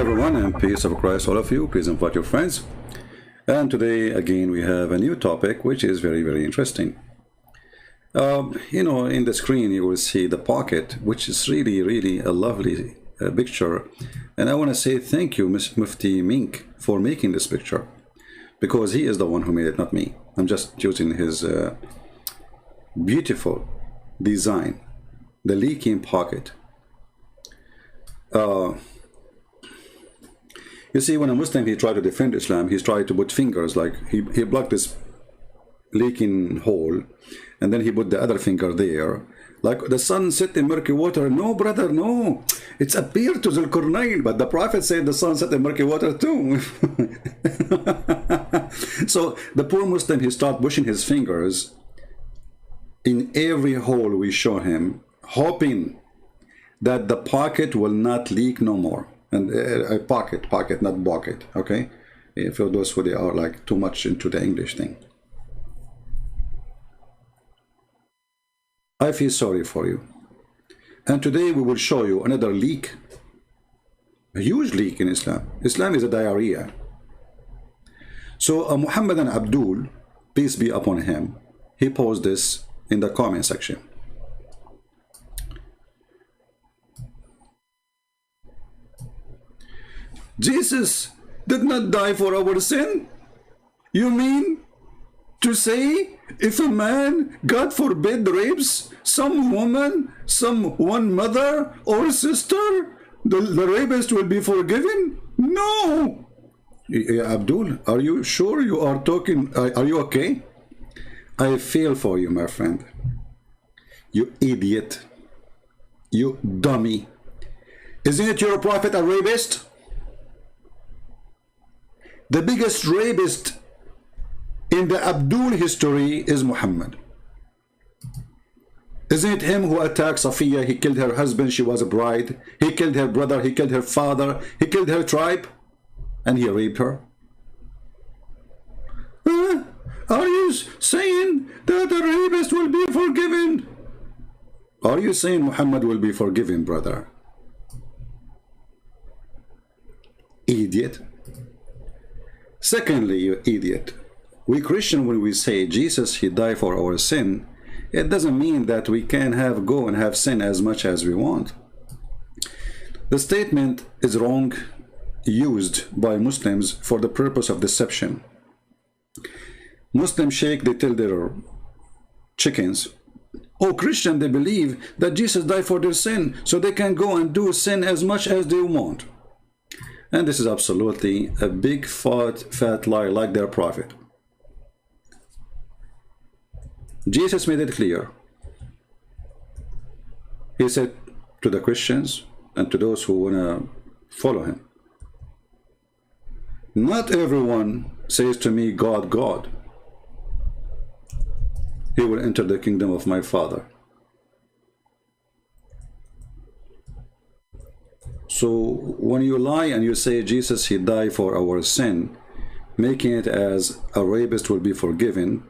everyone, and peace of Christ all of you. Please invite your friends. And today again we have a new topic which is very interesting. In the screen you will see the pocket, which is really a lovely picture. And I want to say thank you, Mufti Mink, for making this picture, because he is the one who made it, not me. I'm just using his beautiful design, the leaking pocket. You see, when a Muslim, he tried to defend Islam, he's tried to put fingers, like he blocked this leaking hole, and then he put the other finger there, like the sun set in murky water. No, brother, no, it's appeared to Zulkarnain, but the Prophet said the sun set in murky water too. So the poor Muslim, he started pushing his fingers in every hole we show him, hoping that the pocket will not leak no more. And a pocket, not bucket, okay? For those who they are like too much into the English thing. I feel sorry for you. And today we will show you another leak, a huge leak in Islam. Islam is a diarrhea. So Muhammadan Abdul, peace be upon him, he posed this in the comment section. Jesus did not die for our sin? You mean to say if a man, God forbid, rapes some woman, one mother or sister, the rapist will be forgiven? No! Abdul, are you sure you are talking? Are you okay? I feel for you, my friend. You idiot. You dummy. Isn't it your prophet a rapist? The biggest rapist in the Abdul history is Muhammad. Isn't it him who attacked Safiya? He killed her husband, she was a bride. He killed her brother, he killed her father, he killed her tribe, and he raped her. Are you saying that the rapist will be forgiven? Are you saying Muhammad will be forgiven, brother? Idiot. Secondly, you idiot, we Christian, when we say Jesus, he died for our sin, it doesn't mean that we can go and have sin as much as we want. The statement is wrong, used by Muslims for the purpose of deception. Muslim sheikh, they tell their chickens, oh, Christian, they believe that Jesus died for their sin, so they can go and do sin as much as they want. And this is absolutely a big fat lie, like their prophet. Jesus made it clear. He said to the Christians and to those who want to follow him, not everyone says to me, God, God. He will enter the kingdom of my Father. So when you lie and you say Jesus, he died for our sin, making it as a rapist will be forgiven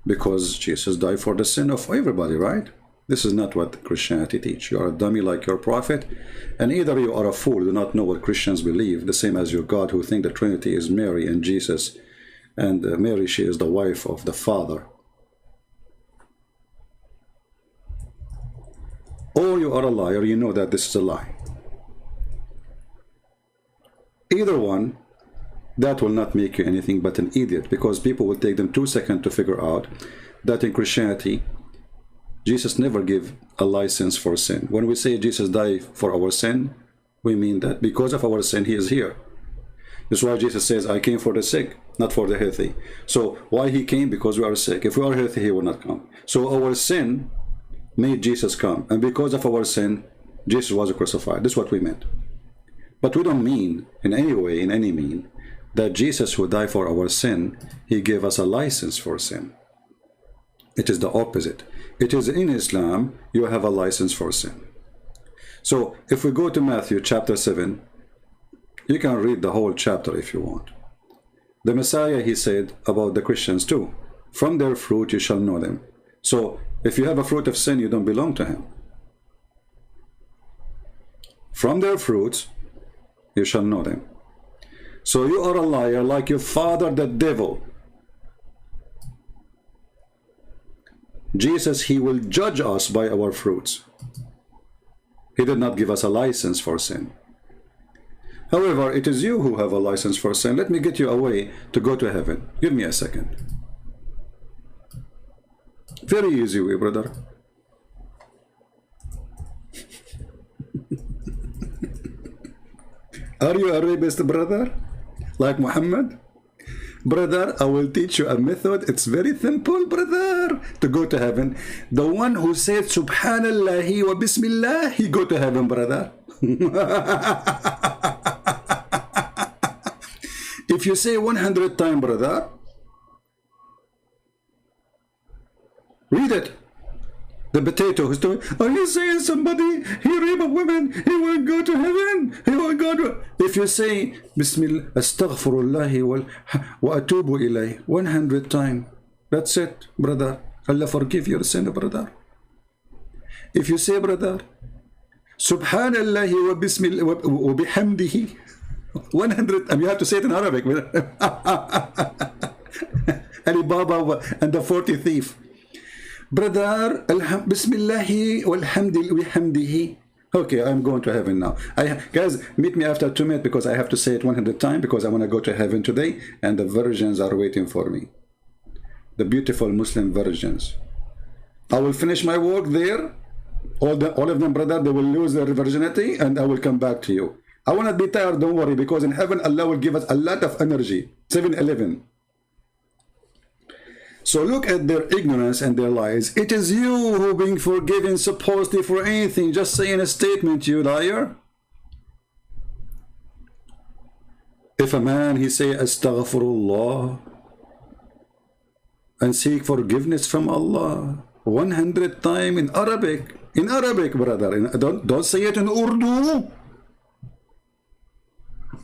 because Jesus died for the sin of everybody, right? This is not what Christianity teach. You are a dummy like your prophet, and either you are a fool, do not know what Christians believe, the same as your God, who think the Trinity is Mary and Jesus, and Mary, she is the wife of the Father. Or you are a liar, you know that this is a lie. Either one, that will not make you anything but an idiot, because people will take them 2 seconds to figure out that in Christianity, Jesus never gave a license for sin. When we say Jesus died for our sin, we mean that because of our sin, he is here. That's why Jesus says, I came for the sick, not for the healthy. So why he came? Because we are sick. If we are healthy, he will not come. So our sin made Jesus come. And because of our sin, Jesus was crucified. This is what we meant. But we don't mean in any way, in any mean, that Jesus who died for our sin, he gave us a license for sin. It is the opposite. It is in Islam, you have a license for sin. So if we go to Matthew chapter 7, you can read the whole chapter if you want. The Messiah, he said about the Christians too, from their fruit you shall know them. So if you have a fruit of sin, you don't belong to him. From their fruits you shall know them. So you are a liar like your father, the devil. Jesus, he will judge us by our fruits. He did not give us a license for sin. However, it is you who have a license for sin. Let me get you a way to go to heaven. Give me a second. Very easy way, brother. Are you a rapist, brother? Like Muhammad? Brother, I will teach you a method. It's very simple, brother, to go to heaven. The one who said Subhanallah wa Bismillah, he go to heaven, brother. If you say 100 times, brother, read it. The potato who's doing, are you saying somebody, he rape a woman, he will go to heaven? He will go to... If you say, Bismillah, Astaghfirullah wa atubu ilayh, 100 times, that's it, brother. Allah forgive your sin, brother. If you say, brother, Subhanallah wa Bismillah wa bihamdihi, 100, and you have to say it in Arabic. Ali Baba and the 40 thief. Brother, Bismillahi walhamdihi. Okay, I'm going to heaven now. Guys, meet me after 2 minutes because I have to say it 100 times because I want to go to heaven today and the virgins are waiting for me. The beautiful Muslim virgins. I will finish my work there. All of them, brother, they will lose their virginity and I will come back to you. I will not be tired, don't worry, because in heaven Allah will give us a lot of energy. 7-Eleven. So look at their ignorance and their lies. It is you who being forgiven supposedly for anything. Just saying a statement, you liar. If a man, he say Astaghfirullah and seek forgiveness from Allah 100 times in Arabic. In Arabic, brother. Don't say it in Urdu.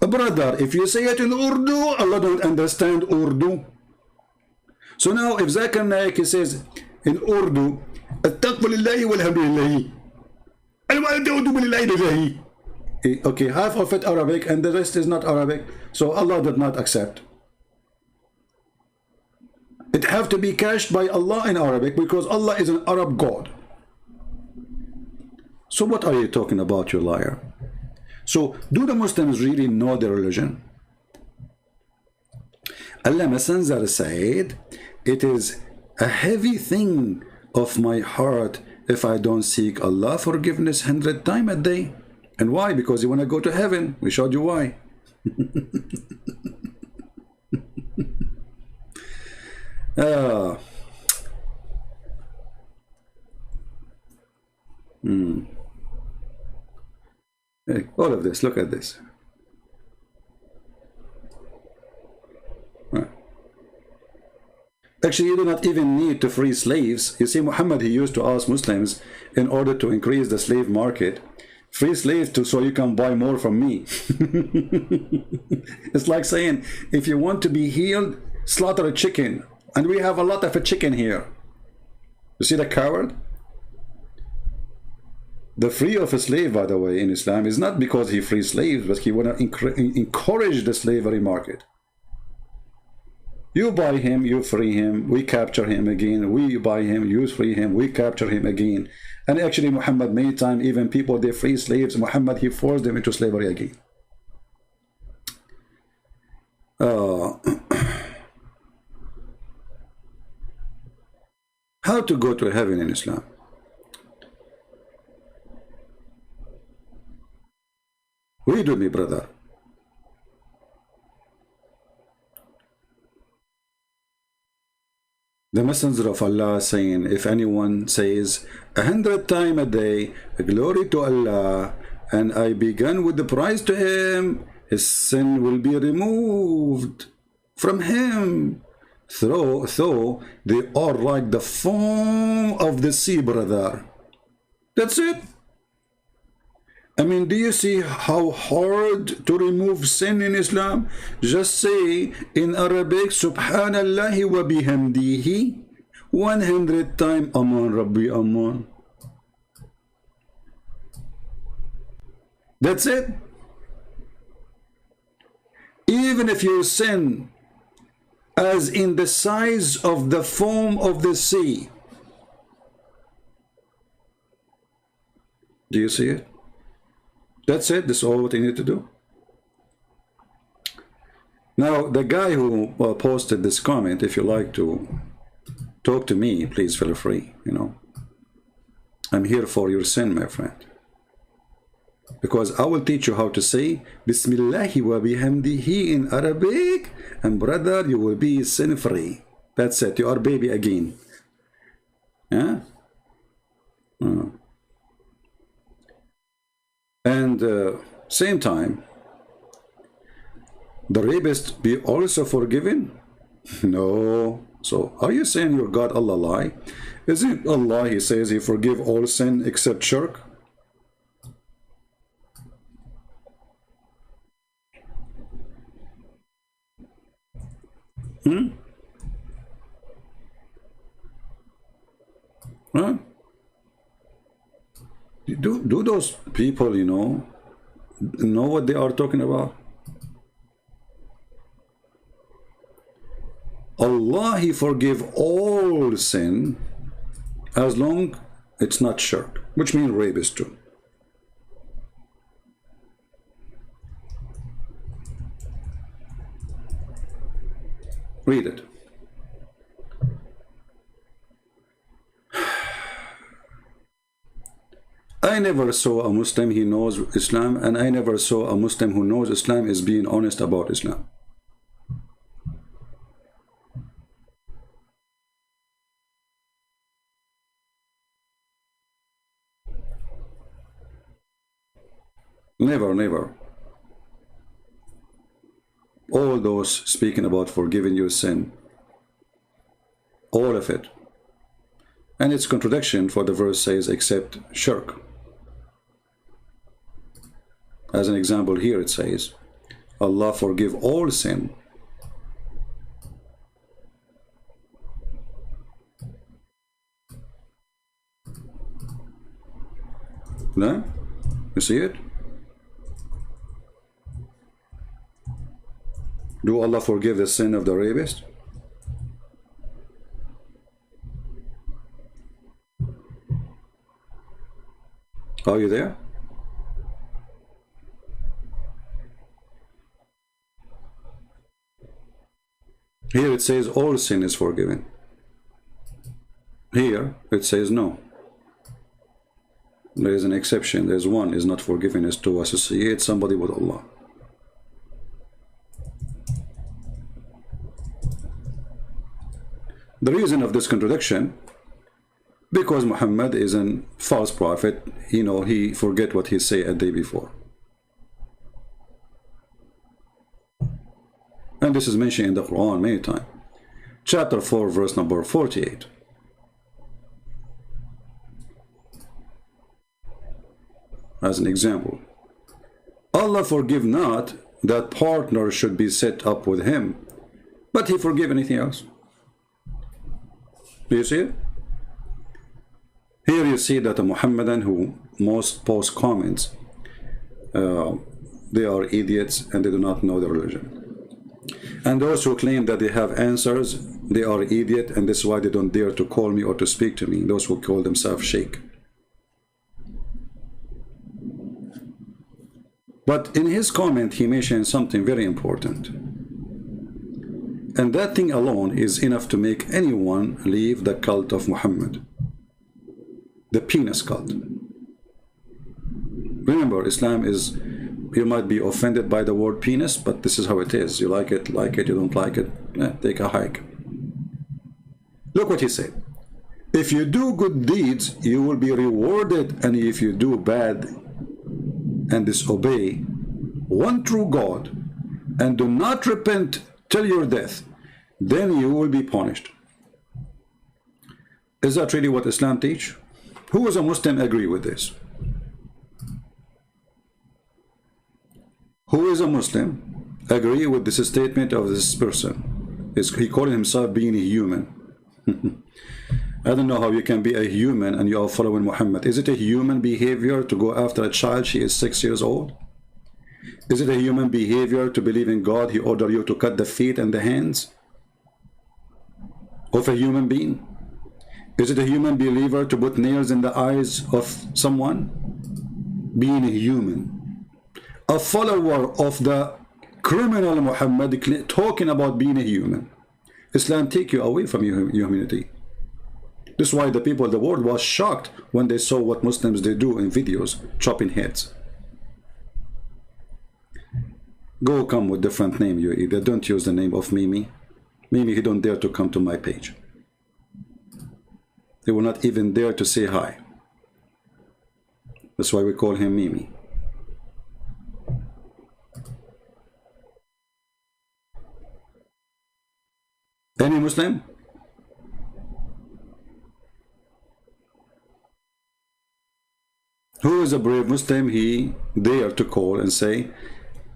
Brother, if you say it in Urdu, Allah don't understand Urdu. So now if Zakir Naik, he says in Urdu, Astaghfirullahi walhamdulillahi. Okay, half of it Arabic and the rest is not Arabic. So Allah did not accept. It have to be cashed by Allah in Arabic because Allah is an Arab God. So what are you talking about, you liar? So do the Muslims really know their religion? Allah Messenger said, it is a heavy thing of my heart if I don't seek Allah forgiveness 100 times a day. And why? Because you want to go to heaven. We showed you why. Hey, all of this, look at this. Actually, you do not even need to free slaves. You see, Muhammad, he used to ask Muslims, in order to increase the slave market, free slaves so you can buy more from me. It's like saying, if you want to be healed, slaughter a chicken. And we have a lot of a chicken here. You see the coward? The free of a slave, by the way, in Islam is not because he frees slaves, but he want to encourage the slavery market. You buy him, you free him, we capture him again. We buy him, you free him, we capture him again. And actually, Muhammad, many times, even people, they free slaves, Muhammad, he forced them into slavery again. How to go to heaven in Islam? Read with me, brother. The Messenger of Allah saying, if anyone says 100 times a day, glory to Allah, and I began with the prize to him, his sin will be removed from him. Though they are like the foam of the sea, brother. That's it. I mean, do you see how hard to remove sin in Islam? Just say in Arabic, Subhanallah wa bihamdihi, 100 times, Aman Rabbi Aman. That's it. Even if your sin as in the size of the foam of the sea. Do you see it? That's it. That's all what you need to do. Now, the guy who posted this comment, if you like to talk to me, please feel free, you know. I'm here for your sin, my friend. Because I will teach you how to say Bismillahi wa bihamdihi in Arabic, and brother, you will be sin free. That's it. You are baby again. Yeah? And same time, the rapist be also forgiven? No. So are you saying your God Allah lie? Isn't Allah, he says he forgive all sin except shirk? Huh? Do those people, you know what they are talking about? Allah, he forgive all sin as long it's not shirk, which means rapist too. Read it. I never saw a Muslim who knows Islam, and I never saw a Muslim who knows Islam is being honest about Islam. Never, never. All those speaking about forgiving your sin, all of it. And it's contradiction, for the verse says except shirk. As an example here it says, Allah forgive all sin. No? You see it? Do Allah forgive the sin of the rapist? Are you there? Here it says all sin is forgiven. Here it says no. There is an exception. There's one is not forgiven, is to associate somebody with Allah. The reason of this contradiction, because Muhammad is a false prophet, you know, he forget what he said a day before. And this is mentioned in the Quran many times. Chapter 4, verse number 48. As an example, Allah forgive not that partner should be set up with him, but he forgive anything else. Do you see it? Here you see that a Muhammadan who most post comments, they are idiots and they do not know the religion. And those who claim that they have answers, they are idiot, and this is why they don't dare to call me or to speak to me, those who call themselves sheikh. But in his comment, he mentioned something very important. And that thing alone is enough to make anyone leave the cult of Muhammad. The penis cult. Remember, Islam is, you might be offended by the word penis, but this is how it is. You like it, you don't like it, take a hike. Look what he said. If you do good deeds, you will be rewarded, and if you do bad and disobey one true God and do not repent till your death, then you will be punished. Is that really what Islam teach? Who is a Muslim agree with this? Who is a Muslim agree with this statement of this person? He calling himself being a human. I don't know how you can be a human and you are following Muhammad. Is it a human behavior to go after a child? She is 6 years old. Is it a human behavior to believe in God? He ordered you to cut the feet and the hands of a human being? Is it a human believer to put nails in the eyes of someone? Being a human, a follower of the criminal Muhammad, talking about being a human. Islam take you away from your humanity. This is why the people of the world was shocked when they saw what Muslims they do in videos, chopping heads. Go come with different name, you either. Don't use the name of Mimi. Mimi, he don't dare to come to my page. He will not even dare to say hi. That's why we call him Mimi. Any Muslim? Who is a brave Muslim? He dare to call and say,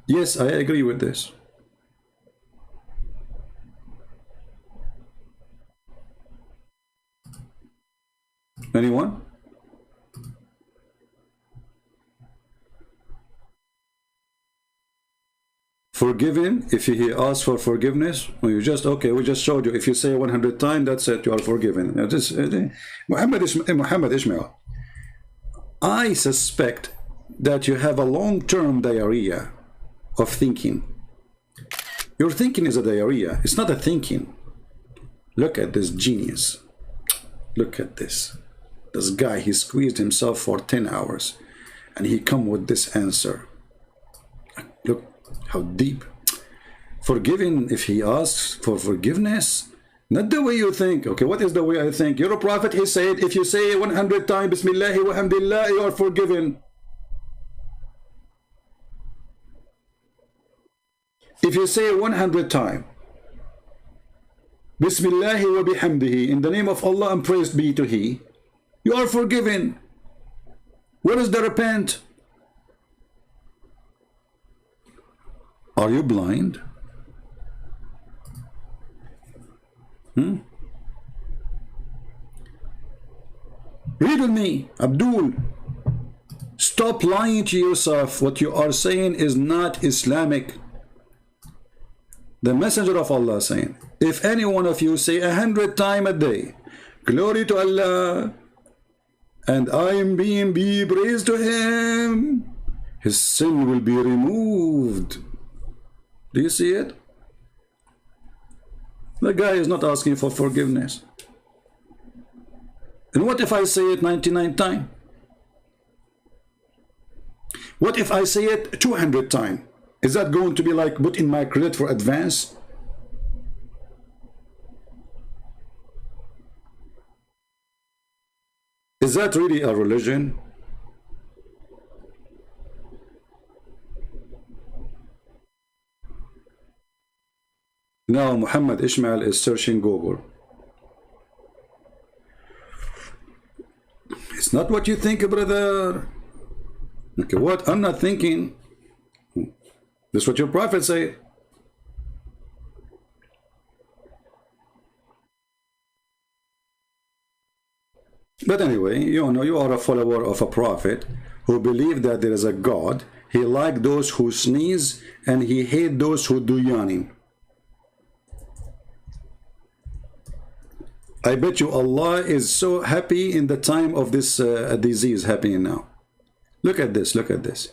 yes, I agree with this. Anyone? Forgiven, if he asks for forgiveness, well, you just, okay, we just showed you. If you say 100 times, that's it, you are forgiven. Now, this, Muhammad Ishmael, I suspect that you have a long-term diarrhea of thinking. Your thinking is a diarrhea. It's not a thinking. Look at this genius. Look at this. This guy, he squeezed himself for 10 hours and he come with this answer. Look how deep. Forgiven, if he asks for forgiveness, not the way you think. Okay, what is the way I think? You're a prophet, he said, if you say 100 times Bismillah wa hamdillah, you are forgiven. If you say 100 times Bismillah wa bihamdihi, in the name of Allah and praised be to He, you are forgiven. What is the repent? Are you blind? Read with me, Abdul. Stop lying to yourself. What you are saying is not Islamic. The Messenger of Allah is saying, if any one of you say 100 times a day, glory to Allah, and I am being be praised to Him, his sin will be removed. Do you see it? The guy is not asking for forgiveness. And what if I say it 99 times? What if I say it 200 times? Is that going to be like put in my credit for advance? Is that really a religion? Now Muhammad Ishmael is searching Google. It's not what you think, brother. Okay, what? I'm not thinking. This is what your prophet said. But anyway, you know, you are a follower of a prophet who believe that there is a God. He likes those who sneeze and he hates those who do yawning. I bet you Allah is so happy in the time of this disease happening now. Look at this, look at this.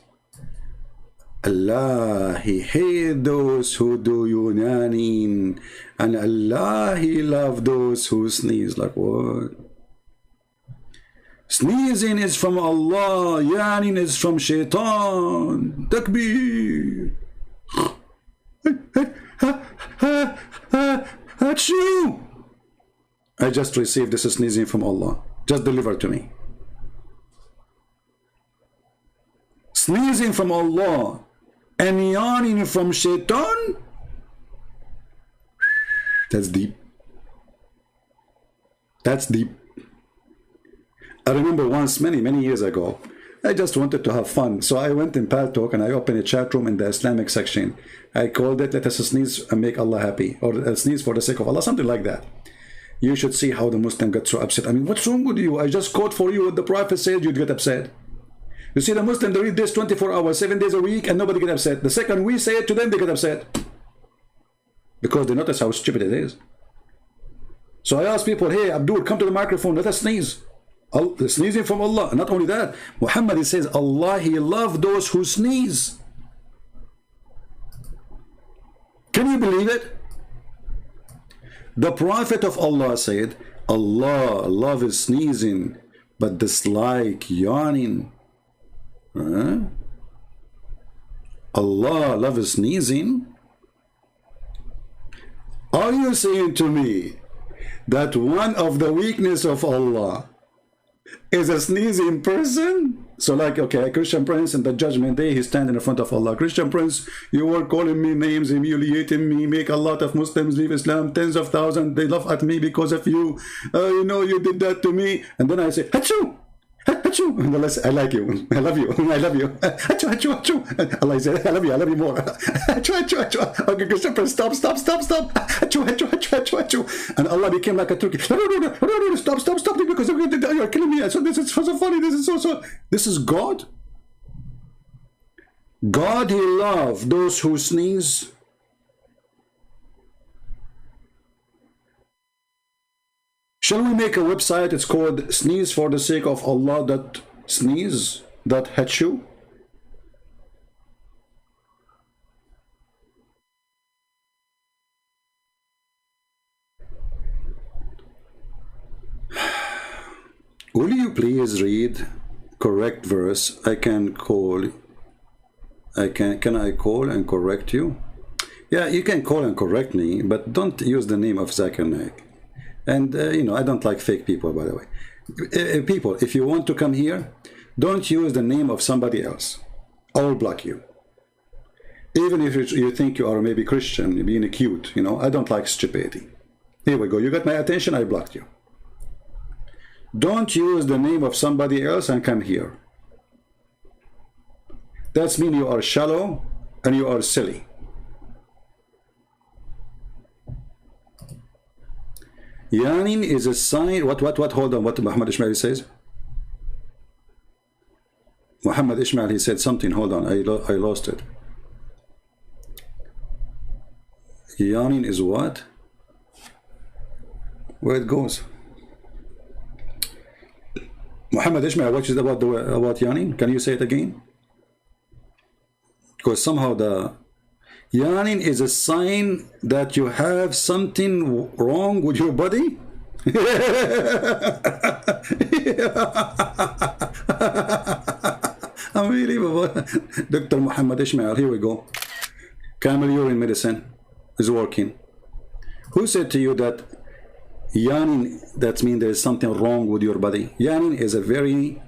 Allah, He hates those who do yawning, and Allah, He loves those who sneeze. Like what? Sneezing is from Allah, yawning is from Shaitan. Takbir. Achoo! I just received this sneezing from Allah. Just deliver to me. Sneezing from Allah and yawning from Shaitan? That's deep. That's deep. I remember once, many years ago, I just wanted to have fun. So I went in Paltalk and I opened a chat room in the Islamic section. I called it, let us sneeze and make Allah happy. Or sneeze for the sake of Allah, something like that. You should see how the Muslim got so upset. I mean, what's wrong with you? I just called for you what the Prophet said, you'd get upset. You see the Muslim, they read this 24 hours, 7 days a week, and nobody get upset. The second we say it to them, they get upset. Because they notice how stupid it is. So I ask people, hey, Abdul, come to the microphone, let us sneeze. Sneezing from Allah. Not only that, Muhammad, he says, Allah, he loves those who sneeze. Can you believe it? The Prophet of Allah said, Allah loves sneezing, but dislike yawning. Allah loves sneezing. Are you saying to me that one of the weakness of Allah is a sneezing person? So like, okay, a Christian prince in the judgment day, he's standing in front of Allah. Christian prince, you were calling me names, humiliating me, make a lot of Muslims leave Islam, tens of thousands, they laugh at me because of you. You know, you did that to me. And then I say, Achoo! Achoo! And Allah says, I like you, I love you, I love you. Achoo, achoo, achoo. And Allah says, I love you more. Achoo, achoo, achoo. Okay, Christian prince, stop. Achoo, achoo, achoo, achoo, achoo. And Allah became like a turkey. No, stop, because you're killing me. So this is so funny, this is so. This is God. God, he loves those who sneeze. Shall we make a website? It's called Sneeze for the Sake of Allah.sneeze.hu. Will you please read correct verse? Can I call and correct you? Yeah, you can call and correct me, but don't use the name of Zakir Naik. And, you know, I don't like fake people, by the way. People, if you want to come here, don't use the name of somebody else. I will block you. Even if you think you are maybe Christian, being cute, you know, I don't like stupidity. Here we go. You got my attention, I blocked you. Don't use the name of somebody else and come here. That means you are shallow and you are silly. Yawning is a sign. What? Hold on. What Muhammad Ishmael says? Muhammad Ishmael, he said something. Hold on. I lost it. Yawning is what? Where it goes? Muhammad Ishmael, what is about yawning? Can you say it again? Because somehow the yawning is a sign that you have something wrong with your body. Unbelievable. Dr. Muhammad Ishmael, here we go. Camel urine medicine is working. Who said to you that yawning, that means there is something wrong with your body? Yawning is a very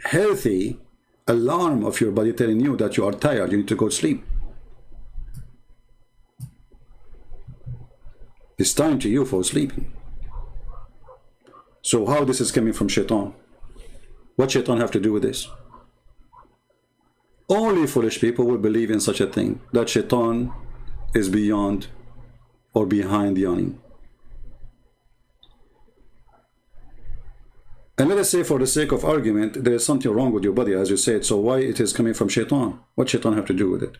healthy alarm of your body telling you that you are tired, you need to go to sleep. It's time to you for sleeping. So how this is coming from shaitan? What shaitan have to do with this? Only foolish people will believe in such a thing, that shaitan is beyond or behind yawning. And let us say, for the sake of argument, there is something wrong with your body, as you said, so why it is coming from shaitan? What shaitan have to do with it?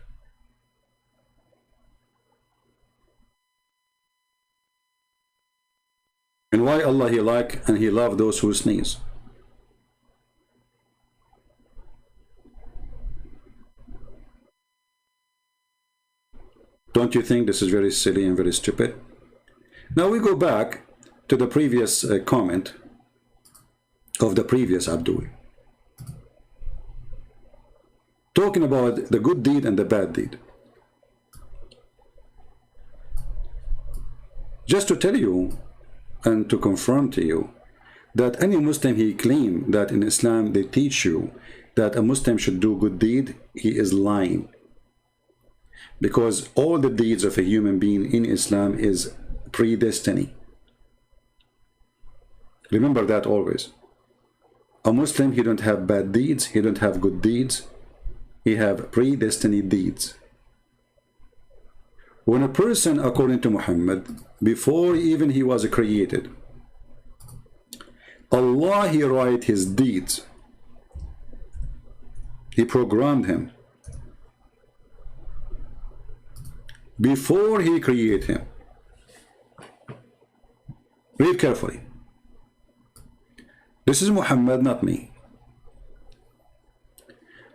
And why Allah, he like and he love those who sneeze? Don't you think this is very silly and very stupid? Now we go back to the previous comment of the previous Abdul, talking about the good deed and the bad deed. Just to tell you and to confirm to you that any Muslim, he claimed that in Islam they teach you that a Muslim should do good deed, he is lying. Because all the deeds of a human being in Islam is predestiny. Remember that always. A Muslim, he don't have bad deeds, he don't have good deeds, he have predestined deeds. When a person, according to Muhammad, before even he was created, Allah, he write his deeds. He programmed him before he created him. Read carefully. This is Muhammad, not me.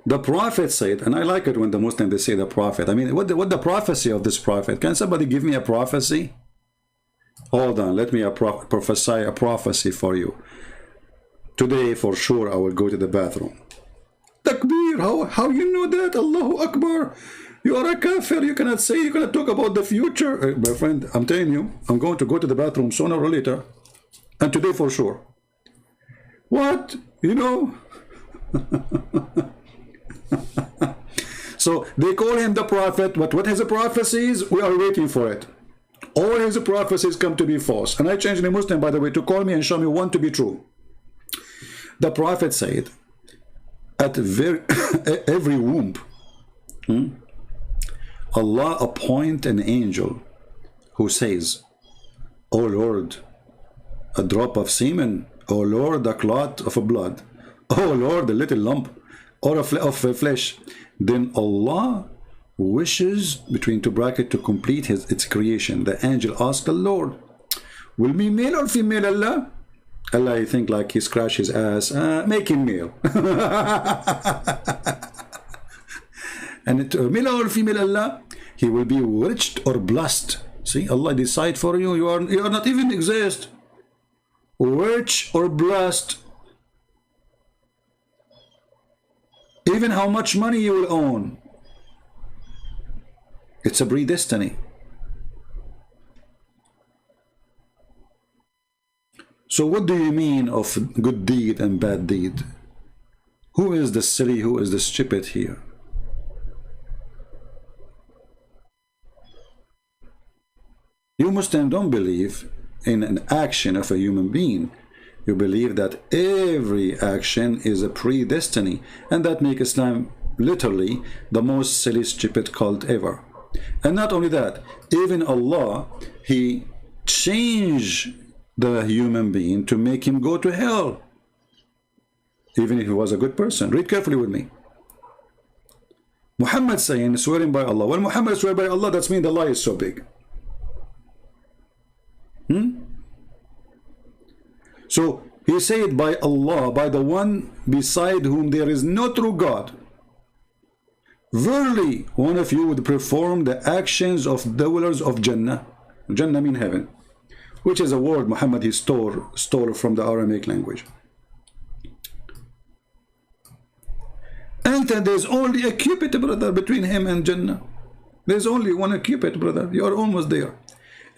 The Prophet said, and I like it when the Muslims they say the Prophet. I mean, what the prophecy of this Prophet? Can somebody give me a prophecy? Hold on, let me prophesy a prophecy for you. Today, for sure, I will go to the bathroom. Takbir, how you know that? Allahu Akbar. You are a kafir. You cannot say, you cannot talk about the future. My friend, I'm telling you, I'm going to go to the bathroom sooner or later. And today for sure. What? You know? So they call him the prophet, but what his prophecies, we are waiting for it. All his prophecies come to be false. And I changed the Muslim, by the way, to call me and show me one to be true. The prophet said, at every womb, Allah appoint an angel who says, "O Lord, a drop of semen, O Lord, a clot of blood, O Lord, a little lump or of flesh." Then Allah wishes, between two brackets, to complete its creation. The angel asked the Lord, "Will be male or female, Allah?" Allah, I think, like he scratched his ass, make him male. And male or female, Allah, he will be rich or blessed. See, Allah decide for you. You are not even exist. Rich or blessed. Even how much money you will own. It's a predestiny. So what do you mean of good deed and bad deed? Who is the silly, who is the stupid here? You Muslims don't believe in an action of a human being. You believe that every action is a predestiny, and that makes Islam literally the most silly, stupid cult ever. And not only that, even Allah, he changed the human being to make him go to hell, even if he was a good person. Read carefully with me. Muhammad saying, swearing by Allah. When Muhammad swear by Allah, that means the lie is so big. So he said, by Allah, by the one beside whom there is no true God, verily one of you would perform the actions of dwellers of Jannah. Jannah means heaven, which is a word Muhammad he stole from the Aramaic language. And there's only a cupid, brother, between him and Jannah. There's only one cupid, brother. You are almost there.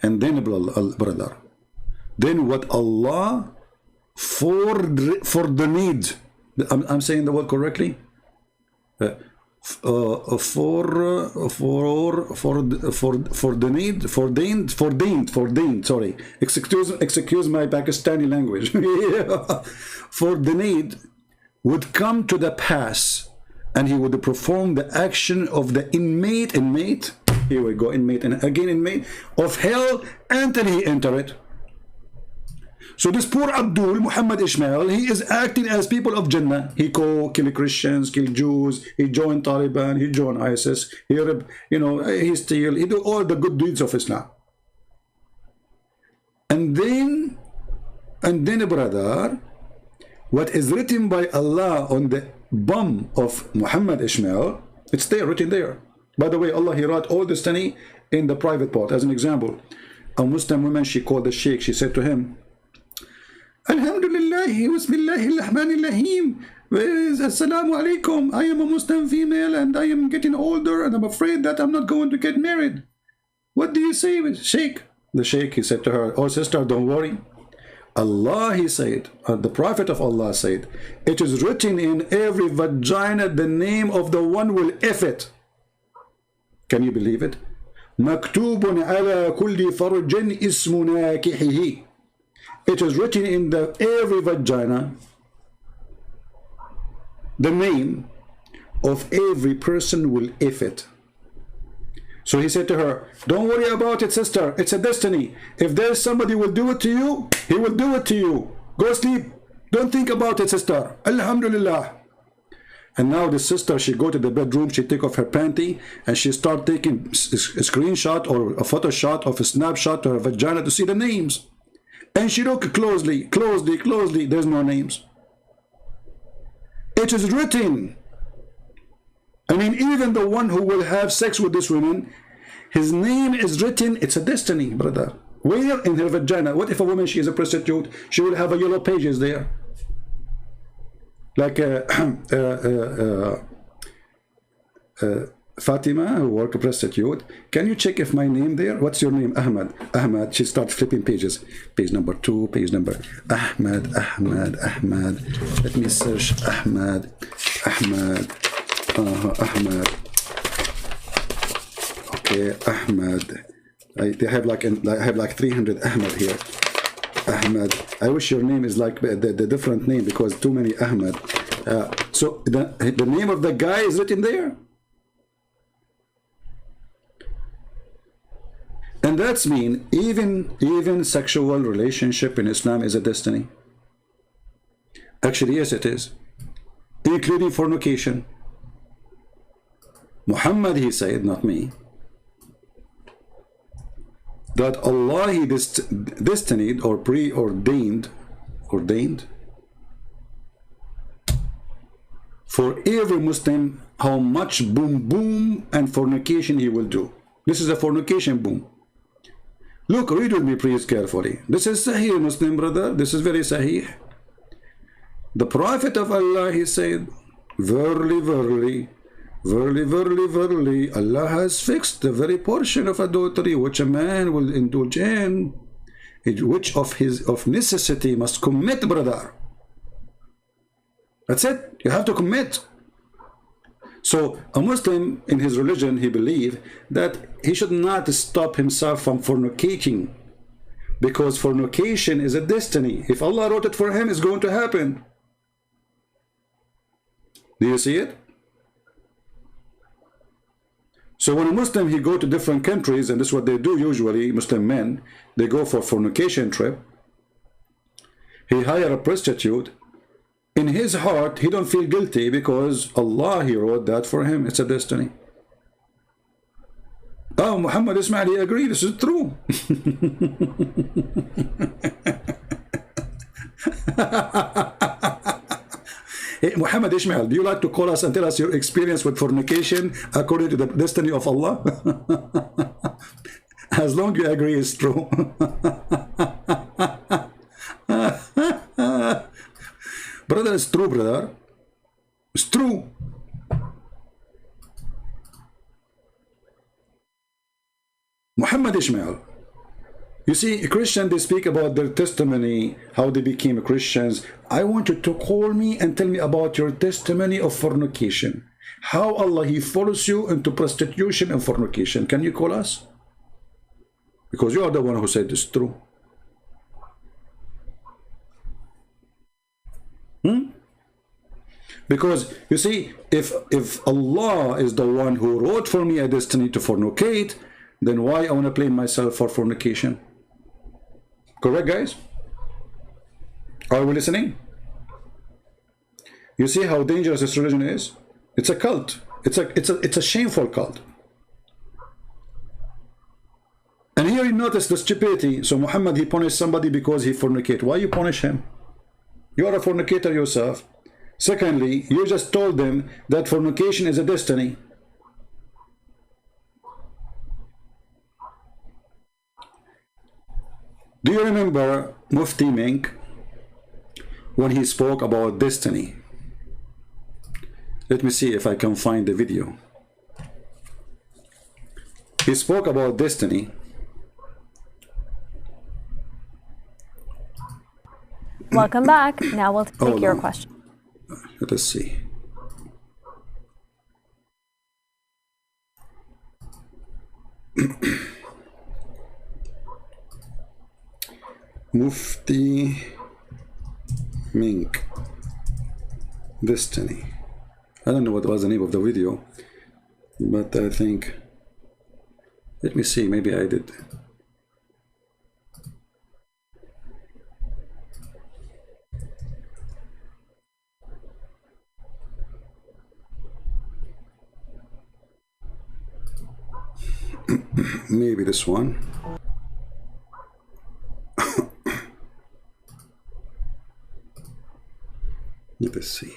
And then, brother, then what Allah for the need, I'm saying the word correctly, for the need, foreordained, sorry, excuse my Pakistani language. For the need would come to the pass, and he would perform the action of the inmate, here we go, inmate, and again inmate of hell, until he enter it. So this poor Abdul Muhammad Ishmael, he is acting as people of Jannah. He kill Christians, kill Jews, he joined Taliban, he joined ISIS, he steal, he do all the good deeds of Islam. And then, brother, what is written by Allah on the bum of Muhammad Ishmael, it's there, written there. By the way, Allah, he wrote all this tani in the private part. As an example, a Muslim woman, she called the sheikh, she said to him, Alhamdulillah, Bismillahir Rahmanir Rahim, Assalamu alaikum, I am a Muslim female and I am getting older and I'm afraid that I'm not going to get married. What do you say, sheikh? The sheikh, he said to her, oh sister, don't worry. Allah, he said, the Prophet of Allah said, it is written in every vagina the name of the one will F it. Can you believe it? Maktubun ala kulli farjin ismu nakihihi. It is written in every vagina the name of every person will F it. So he said to her, don't worry about it, sister. It's a destiny. If there's somebody who will do it to you, he will do it to you. Go sleep. Don't think about it, sister. Alhamdulillah. And now the sister, she go to the bedroom, she take off her panty, and she start taking a screenshot or a photo shot of a snapshot of her vagina to see the names. And she look closely, there's no names. It is written. I mean, even the one who will have sex with this woman, his name is written. It's a destiny, brother. Where? In her vagina. What if a woman, she is a prostitute? She will have a yellow pages there. Like Fatima, who work a prostitute. Can you check if my name there? What's your name? Ahmad. Ahmad. She starts flipping pages. Page number 2, page number Ahmad. Let me search Ahmad. Ahmad. Okay, Ahmad. I have like 300 Ahmad here. Ahmad. I wish your name is like the different name, because too many Ahmad. So the name of the guy is written there. And that's mean even sexual relationship in Islam is a destiny. Actually, yes, it is, including fornication. Muhammad, he said, not me, that Allah, he destined or preordained for every Muslim how much boom and fornication he will do. This is a fornication boom. Look, read with me please carefully. This is Sahih, Muslim brother. This is very Sahih. The Prophet of Allah, he said, verily, Allah has fixed the very portion of adultery which a man will indulge in, which of necessity must commit, brother. That's it. You have to commit. So a Muslim in his religion, he believes that he should not stop himself from fornicating, because fornication is a destiny. If Allah wrote it for him, it's going to happen. Do you see it? So when a Muslim, he go to different countries, and this is what they do usually, Muslim men, they go for fornication trip. He hire a prostitute. In his heart, he don't feel guilty, because Allah, he wrote that for him. It's a destiny. Oh, Muhammad Ismail, he agreed. This is true. Hey, Muhammad Ismail, do you like to call us and tell us your experience with fornication according to the destiny of Allah? As long as you agree it's true. Brother, it's true, brother. It's true. Muhammad Ismail. You see, Christians, they speak about their testimony, how they became Christians. I want you to call me and tell me about your testimony of fornication. How Allah, he follows you into prostitution and fornication. Can you call us? Because you are the one who said it's true. Because, you see, if Allah is the one who wrote for me a destiny to fornicate, then why I want to blame myself for fornication? Correct, guys? Are we listening? You see how dangerous this religion is? It's a cult. It's a shameful cult. And here you notice the stupidity. So Muhammad, he punished somebody because he fornicated. Why you punish him? You are a fornicator yourself. Secondly, you just told them that fornication is a destiny. Do you remember Mufti Mink when he spoke about destiny? Let me see if I can find the video. He spoke about destiny. Welcome back. Now we'll take your question. Let us see. Mufti Mink Destiny. I don't know what was the name of the video, but I think, let me see, maybe I did. maybe this one. Let us see.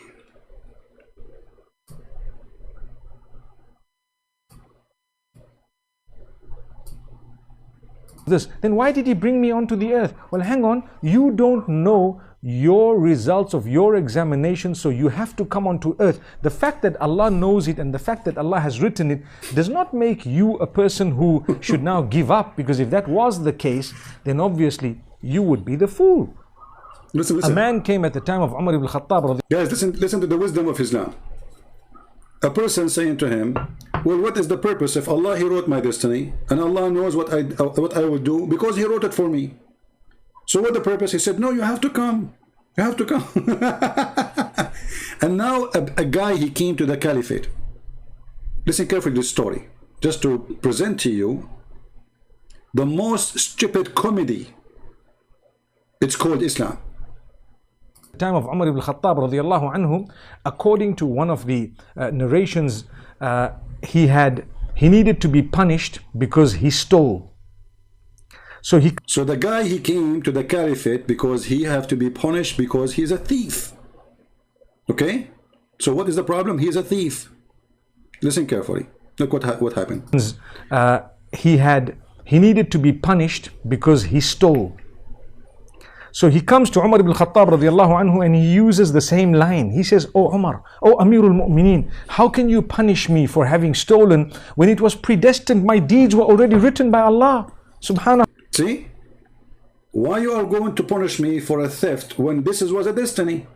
This, then why did he bring me onto the earth? Well, hang on, you don't know your results of your examination, so you have to come onto earth. The fact that Allah knows it and the fact that Allah has written it does not make you a person who should now give up, because if that was the case, then obviously you would be the fool. Listen. A man came at the time of Umar ibn Khattab. Guys, listen to the wisdom of Islam. A person saying to him, well, what is the purpose if Allah, He wrote my destiny and Allah knows what I will do because He wrote it for me. So what the purpose? He said, no, you have to come. You have to come. And now a guy, he came to the caliphate. Listen carefully to this story, just to present to you the most stupid comedy. It's called Islam. Time of Umar ibn Khattab radiallahu anhu, according to one of the narrations, he needed to be punished because he stole. So the guy, he came to the caliphate because he have to be punished because he's a thief. Okay, so what is the problem? He's a thief. Listen carefully. Look what happened. He needed to be punished because he stole. So he comes to Umar ibn Khattab radiallahu anhu and he uses the same line. He says, "Oh Umar, oh Amirul Mu'mineen, how can you punish me for having stolen when it was predestined? My deeds were already written by Allah subhanahu." See? Why you are going to punish me for a theft when this was a destiny?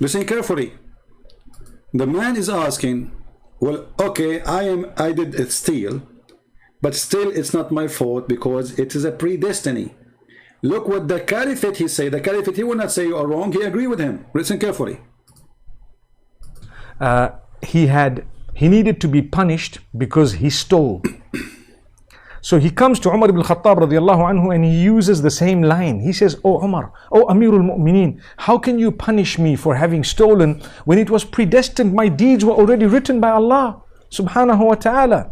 Listen carefully. The man is asking, well, okay, I did steal, but still it's not my fault because it is a predestiny. Look what the caliphate he say. The caliphate, he will not say you are wrong. He agree with him. Listen carefully. He needed to be punished because he stole. So he comes to Umar ibn Khattab radiallahu anhu and he uses the same line. He says, "Oh Umar, oh Amirul Mu'mineen, how can you punish me for having stolen when it was predestined? My deeds were already written by Allah subhanahu wa ta'ala."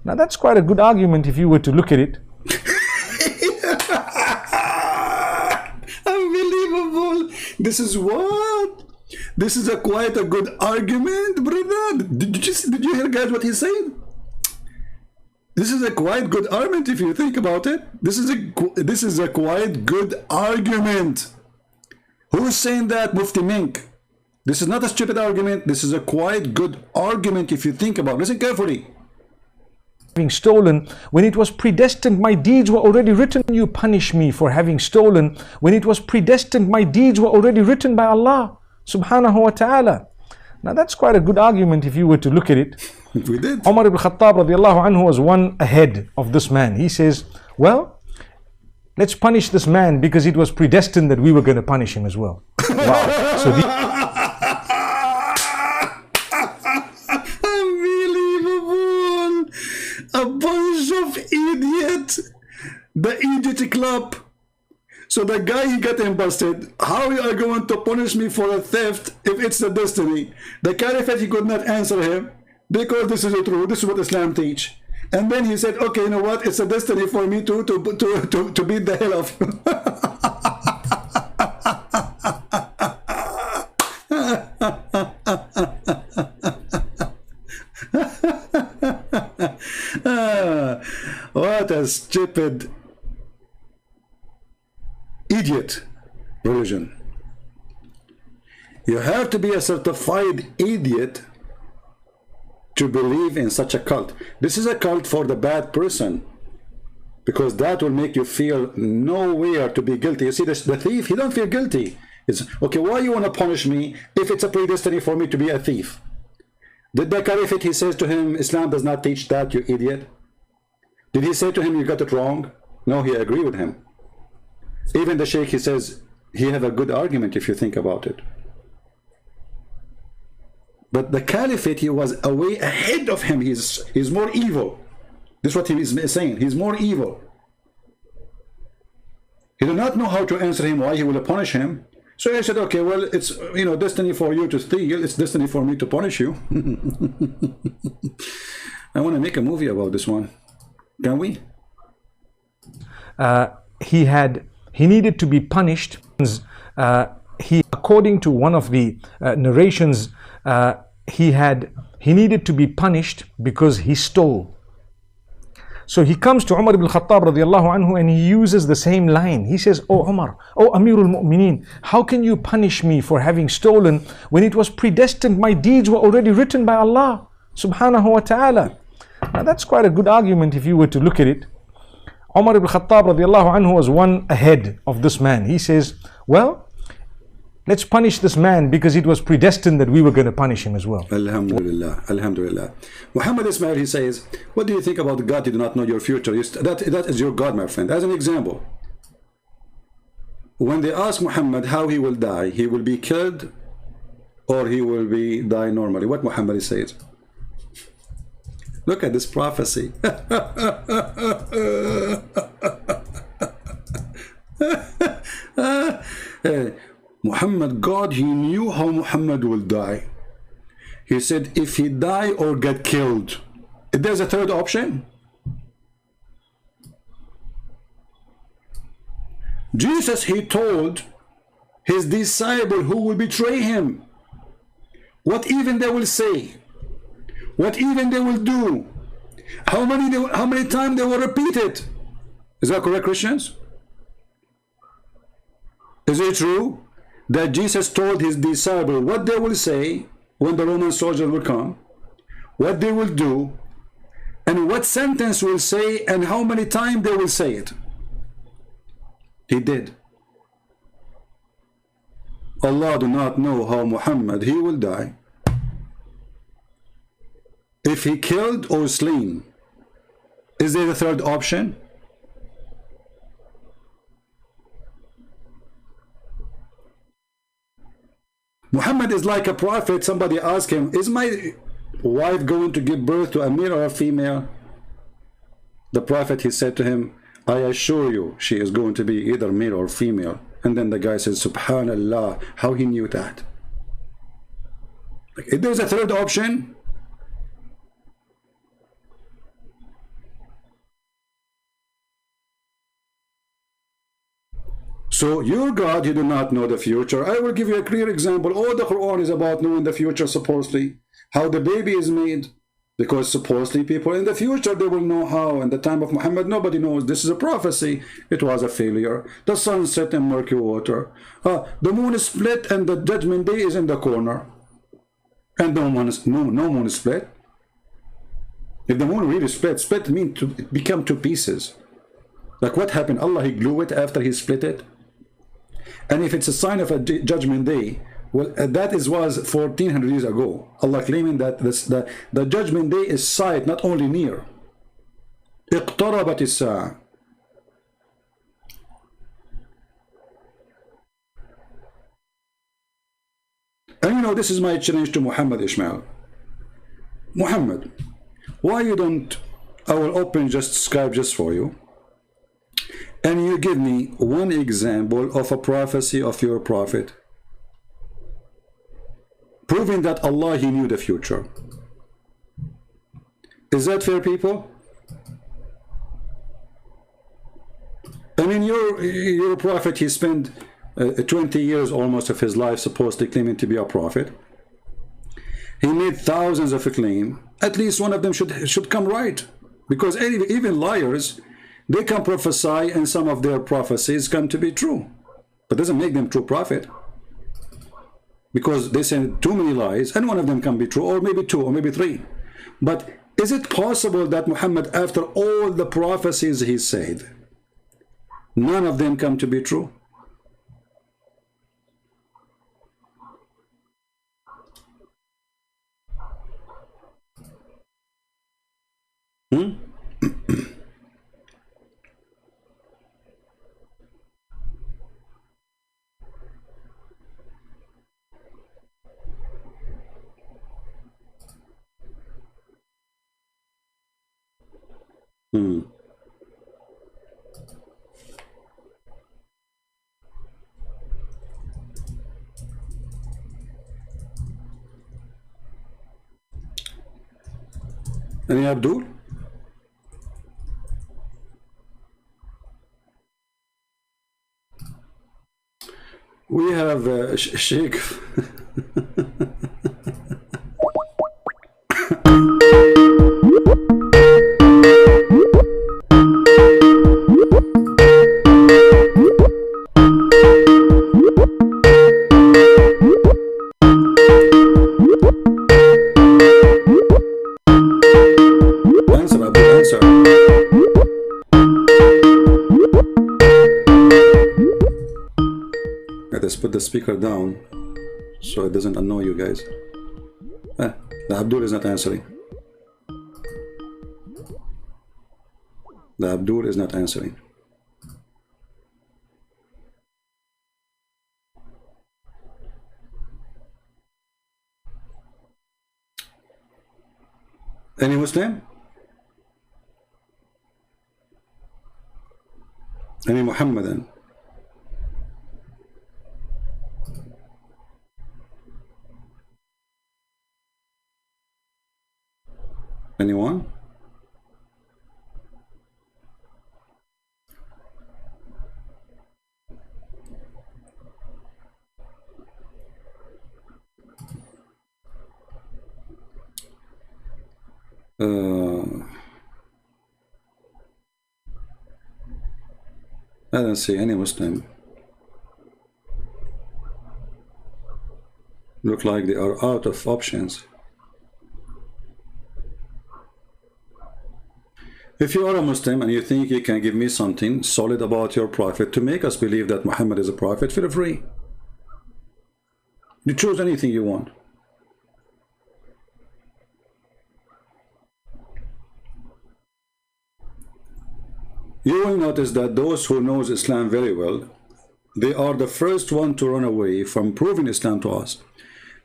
Now that's quite a good argument if you were to look at it. Unbelievable. This is what? This is quite a good argument, brother. Did you hear, guys, what he said? This is a quite good argument if you think about it. This is a quite good argument. Who's saying that? Mufti Mink. This is not a stupid argument. This is a quite good argument if you think about it. Listen carefully. Having stolen when it was predestined, my deeds were already written. You punish me for having stolen when it was predestined, my deeds were already written by Allah subhanahu wa ta'ala. Now that's quite a good argument if you were to look at it. We did. Umar ibn Khattab radiallahu anhu was one ahead of this man. He says, well, let's punish this man because it was predestined that we were going to punish him as well. Wow. So unbelievable. A bunch of idiots. The idiot club. So the guy, he got him busted. How you are going to punish me for a theft if it's the destiny? The caliphate, he could not answer him because this is the truth. This is what Islam teach. And then he said, okay, you know what? It's a destiny for me to beat the hell of you. What a stupid idiot religion. You have to be a certified idiot to believe in such a cult. This is a cult for the bad person, because that will make you feel nowhere to be guilty. You see, the thief, he don't feel guilty. It's okay, why you want to punish me if it's a predestiny for me to be a thief? Did the caliphate, he says to him, Islam does not teach that, you idiot? Did he say to him, you got it wrong? No, he agreed with him. Even the sheikh, he says, he have a good argument if you think about it. But the caliphate, he was way ahead of him. He's more evil. This is what he is saying. He's more evil. He did not know how to answer him, why he will punish him. So he said, okay, well, it's, you know, destiny for you to steal. It's destiny for me to punish you. I want to make a movie about this one. Can we? He needed to be punished. According to one of the narrations, he needed to be punished because he stole. So he comes to Umar ibn Khattab radiallahu anhu and he uses the same line. He says, "Oh Umar, oh Amirul Mu'mineen, how can you punish me for having stolen when it was predestined? My deeds were already written by Allah subhanahu wa ta'ala." Now that's quite a good argument if you were to look at it. Umar ibn Khattab radiallahu anhu was one ahead of this man. He says, well, let's punish this man because it was predestined that we were going to punish him as well. Alhamdulillah, Alhamdulillah. Muhammad Ismail, he says, what do you think about God? You do not know your future. That is your God, my friend. As an example, when they ask Muhammad how he will die, he will be killed or he will die normally. What Muhammad says? Look at this prophecy. Muhammad, God, he knew how Muhammad will die. He said, if he die or get killed, there's a third option. Jesus, he told his disciple who will betray him, what even they will say, what even they will do, how many times they will repeat it. Is that correct, Christians? Is it true that Jesus told his disciple what they will say when the Roman soldiers will come, what they will do, and what sentence will say, and how many times they will say it? He did. Allah do not know how Muhammad, he will die. If he killed or slain, is there a third option? Muhammad is like a prophet. Somebody asked him, is my wife going to give birth to a male or a female? The prophet, he said to him, I assure you she is going to be either male or female. And then the guy says, Subhanallah, how he knew that? If there's a third option, so your God, you do not know the future. I will give you a clear example. All the Quran is about knowing the future, supposedly. How the baby is made. Because supposedly people in the future, they will know how. In the time of Muhammad, nobody knows. This is a prophecy. It was a failure. The sun set in murky water. The moon is split and the judgment day is in the corner. And no moon is split. If the moon really split means to become two pieces. Like what happened? Allah, he glue it after he split it. And if it's a sign of a judgment day, well, that was 1400 years ago. Allah claiming that the judgment day is sight, not only near. اقتربت الساعة. And you know, this is my challenge to Muhammad Ishmael. Muhammad, why you don't, I will open just Skype just for you. And you give me one example of a prophecy of your prophet, proving that Allah, he knew the future. Is that fair, people? I mean, your prophet, he spent 20 years almost of his life supposedly claiming to be a prophet. He made thousands of claims. At least one of them should come right. Because even liars, they can prophesy and some of their prophecies come to be true. But doesn't make them true prophet. Because they say too many lies and one of them can be true, or maybe two, or maybe three. But is it possible that Muhammad, after all the prophecies he said, none of them come to be true? Any Abdul? We have Sheikh. Answer, Abu, answer. Let us put the speaker down so it doesn't annoy you guys. The Abdul is not answering. The Abdul is not answering. Any Muslim? Any Muhammadan? Anyone? I don't see any Muslim. Look like they are out of options. If you are a Muslim and you think you can give me something solid about your prophet to make us believe that Muhammad is a prophet, feel free. You choose anything you want. You will notice that those who knows Islam very well, they are the first one to run away from proving Islam to us.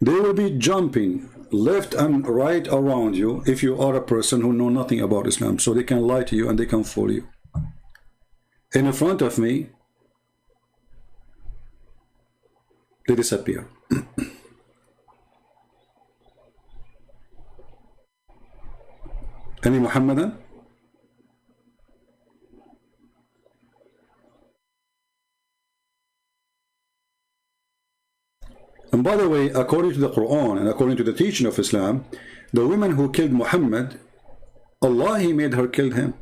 They will be jumping left and right around you if you are a person who know nothing about Islam, so they can lie to you and they can fool you. In front of me, they disappear. Any Muhammadan? And by the way, according to the Quran and according to the teaching of Islam, the woman who killed Muhammad, Allah, He made her kill him.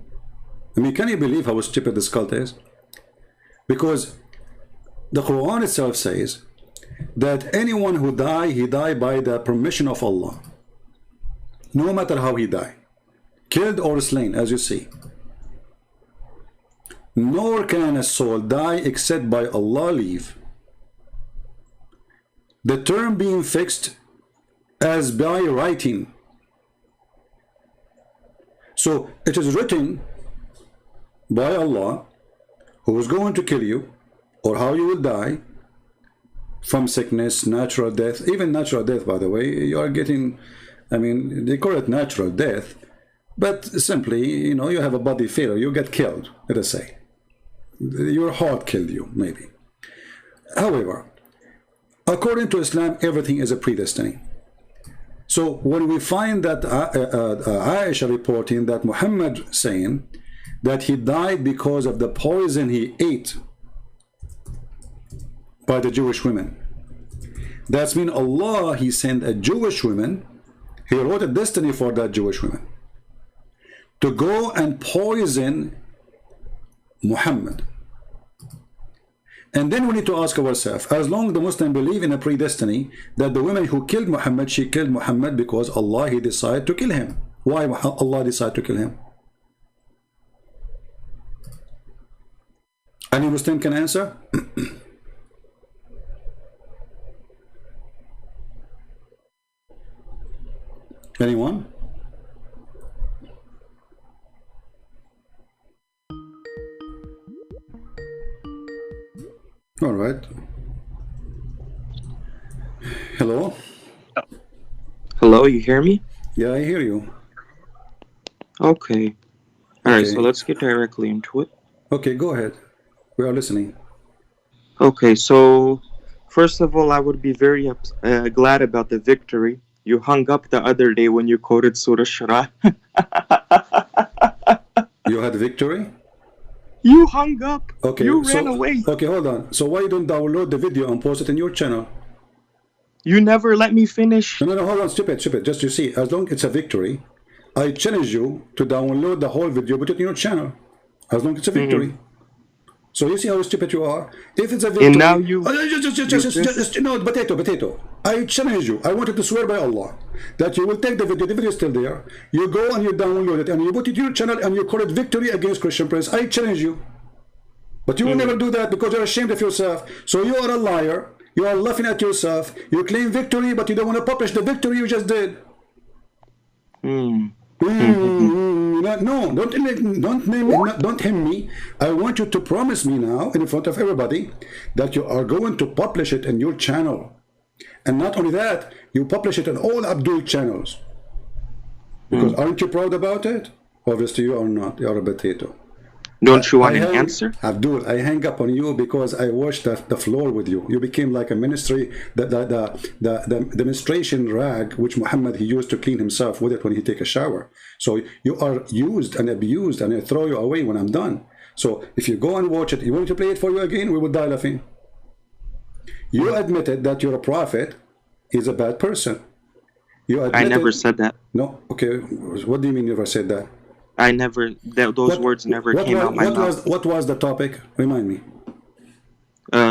I mean, can you believe how stupid this cult is? Because the Quran itself says that anyone who die, he die by the permission of Allah. No matter how he die, killed or slain, as you see. Nor can a soul die except by Allah leave. The term being fixed as by writing. So it is written by Allah who is going to kill you or how you will die from sickness, natural death. Even natural death, by the way, you are getting, I mean, they call it natural death, but simply, you know, you have a body failure, you get killed, let us say. Your heart killed you, maybe. However, according to Islam, everything is a predestiny. So when we find that Aisha reporting that Muhammad saying that he died because of the poison he ate by the Jewish women, that's mean Allah, He sent a Jewish woman, He wrote a destiny for that Jewish woman to go and poison Muhammad. And then we need to ask ourselves, as long as the Muslims believe in a predestiny, that the woman who killed Muhammad, she killed Muhammad because Allah, He decided to kill him. Why Allah decided to kill him? Any Muslim can answer? Anyone? All right. Hello? Hello, you hear me? Yeah, I hear you. Okay. All right, so let's get directly into it. Okay, go ahead. We are listening. Okay, so first of all, I would be very glad about the victory. You hung up the other day when you quoted Surah Shura. You had victory? You hung up. Okay, You ran away. Okay, hold on. So why you don't download the video and post it in your channel? You never let me finish. No, hold on, stupid. Just you see, as long as it's a victory, I challenge you to download the whole video, put it in your channel. As long as it's a victory. So you see how stupid you are? If it's a victory... And now you... Just no, potato. I challenge you. I wanted to swear by Allah that you will take the video is still there. You go and you download it and you put it in your channel and you call it victory against Christian Prince. I challenge you. But you will never do that because you're ashamed of yourself. So you are a liar. You are laughing at yourself. You claim victory, but you don't want to publish the victory you just did. No, don't him me. I want you to promise me now in front of everybody that you are going to publish it in your channel. And not only that, you publish it on all Abdul channels. Because aren't you proud about it? Obviously you are not. You are a potato. Don't you want an answer? Abdul, I hang up on you because I washed the floor with you. You became like a ministry, the demonstration rag which Muhammad he used to clean himself with it when he take a shower. So you are used and abused, and I throw you away when I'm done. So if you go and watch it, you want me to play it for you again? We will die laughing. You admitted that your prophet is a bad person. You admitted, I never said that. No, okay. What do you mean you never said that? I never, those words never came out my mouth. What was the topic? Remind me.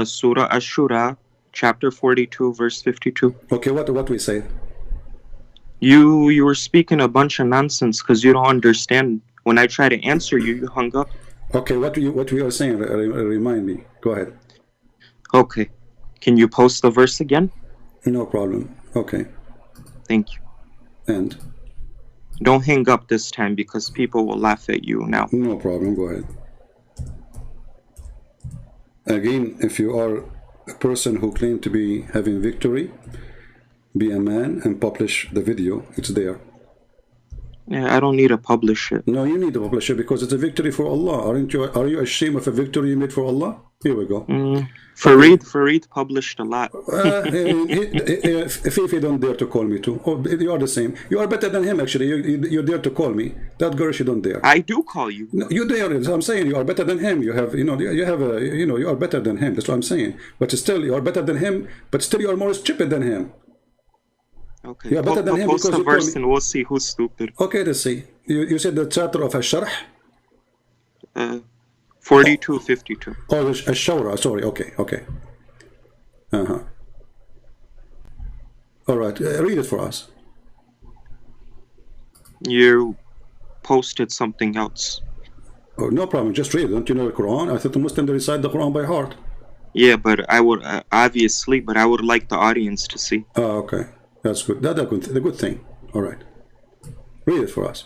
Surah Ash-Shura, chapter 42, verse 52. Okay, what we say? You were speaking a bunch of nonsense because you don't understand. When I try to answer you, you hung up. Okay, what we are saying? Remind me. Go ahead. Okay. Can you post the verse again? No problem. Okay. Thank you. And? Don't hang up this time because people will laugh at you now. No problem. Go ahead. Again, if you are a person who claims to be having victory, be a man and publish the video. It's there. Yeah, I don't need to publish it. No, you need to publish it because it's a victory for Allah. Aren't you? Are you ashamed of a victory you made for Allah? Here we go. Farid published a lot. If you don't dare to call me too, you are the same. You are better than him actually. You dare to call me. That girl, she don't dare. I do call you. No, you dare. So I'm saying you are better than him. You have, you are better than him. That's what I'm saying. But still, you are better than him. But still, you are more stupid than him. Okay. You are better than him post because the verse and we'll see who's stupid. Okay, let's see. You said the chapter of Ash-Sharh. 42:52. Oh, Ash-Shura. Sorry. Okay. All right. Read it for us. You posted something else. Oh, no problem. Just read it. Don't you know the Quran? I thought the Muslims recite the Quran by heart. Yeah, but I would obviously, but I would like the audience to see. Oh, okay. That's good. That's a good thing. All right. Read it for us.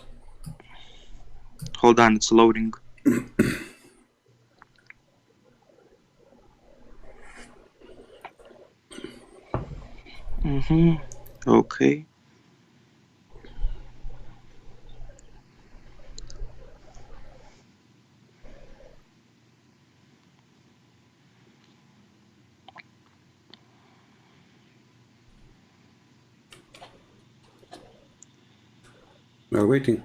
Hold on, it's loading. Okay. We're waiting.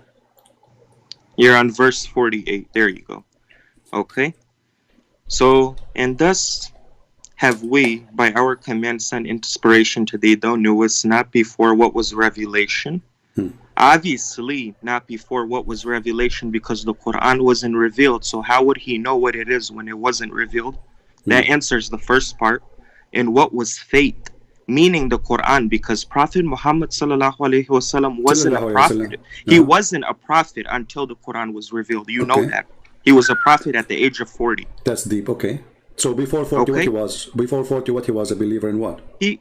You're on verse 48. There you go. Okay. So, and thus have we, by our command, sent inspiration to thee, thou knewest not before what was revelation. Obviously, not before what was revelation, because the Quran wasn't revealed. So how would he know what it is when it wasn't revealed? That answers the first part. And what was faith? Meaning the Quran, because Prophet Muhammad sallallahu alaihi wasallam wasn't a prophet. He wasn't a prophet until the Quran was revealed. You know that. He was a prophet at the age of 40. That's deep. Okay. So before 40, what he was? Before 40, what he was? A believer in what? He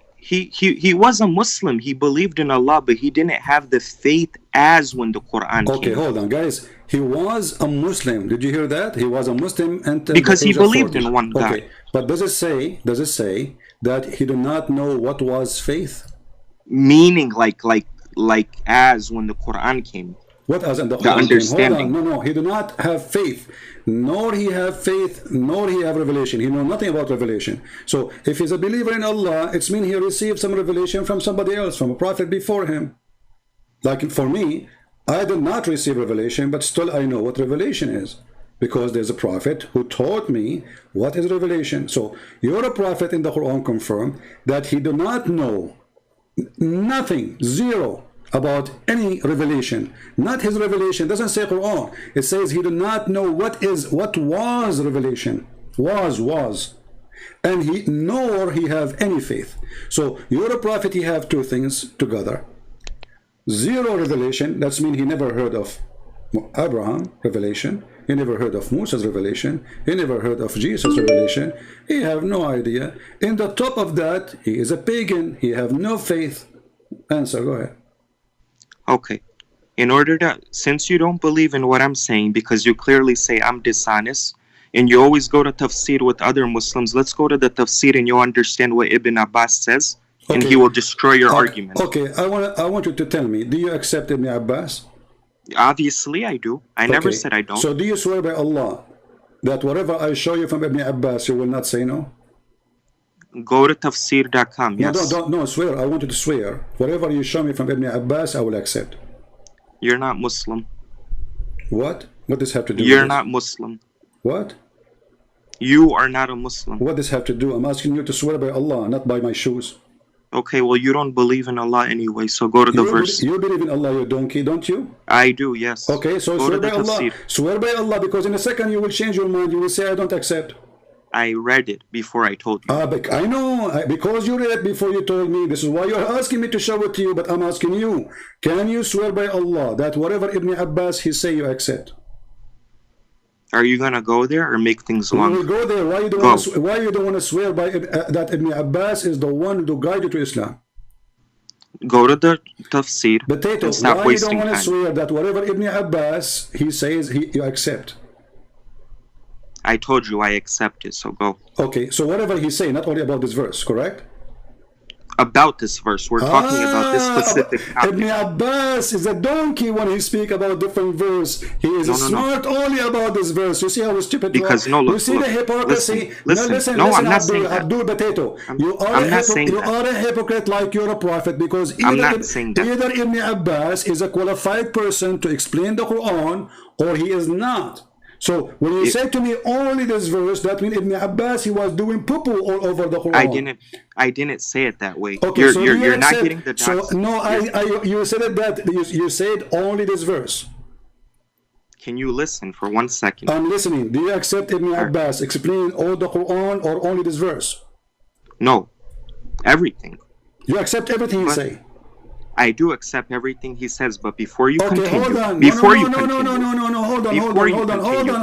was a Muslim. He believed in Allah, but he didn't have the faith as when the Quran came. Okay, hold on, guys. He was a Muslim. Did you hear that? He was a Muslim until because he believed in one God. Okay. But does it say that he did not know what was faith? Meaning like as when the Quran came. What as in the understanding? Hold on. No, he did not have faith. Nor he have faith, nor he have revelation. He know nothing about revelation. So if he's a believer in Allah, it's mean he received some revelation from somebody else, from a prophet before him. Like for me, I did not receive revelation, but still I know what revelation is. because there's a prophet who taught me what is revelation. So you're a prophet in the Quran confirmed that he do not know nothing, zero, about any revelation. Not his revelation. It doesn't say Quran. It says he do not know what was revelation. Was. And nor he have any faith. So you're a prophet, he have two things together. Zero revelation, that's mean he never heard of Abraham revelation, he never heard of Moses revelation, he never heard of Jesus revelation, he have no idea. In the top of that, he is a pagan, he have no faith. Answer, go ahead. Okay. In order to, since you don't believe in what I'm saying, because you clearly say I'm dishonest, and you always go to tafsir with other Muslims, let's go to the tafsir and you'll understand what Ibn Abbas says, and he will destroy your argument. Okay, I want you to tell me, do you accept Ibn Abbas? Obviously I do. I never said I don't. So do you swear by Allah that whatever I show you from Ibn Abbas, you will not say no? Go to tafsir.com, yes. No, swear. I want you to swear. Whatever you show me from Ibn Abbas, I will accept. You're not Muslim. What? What does this have to do You're with not Muslim. What? You are not a Muslim. What does this have to do? I'm asking you to swear by Allah, not by my shoes. Okay, well, you don't believe in Allah anyway, so go to the verse. You believe in Allah, you donkey, don't you? I do, yes. Okay, so swear by Allah. Swear by Allah, because in a second you will change your mind. You will say, I don't accept. I read it before I told you. I know, because you read it before you told me. This is why you're asking me to show it to you, but I'm asking you, can you swear by Allah that whatever Ibn Abbas he say, you accept? Are you going to go there or make things long? We will go there. Why you don't want to swear by that Ibn Abbas is the one to guide you to Islam? Go to the tafsir. Potato, why you don't want to swear that whatever Ibn Abbas he says, you accept? I told you I accept it, so go. Okay, so whatever he say, not only about this verse, correct? About this verse, we're talking about this specific topic. Ibn Abbas is a donkey when he speak about different verse. He is smart only about this verse. You see how stupid you are? Look, you see the hypocrisy? Listen, I'm not saying that. Abdul Potato. You are a hypocrite like you're a prophet, because either Ibn Abbas is a qualified person to explain the Quran or he is not. So when you say to me only this verse, that means Ibn Abbas he was doing poo-poo all over the Quran. I didn't say it that way. Okay, you're not getting the dots. So no, you said it that you said only this verse. Can you listen for 1 second? I'm listening. Do you accept Ibn Abbas explaining all the Quran or only this verse? No, everything. You accept everything you say. I do accept everything he says, but before you continue, hold on.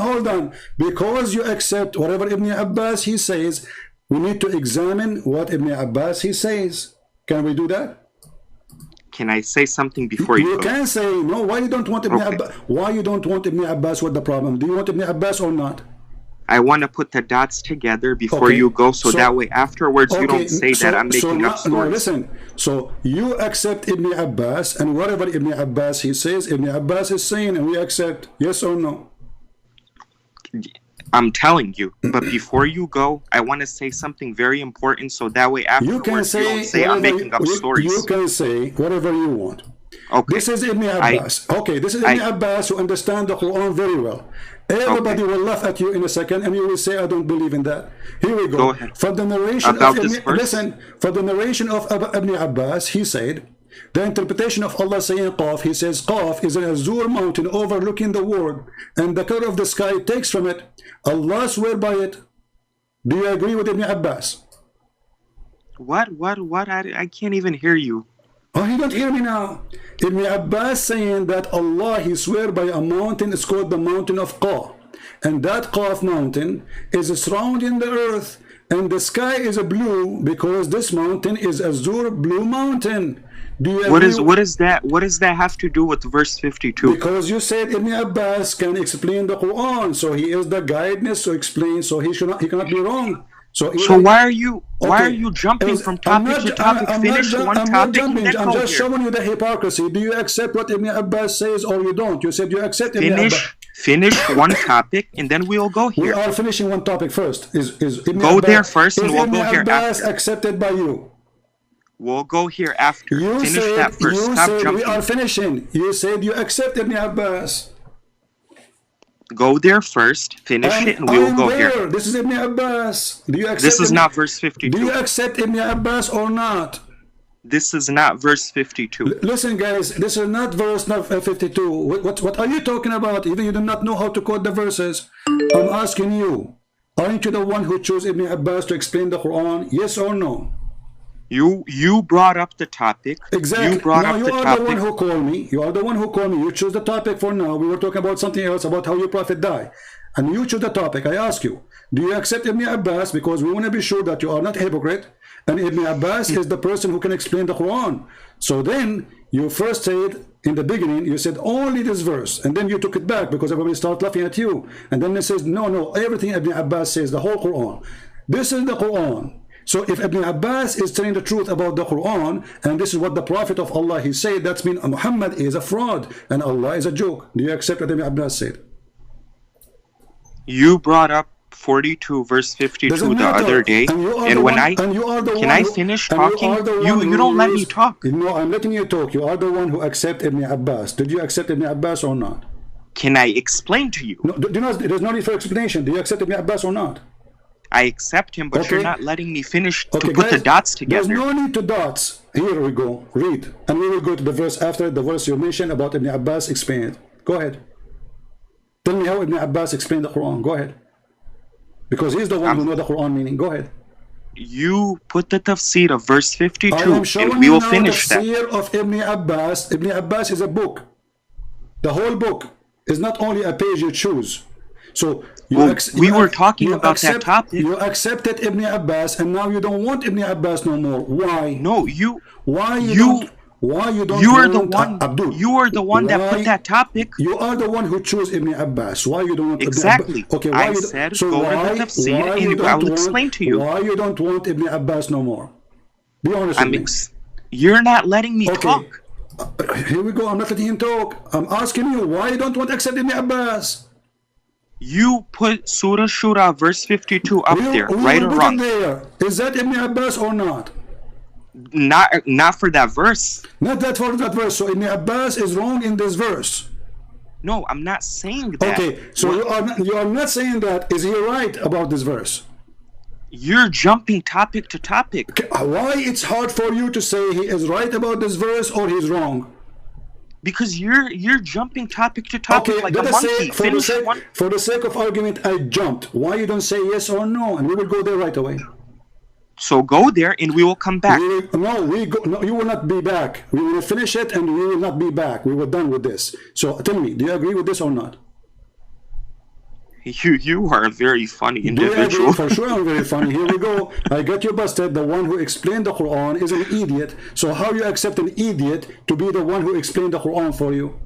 Hold on. Because you accept whatever Ibn Abbas he says, we need to examine what Ibn Abbas he says. Can we do that? Can I say something before you go? You can say no. Why you don't want Ibn Abbas? Why you don't want Ibn Abbas? What the problem? Do you want Ibn Abbas or not? I want to put the dots together before you go, so that way afterwards you don't say that I'm making up stories. No, listen. So you accept Ibn Abbas, and whatever Ibn Abbas he says, Ibn Abbas is saying, and we accept. Yes or no? I'm telling you, but before you go, I want to say something very important, so that way afterwards you don't say I'm making up stories. You can say whatever you want. Okay. This is Ibn Abbas. This is Ibn Abbas who understands the Quran very well. Everybody will laugh at you in a second, and you will say, "I don't believe in that." Here we go. For the narration of Ibn Abbas, he said, the interpretation of Allah saying Qaf, he says Qaf is an azure mountain overlooking the world, and the color of the sky takes from it. Allah swear by it. Do you agree with Ibn Abbas? What? I can't even hear you. Oh, you don't hear me now. Ibn Abbas saying that Allah, he swear by a mountain, it's called the mountain of Qaf. And that Qaf mountain is surrounding the earth, and the sky is a blue because this mountain is azure blue mountain. Do you agree? What does that have to do with verse 52? Because you said Ibn Abbas can explain the Quran, so he is the guidance to explain, so he cannot be wrong. So why are you jumping from topic to topic? Finish one topic and then I'm just showing you the hypocrisy. Do you accept what Ibn Abbas says or you don't? You said you accept Ibn Abbas. Finish one topic and then we'll go here. We are finishing one topic first. Is Ibn go Abbas, there first and we'll go here Abbas after. Accepted by you? We'll go here after. Finish that first. You Stop said jumping. We are finishing. You said you accept Ibn Abbas. Go there first, finish it, and we will go here. This is Ibn Abbas. Do you accept This is not verse 52. Do you accept Ibn Abbas or not? This is not verse 52. Listen, guys, this is not verse 52. What are you talking about? Even you do not know how to quote the verses. I'm asking you, aren't you the one who chose Ibn Abbas to explain the Quran? Yes or no? You brought up the topic. Exactly. You brought up you the are topic. the one who called me. You are the one who called me. You chose the topic for now. We were talking about something else, about how your prophet died. And you chose the topic. I ask you, do you accept Ibn Abbas? Because we want to be sure that you are not a hypocrite. And Ibn Abbas is the person who can explain the Quran. So then you first said in the beginning, you said only this verse. And then you took it back because everybody started laughing at you. And then it says, no, everything Ibn Abbas says, the whole Quran. This is the Quran. So if Ibn Abbas is telling the truth about the Quran, and this is what the Prophet of Allah he said, that's mean Muhammad is a fraud and Allah is a joke. Do you accept what Ibn Abbas said? You brought up 42 verse 52 the other day, and when can I finish talking? You don't let me talk. No, I'm letting you talk. You are the one who accept Ibn Abbas. Did you accept Ibn Abbas or not? Can I explain to you? No, there's no need for explanation. Do you accept Ibn Abbas or not? I accept him, but you're not letting me finish to put the dots together. There's no need to dots. Here we go. Read. And we will go to the verse after the verse you mentioned about Ibn Abbas explained. Go ahead. Tell me how Ibn Abbas explained the Quran. Go ahead. Because he's the one who knows the Quran meaning. Go ahead. You put the tafsir of verse 52, and we will finish that. The tafsir of Ibn Abbas. Ibn Abbas is a book. The whole book is not only a page you choose. So we were talking about that topic. You accepted Ibn Abbas, and now you don't want Ibn Abbas no more. Why? No, you. Why you don't? You are the one. Abdul, you are the one that put that topic. You are the one who chose Ibn Abbas. Why you don't want exactly? Ibn Abbas? Okay, I said go to the tafsir, and I will explain to you. Why you don't want Ibn Abbas no more? Be honest with me. You're not letting me talk. Here we go. I'm not letting him talk. I'm asking you why you don't want to accept Ibn Abbas. You put Surah Shura verse 52 up there, right or wrong? There. Is that Ibn Abbas or not? Not for that verse. Not that for that verse. So Ibn Abbas is wrong in this verse. No, I'm not saying that. Okay, so you are not saying that. Is he right about this verse? You're jumping topic to topic. Why it's hard for you to say he is right about this verse or he's wrong? Because you're jumping topic to topic like a monkey. For the sake of argument, I jumped. Why you don't say yes or no, and we will go there right away. So go there, and we will come back. No, you will not be back. We will finish it, and we will not be back. We were done with this. So tell me, do you agree with this or not? You are a very funny individual. For sure I'm very funny. Here we go. I got you busted. The one who explained the Quran is an idiot. So how you accept an idiot to be the one who explained the Quran for you?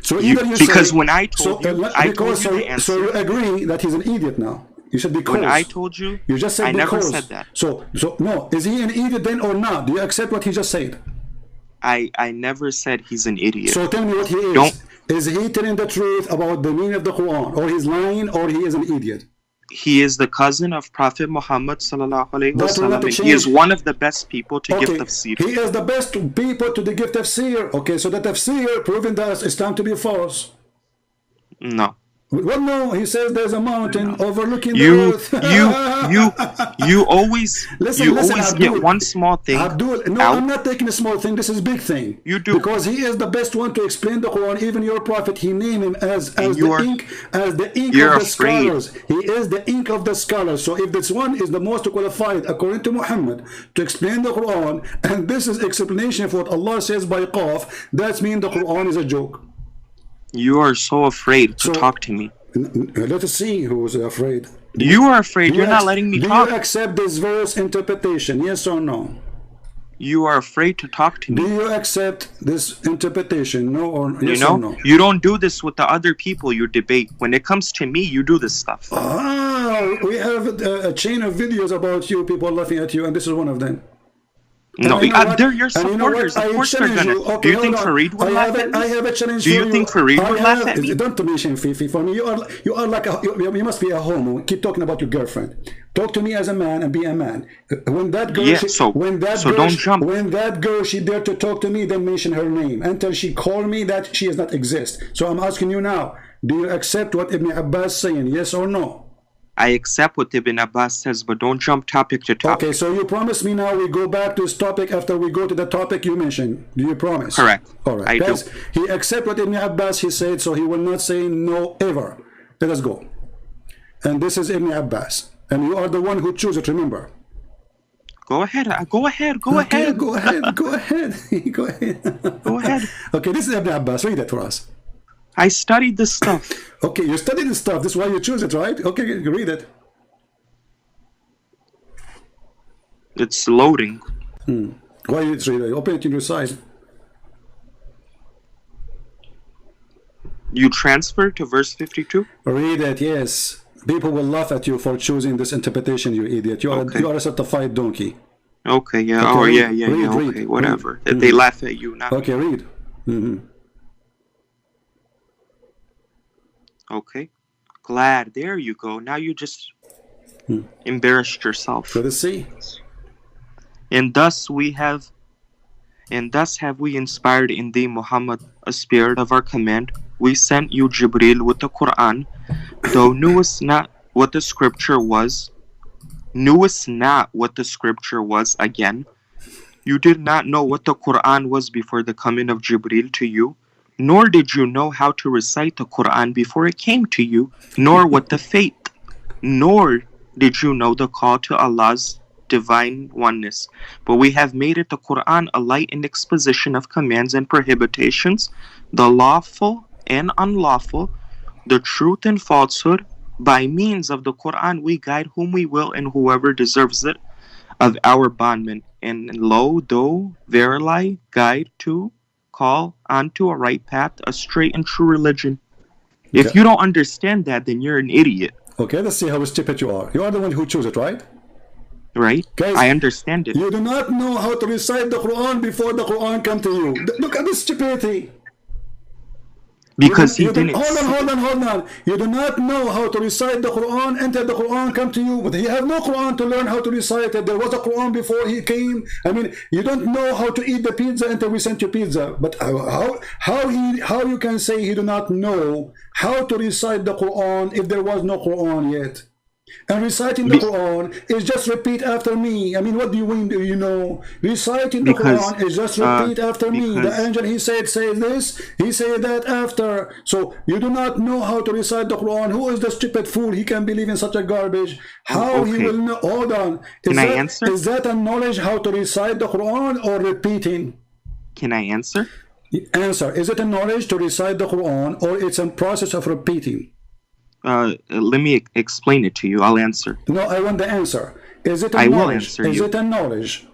So either you because say, when I told you, I told you the answer. So you agree that he's an idiot now? You said because. When I told you, you just said I because. never said that. So no, is he an idiot then or not? Do you accept what he just said? I never said he's an idiot. So tell me what he is. Is he telling the truth about the meaning of the Quran, or he's lying, or he is an idiot? He is the cousin of Prophet Muhammad sallallahu alaihi wasallam, and he is one of the best people to give tafsir. He is the best people to give tafsir. Okay, so the tafsir proving that Islam to be false. No. Well, no, he says there's a mountain overlooking the earth. you always Abdul, get one small thing. Abdul, no, I'm not taking a small thing. This is a big thing. You do, because he is the best one to explain the Quran. Even your prophet, he named him as the ink of the scholars. He is the ink of the scholars. So if this one is the most qualified, according to Muhammad, to explain the Quran, and this is explanation for what Allah says by Qaf, that means the Quran is a joke. You are so afraid to talk to me. Let us see who is afraid. You are afraid. You're not letting me talk. Do you accept this verse interpretation? Yes or no? You are afraid to talk to me. Do you accept this interpretation? No or yes or no? You don't do this with the other people you debate. When it comes to me, you do this stuff. We have a chain of videos about you, people laughing at you, and this is one of them. No, you know what? they're your And you know what? supporters. Of course they're challenge gonna. you. Okay, Do you hold think on. Farid would laugh at me? I have a challenge Do for you you. think Farid would laugh at me? Don't mention Fifi for me. You are like you must be a homo. Keep talking about your girlfriend. Talk to me as a man and be a man. When that girl, when that girl she dared to talk to me, then mention her name until she called me that she does not exist. So I'm asking you now: do you accept what Ibn Abbas saying? Yes or no? I accept what Ibn Abbas says, but don't jump topic to topic. Okay, so you promise me now we go back to this topic after we go to the topic you mentioned. Do you promise? Correct. All right. I Guys, do. he accept what Ibn Abbas he said, so he will not say no ever. Let us go. And this is Ibn Abbas. And you are the one who choose it, remember. Go ahead. Go ahead. Go Okay, ahead. Go ahead. Go ahead. Go ahead. Go ahead. Okay, this is Ibn Abbas. Read it for us. I studied this stuff. Okay, you studied this stuff. This is why you choose it, right? Okay, read it. It's loading. Why you read it? Open it in your side. You transfer to verse 52? Read it, yes. People will laugh at you for choosing this interpretation, you idiot. You are a certified donkey. Okay, yeah. Okay, Oh, read, yeah. read, Okay, whatever. read. They laugh at you now. Okay, read. Okay. Glad. There you go. Now you just embarrassed yourself. Let us see. And thus have we inspired in thee, Muhammad, a spirit of our command. We sent you, Jibreel, with the Quran. Thou knewest not what the scripture was. Again. You did not know what the Quran was before the coming of Jibreel to you, nor did you know how to recite the Quran before it came to you, nor what the faith, nor did you know the call to Allah's divine oneness. But we have made it the Quran a light and exposition of commands and prohibitions, the lawful and unlawful, the truth and falsehood. By means of the Quran we guide whom we will and whoever deserves it of our bondmen. And lo, though verily guide to call onto a right path, a straight and true religion. If you don't understand that, then you're an idiot. Okay, let's see how stupid you are. You are the one who chose it, right? Right? Guys, I understand it. You do not know how to recite the Quran before the Quran come to you. Look at this stupidity. Because he didn't. Hold on. You do not know how to recite the Quran until the Quran come to you. But he have no Quran to learn how to recite it. There was a Quran before he came. I mean, you don't know how to eat the pizza until we sent you pizza. But how you can say he do not know how to recite the Quran if there was no Quran yet? And reciting the Quran is just repeat after me. I mean, what do you mean? Do you know? Reciting the Quran is just repeat after me. The angel, he said, say this. He said that after. So you do not know how to recite the Quran. Who is the stupid fool? He can believe in such a garbage. How he will know? Hold on. Can I answer? Is that a knowledge how to recite the Quran or repeating? Can I answer? Answer. Is it a knowledge to recite the Quran or it's a process of repeating? Let me explain it to you. I'll answer. No, I want the answer. Is it a I knowledge? will answer Is you. it a knowledge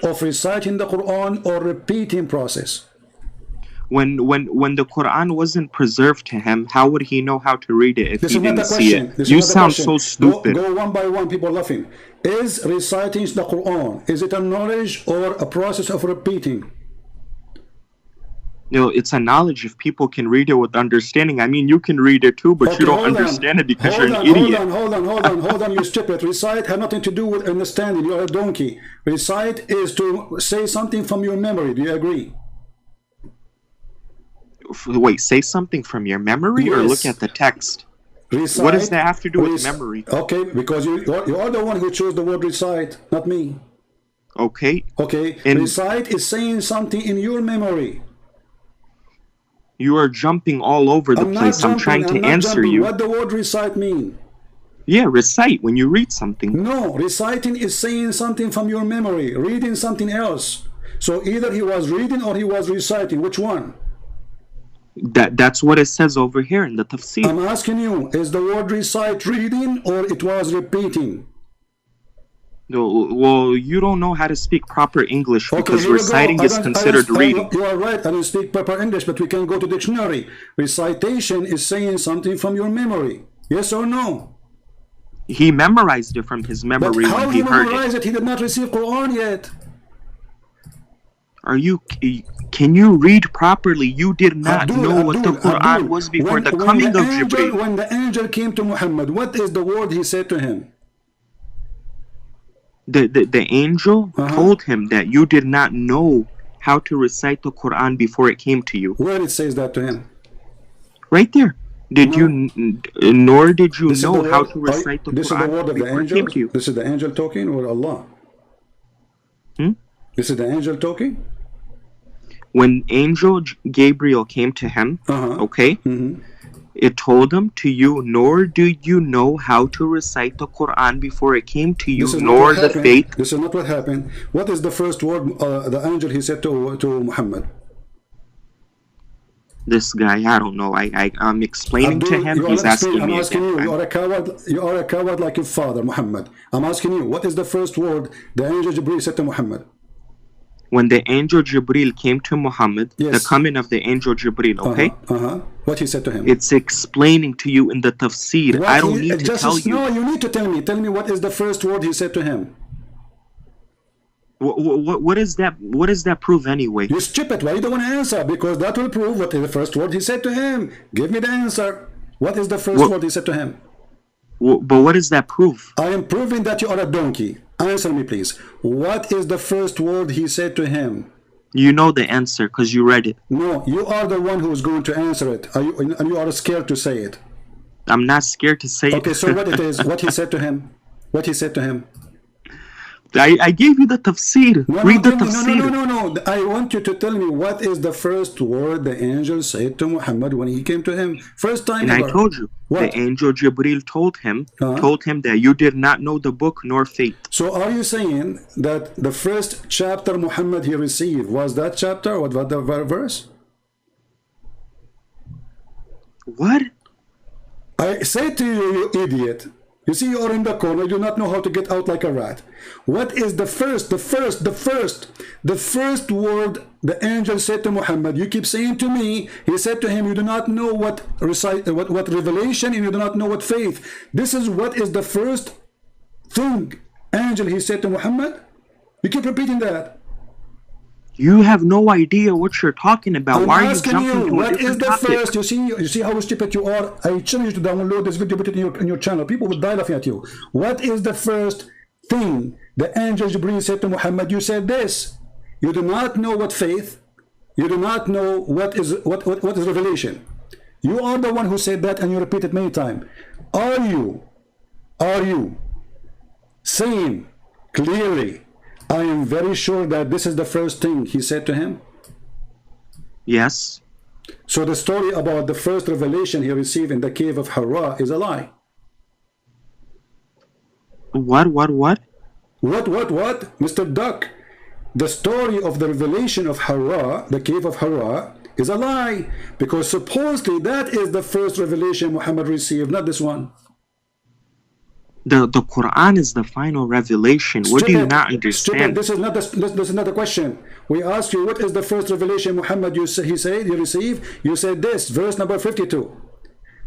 of reciting the Quran or repeating process? When the Quran wasn't preserved to him, how would he know how to read it if he didn't see it? You sound so stupid. Go one by one, people laughing. Is reciting the Quran, is it a knowledge or a process of repeating? You know, it's a knowledge if people can read it with understanding. I mean, you can read it too, but you don't understand it because you're an idiot. Hold on, you stupid. Recite has nothing to do with understanding. You're a donkey. Recite is to say something from your memory. Do you agree? Wait, say something from your memory or look at the text? Recite, what does that have to do with memory? Okay, because you are the one who chose the word recite, not me. Okay. Okay, recite is saying something in your memory. You are jumping all over the place. I'm trying to answer you. What the word recite mean? Yeah, recite when you read something. No, reciting is saying something from your memory, reading something else. So either he was reading or he was reciting. Which one? That's what it says over here in the tafsir. I'm asking you, is the word recite reading or it was repeating? Well, you don't know how to speak proper English because reciting is considered reading. You are right, I don't speak proper English, but we can go to dictionary. Recitation is saying something from your memory. Yes or no? He memorized it from his memory when he heard it. He did not receive Quran yet. Can you read properly? You did not know what the Quran was before the coming of Jibreel. When the angel came to Muhammad, what is the word he said to him? The angel told him that you did not know how to recite the Quran before it came to you. Where it says that to him? Right there. Nor did you know how to recite the Quran. This is the word of the angel? This is the angel talking or Allah? This is the angel talking? When angel Gabriel came to him, it told him to you, nor do you know how to recite the Quran before it came to you, nor the faith. This is not what happened. What is the first word the angel he said to Muhammad? This guy, I don't know. I'm explaining to him. He's asking me. I'm asking you. You are a coward. You are a coward like your father, Muhammad. I'm asking you. What is the first word the angel Jibreel said to Muhammad? When the angel Jibreel came to Muhammad, the coming of the angel Jibreel, okay? What he said to him? It's explaining to you in the tafsir. I don't need to tell you. No, you need to tell me. Tell me what is the first word he said to him. What is that? What does that prove anyway? You stupid. Why you don't want to answer? Because that will prove what is the first word he said to him. Give me the answer. What is the first word he said to him? But what does that prove? I am proving that you are a donkey. Answer me, please. What is the first word he said to him? You know the answer because you read it. No, you are the one who is going to answer it. And you are scared to say it. I'm not scared to say it. Okay, so what it is? What he said to him? What he said to him? I gave you the tafsir. Read the tafsir. No. I want you to tell me what is the first word the angel said to Muhammad when he came to him. First time ever. And I told you. What? The angel Jibreel told him that you did not know the book nor faith. So are you saying that the first chapter Muhammad he received was that chapter or what the verse? What? I say to you, you idiot. You see, you are in the corner, you do not know how to get out like a rat. What is the first word the angel said to Muhammad? You keep saying to me, he said to him, you do not know what revelation and you do not know what faith. This is what is the first thing angel he said to Muhammad? You keep repeating that. You have no idea what you're talking about. Why are you jumping to what is the topic? First? You see how stupid you are. I challenge you to download this video, put it in your channel. People will die laughing at you. What is the first thing the angel Jibreel said to Muhammad? You said this. You do not know what faith. You do not know what is revelation. You are the one who said that, and you repeat it many times. Are you saying clearly? I am very sure that this is the first thing he said to him. Yes. So the story about the first revelation he received in the cave of Hira is a lie. What? What? Mr. Duck. The story of the revelation of Hira, the cave of Hira, is a lie. Because supposedly that is the first revelation Muhammad received, not this one. The Quran is the final revelation. What do you not understand? This is not the question. We asked you, what is the first revelation Muhammad he received? You said this, verse number 52.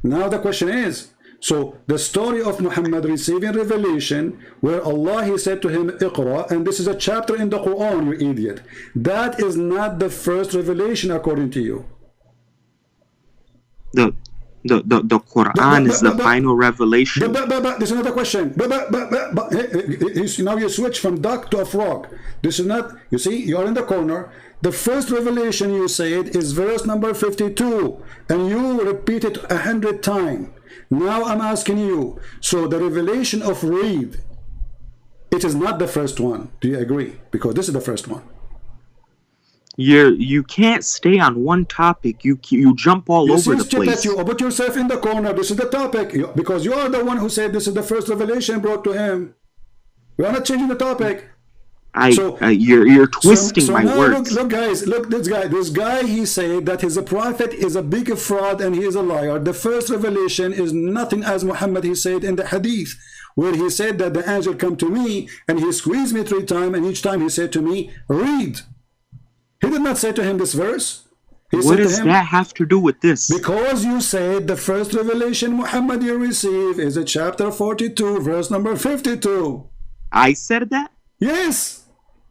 Now the question is, so the story of Muhammad receiving revelation, where Allah he said to him, Iqra, and this is a chapter in the Quran, you idiot. That is not the first revelation according to you. The Quran is the final revelation. This is another question. Now you switch from duck to a frog. This is not, you see, you are in the corner. The first revelation you said is verse number 52, and you repeat it 100 times. Now I'm asking you, so the revelation of read, it is not the first one. Do you agree? Because this is the first one. You can't stay on one topic. You jump all over the place. That you put yourself in the corner. This is the topic because you are the one who said this is the first revelation brought to him. We are not changing the topic. You're twisting my words. Look, guys, look, this guy. He said that his prophet is a big fraud and he is a liar. The first revelation is nothing as Muhammad he said in the hadith, where he said that the angel come to me and he squeezed me 3 times, and each time he said to me, read. He did not say to him this verse. What does that have to do with this? Because you said the first revelation Muhammad you receive is chapter 42, verse number 52. I said that? Yes.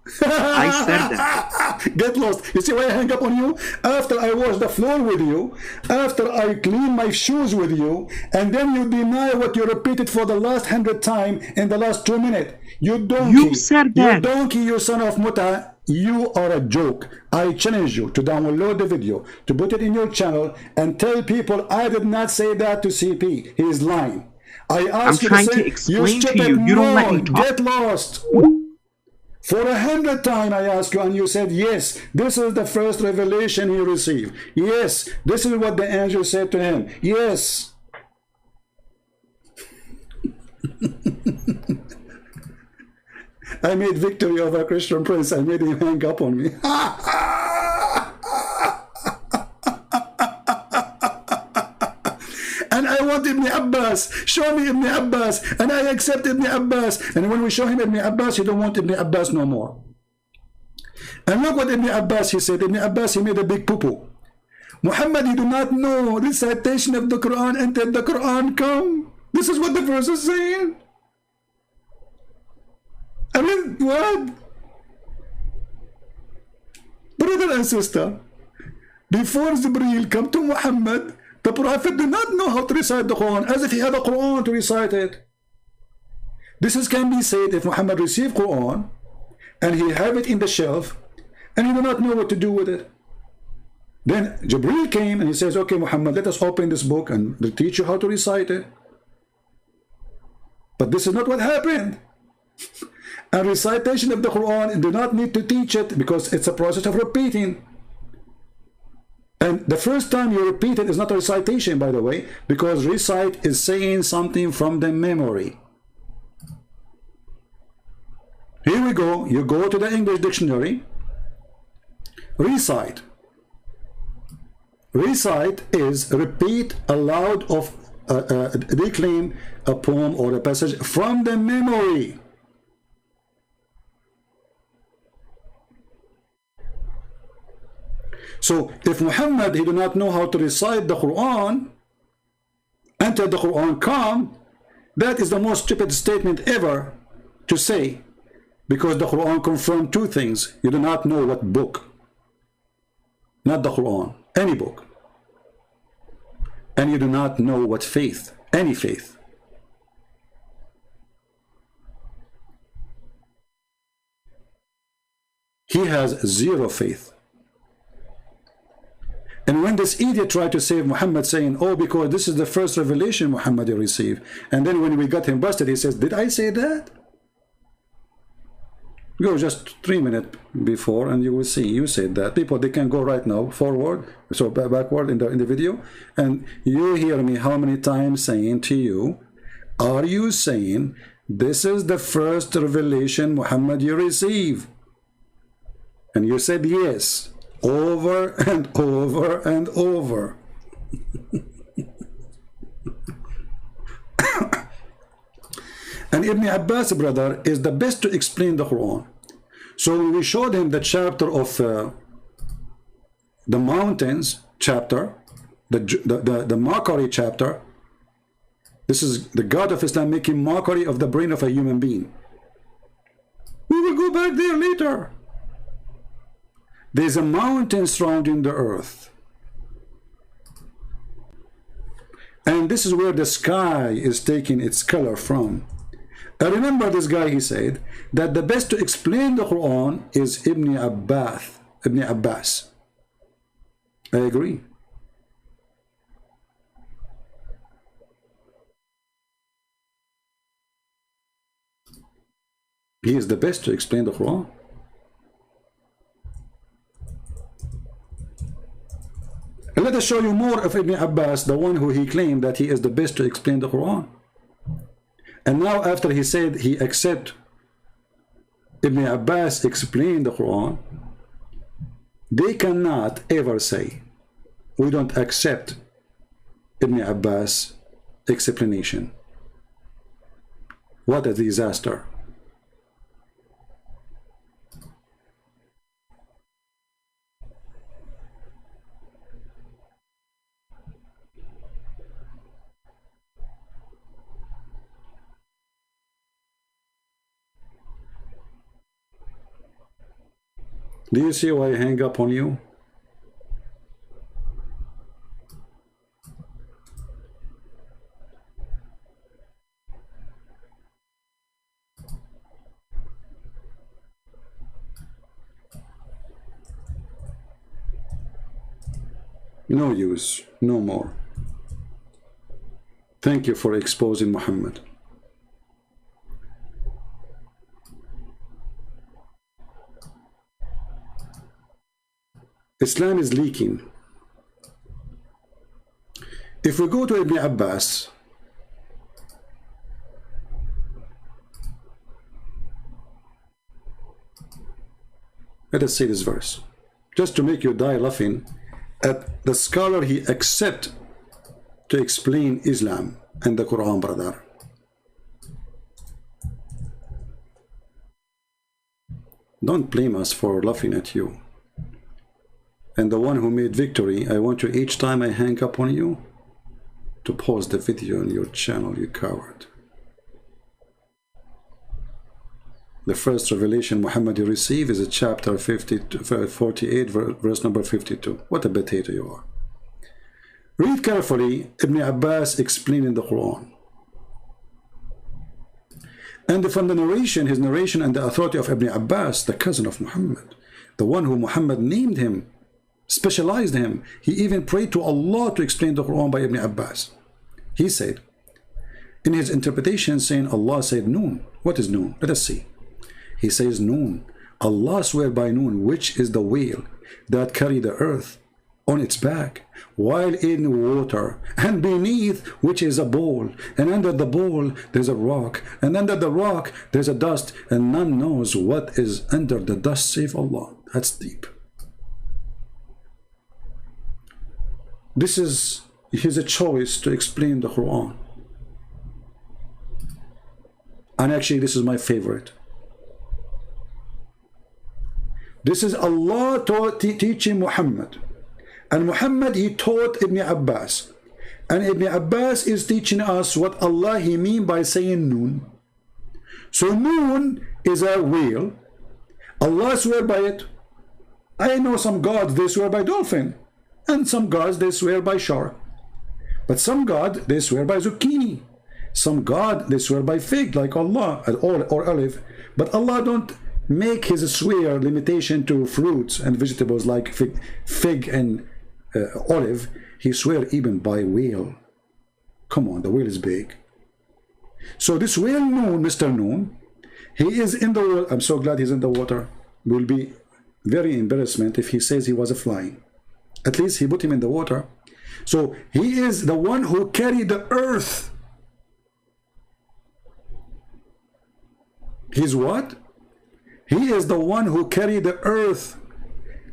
I said that. Get lost. You see why I hang up on you? After I wash the floor with you, after I clean my shoes with you, and then you deny what you repeated for the last 100 times in the last 2 minutes. You donkey. You said that. You donkey, you son of muta. You are a joke. I challenge you to download the video, to put it in your channel, and tell people I did not say that to CP. He is lying. I asked you to trying say, to explain to stupid you. You don't let me moron, talk. get lost. For 100 times I asked you, and you said, yes, this is the first revelation he received. Yes, this is what the angel said to him. Yes. I made victory over Christian Prince. I made him hang up on me. And I want Ibn Abbas. Show me Ibn Abbas. And I accept Ibn Abbas. And when we show him Ibn Abbas, he don't want Ibn Abbas no more. And look what Ibn Abbas, he said. Ibn Abbas, he made a big poo-poo. Muhammad, you do not know recitation of the Quran until the Quran come. This is what the verse is saying. I mean, what? Brother and sister, before Jibreel come to Muhammad, the Prophet did not know how to recite the Quran, as if he had a Quran to recite it. This is can be said if Muhammad received Quran, and he have it in the shelf, and he do not know what to do with it. Then Jibreel came and he says, okay, Muhammad, let us open this book and we'll teach you how to recite it. But this is not what happened. A recitation of the Quran, you do not need to teach it because it's a process of repeating. And the first time you repeat it is not a recitation, by the way, because recite is saying something from the memory. Here we go. You go to the English dictionary. Recite. Recite is repeat aloud of reclaim a poem or a passage from the memory. So if Muhammad, he do not know how to recite the Quran until the Quran come, that is the most stupid statement ever to say, because the Quran confirmed two things. You do not know what book, not the Quran, any book. And you do not know what faith, any faith. He has zero faith. And when this idiot tried to save Muhammad, saying, oh, because this is the first revelation Muhammad received, and then when we got him busted, he says, did I say that? Go just 3 minutes before and you will see you said that. People, they can go right now forward, so backward in the video, and you hear me how many times saying to you, are you saying this is the first revelation Muhammad you receive? And you said yes, over and over and over. And Ibn Abbas, brother, is the best to explain the Quran. So we showed him the chapter of the mountains chapter, the mockery chapter. This is the God of Islam making mockery of the brain of a human being. We will go back there later. There's a mountain surrounding the earth. And this is where the sky is taking its color from. I remember this guy, he said that the best to explain the Quran is Ibn Abbas. I agree. He is the best to explain the Quran. And let us show you more of Ibn Abbas, the one who he claimed that he is the best to explain the Quran. And now after he said he accept Ibn Abbas explain the Quran, they cannot ever say, we don't accept Ibn Abbas explanation. What a disaster. Do you see why I hang up on you? No use, no more. Thank you for exposing Muhammad. Islam is leaking. If we go to Ibn Abbas, let us see this verse, just to make you die laughing at the scholar he accept to explain Islam and the Quran, brother. Don't blame us for laughing at you. And the one who made victory, I want you each time I hang up on you to pause the video on your channel, you coward. The first revelation Muhammad received is a chapter 48, verse number 52. What a potato you are. Read carefully Ibn Abbas explaining the Quran. And from the narration, his narration and the authority of Ibn Abbas, the cousin of Muhammad, the one who Muhammad named him, specialized him. He even prayed to Allah to explain the Quran by Ibn Abbas. He said, in his interpretation, saying Allah said Noon. What is Noon? Let us see. He says Noon. Allah swear by Noon, which is the whale that carried the earth on its back, while in water, and beneath which is a bowl, and under the bowl there's a rock, and under the rock there's a dust, and none knows what is under the dust save Allah. That's deep. This is his choice to explain the Quran. And actually this is my favorite. This is Allah teaching Muhammad. And Muhammad, he taught Ibn Abbas. And Ibn Abbas is teaching us what Allah he mean by saying Noon. So Noon is a whale. Allah swear by it. I know some gods, they swear by dolphin. And some gods, they swear by shark. But some God, they swear by zucchini. Some God, they swear by fig, like Allah, or olive. But Allah don't make his swear limitation to fruits and vegetables like fig and olive. He swear even by whale. Come on, the whale is big. So this whale Noon, Mr. Noon, he is in the water. I'm so glad he's in the water. Will be very embarrassment if he says he was a flying. At least he put him in the water. So he is the one who carried the earth. He's what? He is the one who carried the earth.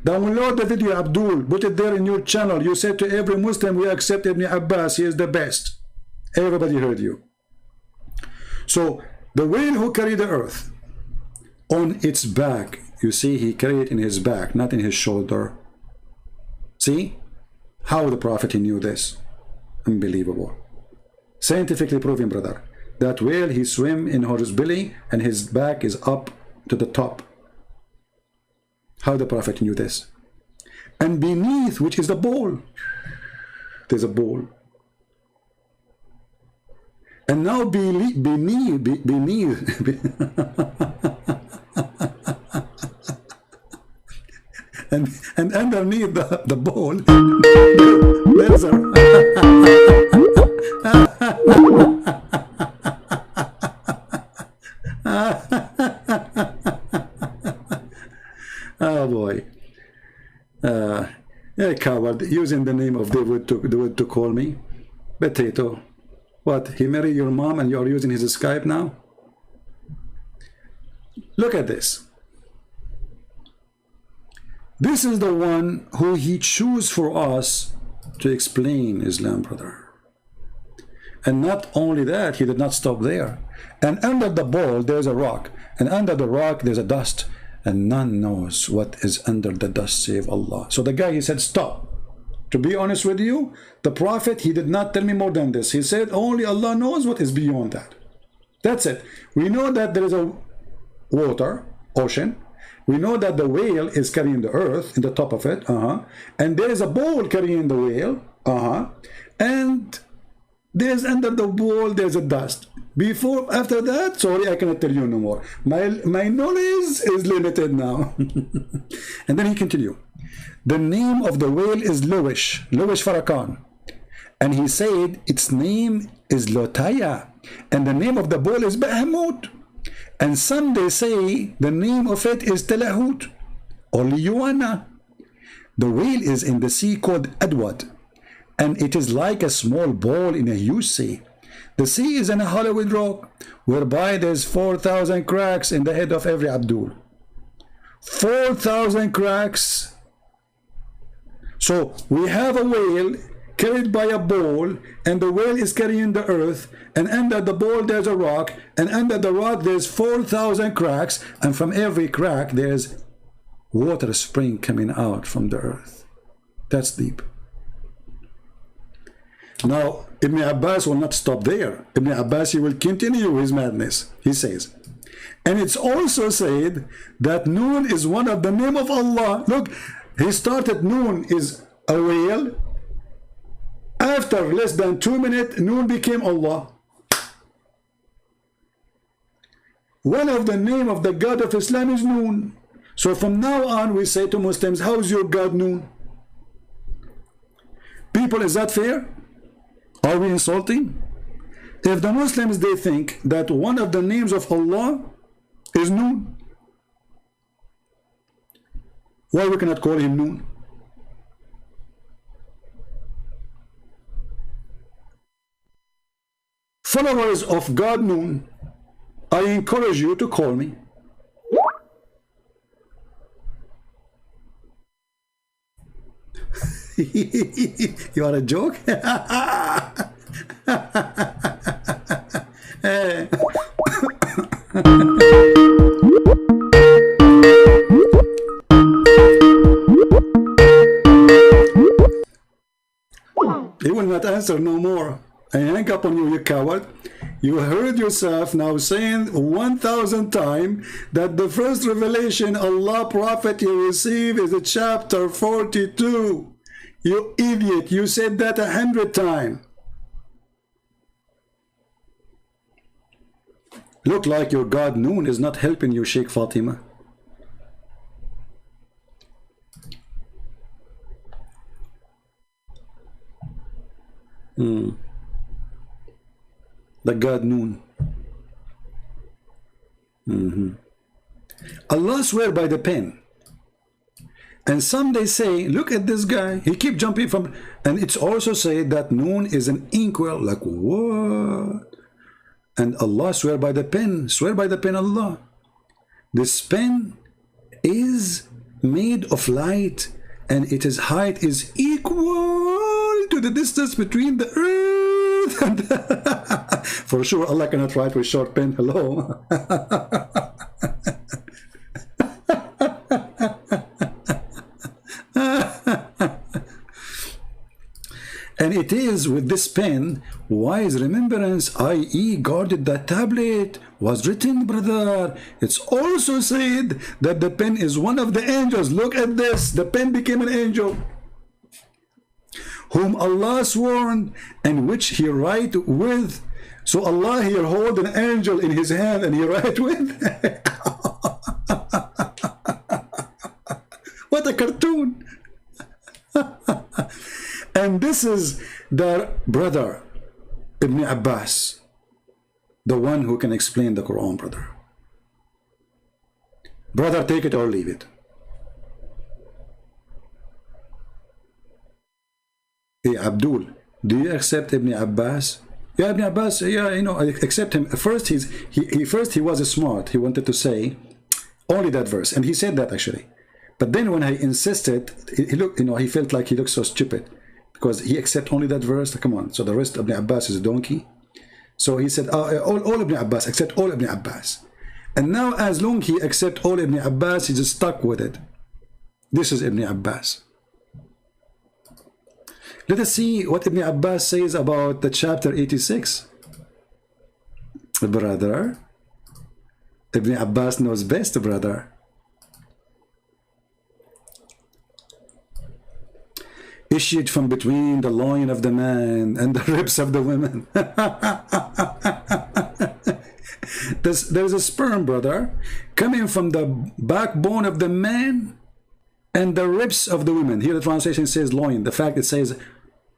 Download the video, Abdul. Put it there in your channel. You said to every Muslim, we accept Ibn Abbas. He is the best. Everybody heard you. So the whale who carried the earth on its back. You see, he carried it in his back, not in his shoulder. See how the Prophet knew this? Unbelievable. Scientifically proven, brother. That whale, he swim in his belly and his back is up to the top. How the Prophet knew this? And beneath, which is the bowl, there's a bowl. And now beneath and underneath the bowl, there's a oh boy. Yeah, coward, using the name of David to call me potato. What, he married your mom and you are using his Skype now? Look at this. This is the one who he chose for us to explain Islam, brother. And not only that, he did not stop there. And under the bowl, there's a rock. And under the rock, there's a dust. And none knows what is under the dust save Allah. So the guy, he said, stop. To be honest with you, the Prophet, he did not tell me more than this. He said, only Allah knows what is beyond that. That's it. We know that there is a water, ocean, We know that the whale is carrying the earth in the top of it, and there is a bowl carrying the whale, and there's under the bowl there's a dust. Before, after that, sorry, I cannot tell you no more. My knowledge is limited now. And then he continued. The name of the whale is Lowish Farrakhan. And he said its name is Lotaya, and the name of the bowl is Bahamut. And some they say the name of it is Telahut or Liyuana. The whale is in the sea called Adwad, and it is like a small ball in a huge sea. The sea is in a hollowed rock, whereby there's 4,000 cracks in the head of every Abdul. 4,000 cracks. So we have a whale carried by a bowl, and the whale is carrying the earth, and under the bowl there's a rock, and under the rock there's 4,000 cracks, and from every crack there's water spring coming out from the earth. That's deep. Now, Ibn Abbas will not stop there. Ibn Abbas, he will continue his madness. He says, and it's also said that Noon is one of the name of Allah. Look, he started Noon is a whale. After less than 2 minutes, Noon became Allah. One of the name of the God of Islam is Noon. So from now on, we say to Muslims, how's your God Noon? People, is that fair? Are we insulting? If the Muslims, they think that one of the names of Allah is Noon, why we cannot call him Noon? Followers of God Noon, I encourage you to call me. You are a joke? He will not answer no more. I hang up on you, you coward. You heard yourself now saying 1,000 times that the first revelation Allah Prophet you receive is a chapter 42. You idiot, you said that 100 times. Look like your God Noon is not helping you, Sheikh Fatima. The God Noon. Allah swear by the pen. And some they say, look at this guy, he keep jumping from, and it's also said that Noon is an inkwell. Like what? And Allah swear by the pen. Swear by the pen, Allah. This pen is made of light, and its height is equal to the distance between the earth and for sure Allah cannot write with short pen. Hello. And it is with this pen, wise remembrance, i.e. guarded the tablet, was written, brother. It's also said that the pen is one of the angels. Look at this. The pen became an angel, whom Allah sworn, and which he write with. So Allah here hold an angel in his hand and he write with. What a cartoon. And this is the brother Ibn Abbas, the one who can explain the Quran, brother. Brother, take it or leave it. Hey, Abdul, do you accept Ibn Abbas? Yeah, Ibn Abbas, yeah, you know, I accept him. First, he was smart. He wanted to say only that verse, and he said that actually. But then when I insisted, he looked, you know, he felt like he looked so stupid because he accept only that verse. Come on, so the rest of Ibn Abbas is a donkey. So he said, all Ibn Abbas, accept all Ibn Abbas. And now as long he accept all Ibn Abbas, he just stuck with it. This is Ibn Abbas. Let us see what Ibn Abbas says about the chapter 86. Brother, Ibn Abbas knows best, brother. issued from between the loin of the man and the ribs of the women. There's a sperm, brother, coming from the backbone of the man and the ribs of the women. Here the translation says loin. The fact it says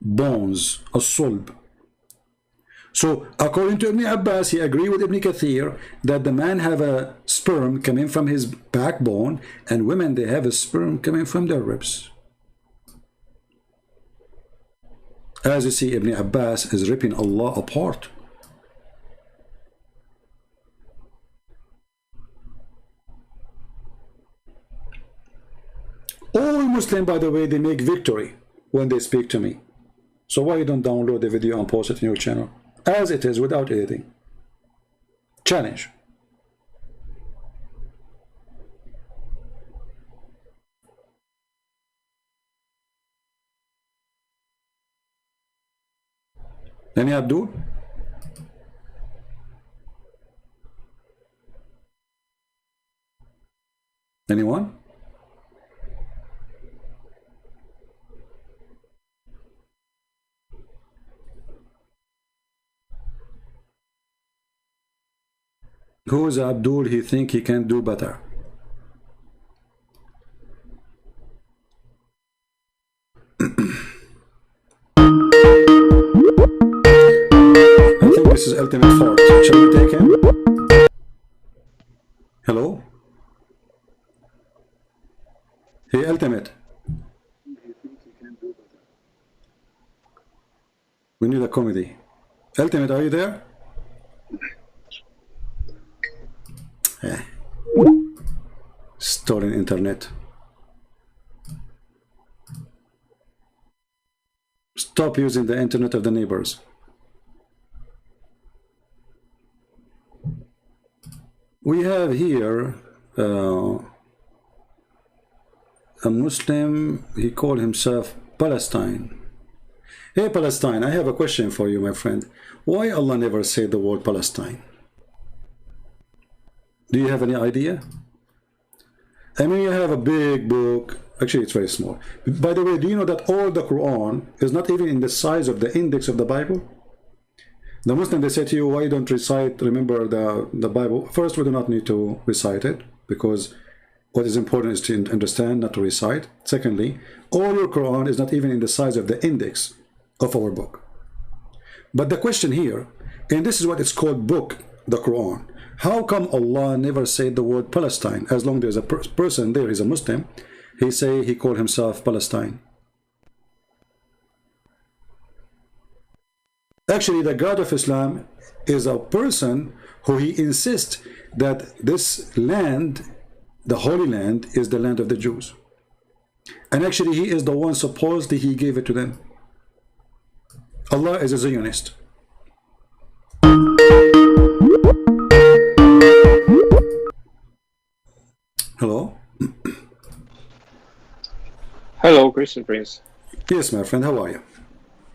bones, a sulb. So according to Ibn Abbas, he agreed with Ibn Kathir that the man have a sperm coming from his backbone, and women, they have a sperm coming from their ribs. As you see, Ibn Abbas is ripping Allah apart. All Muslims, by the way, they make victory when they speak to me. So why you don't download the video and post it in your channel? As it is, without editing. Challenge. Any Abdul? Anyone? Who is Abdul? He think he can do better. I think this is ultimate fort. Shall we take him? Hello? Hey, ultimate. We need a comedy. Ultimate, are you there? Stolen internet. Stop using the internet of the neighbors. We have here a Muslim. He called himself Palestine. Hey Palestine, I have a question for you, my friend. Why Allah never said the word Palestine? Do you have any idea? I mean, you have a big book. Actually, it's very small. By the way, do you know that all the Quran is not even in the size of the index of the Bible? The Muslim, they say to you, why don't remember the Bible? First, we do not need to recite it, because what is important is to understand, not to recite. Secondly, all your Quran is not even in the size of the index of our book. But the question here, and this is what it's called book, the Quran. How come Allah never said the word Palestine? As long as there's a person there, he's a Muslim, he called himself Palestine. Actually, the God of Islam is a person who he insists that this land, the Holy Land, is the land of the Jews. And actually, he is the one supposedly he gave it to them. Allah is a Zionist. Hello? Hello, Christian Prince. Yes, my friend, how are you?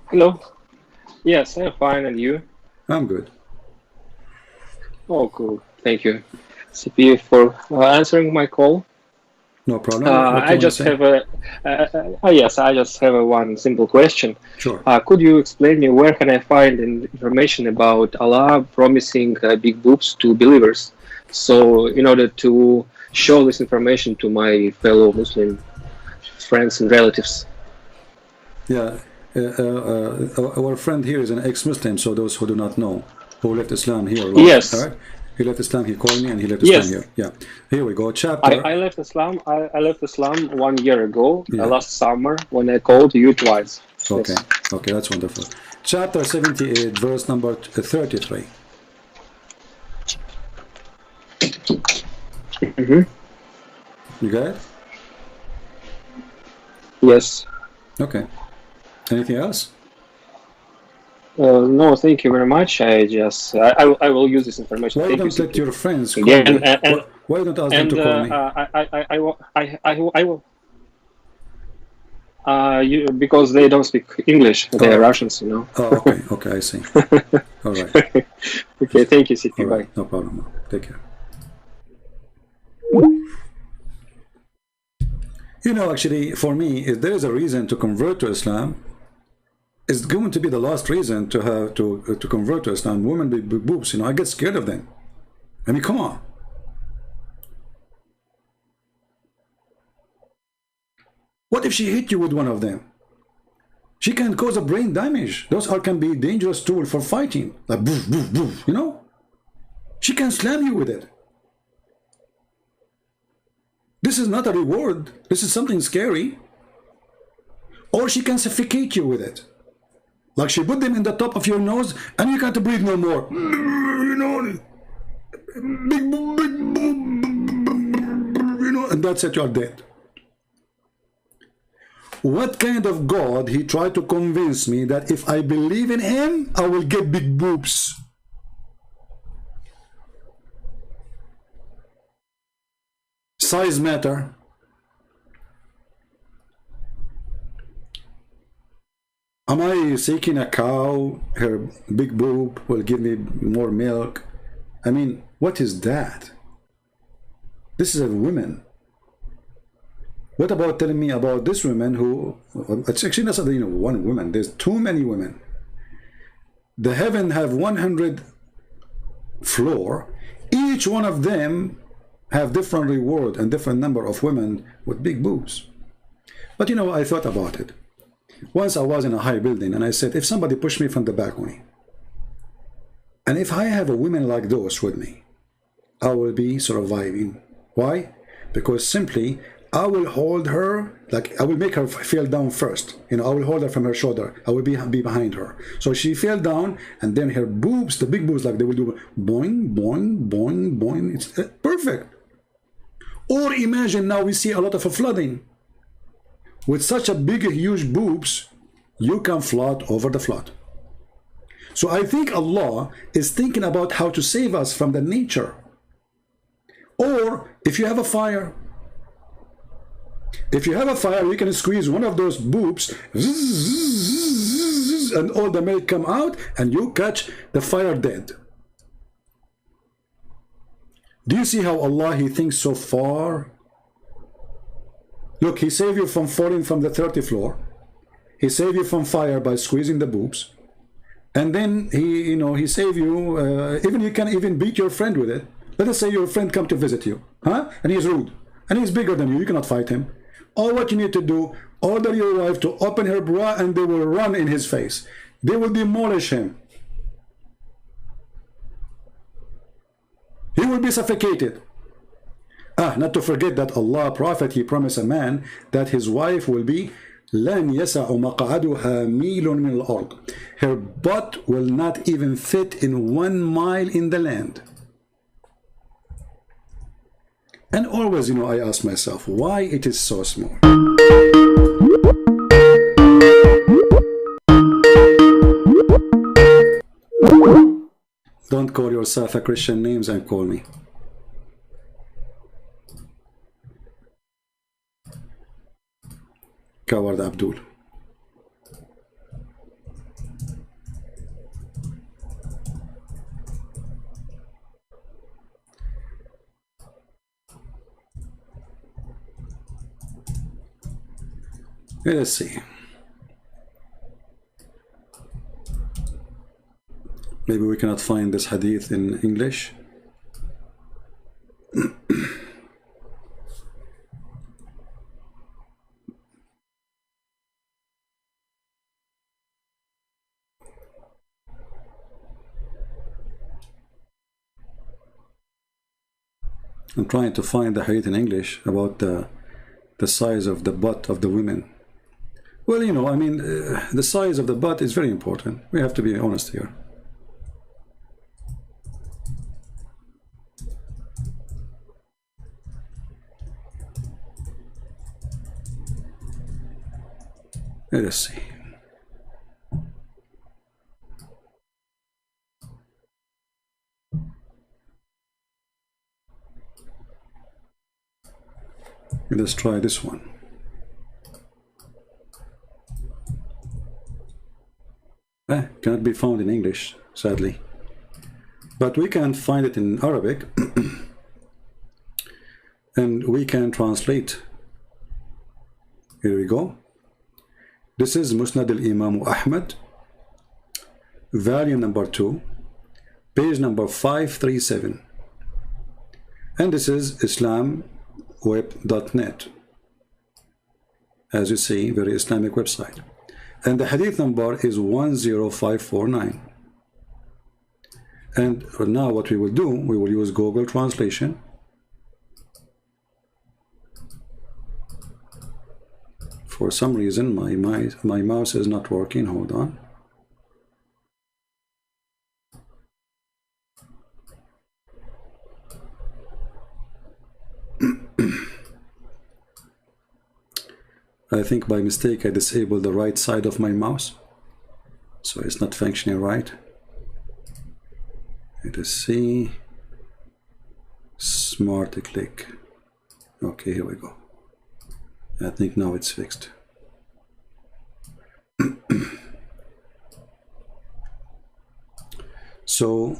Hello. Yes, I'm fine, and you? I'm good. Oh, cool. Thank you, CP, for answering my call. No problem. I just have one simple question. Sure. Could you explain me where can I find information about Allah promising big boobs to believers? So, in order to show this information to my fellow Muslim friends and relatives. Yeah, our friend here is an ex-Muslim, so those who do not know, who left Islam here. Yes. Right? He left Islam, he called me, and he left Islam here. Yeah. Here we go, chapter. I left Islam. I left Islam 1 year ago, last summer, when I called you twice. Okay, yes. Okay, that's wonderful. Chapter 78, verse number 33. Mm-hmm. You got it? Yes. Okay. Anything else? No, thank you very much. I will use this information. Why thank don't you, let your friends call again, me? Why don't ask them to call me? I will. Because they don't speak English. They are Russians, you know. Oh, okay. Okay, I see. All right. Okay, thank you, CP. All right. Bye. No problem. Take care. You know, actually, for me, if there is a reason to convert to Islam, it's going to be the last reason to have to convert to Islam. Women with big boobs, you know, I get scared of them. I mean, come on. What if she hit you with one of them? She can cause a brain damage. Those can be dangerous tool for fighting. Like boof, boof, boof, you know? She can slam you with it. This is not a reward. This is something scary. Or she can suffocate you with it. Like she put them in the top of your nose and you can't breathe no more. You know? Big, big, you know, and that's it, you're dead. What kind of God he tried to convince me that if I believe in him, I will get big boobs? Size matter. Am I seeking a cow? Her big boob will give me more milk. I mean, what is that? This is a woman. What about telling me about this woman who, it's actually not, you know, one woman, there's too many women. The heaven have 100 floor, each one of them have different reward and different number of women with big boobs. But you know, I thought about it. Once I was in a high building and I said, if somebody pushed me from the balcony, and if I have a woman like those with me, I will be surviving. Why? Because simply, I will hold her, like I will make her fall down first. You know, I will hold her from her shoulder. I will be behind her. So she fell down, and then her boobs, the big boobs, like they will do boing, boing, boing, boing. It's perfect. Or imagine now we see a lot of flooding. With such a big, huge boobs, you can float over the flood. So I think Allah is thinking about how to save us from the nature. Or if you have a fire, you can squeeze one of those boobs and all the milk come out and you catch the fire dead. Do you see how Allah, he thinks so far? Look, he saved you from falling from the 30th floor. He saved you from fire by squeezing the boobs. And then he, you know, he saved you, even you can even beat your friend with it. Let us say your friend come to visit you, huh? And he's rude, and he's bigger than you cannot fight him. All what you need to do, order your wife to open her bra and they will run in his face. They will demolish him. He will be suffocated. Not to forget that Allah, Prophet, he promised a man that his wife will be لَنْ يَسَعُ مَقْعَدُهَا مِيلٌ مِنَ الْأَرْضِ. Her butt will not even fit in 1 mile in the land. And always, you know, I ask myself, why it is so small? Don't call yourself a Christian names and call me. Coward Abdul. Let's see. Maybe we cannot find this hadith in English. I'm trying to find the hadith in English about the size of the butt of the women. Well, you know, I mean, the size of the butt is very important. We have to be honest here. Let us see. Let's try this one. Cannot be found in English, sadly. But we can find it in Arabic. And we can translate Here we go. This is Musnad al-Imam Ahmad, volume number 2, page number 537. And this is islamweb.net. As you see, very Islamic website. And the hadith number is 10549. And now what we will do, we will use Google Translation. For some reason, my mouse is not working. Hold on. I think by mistake I disabled the right side of my mouse, so it's not functioning right. Let us see. Smart click. Okay, here we go. I think now it's fixed. So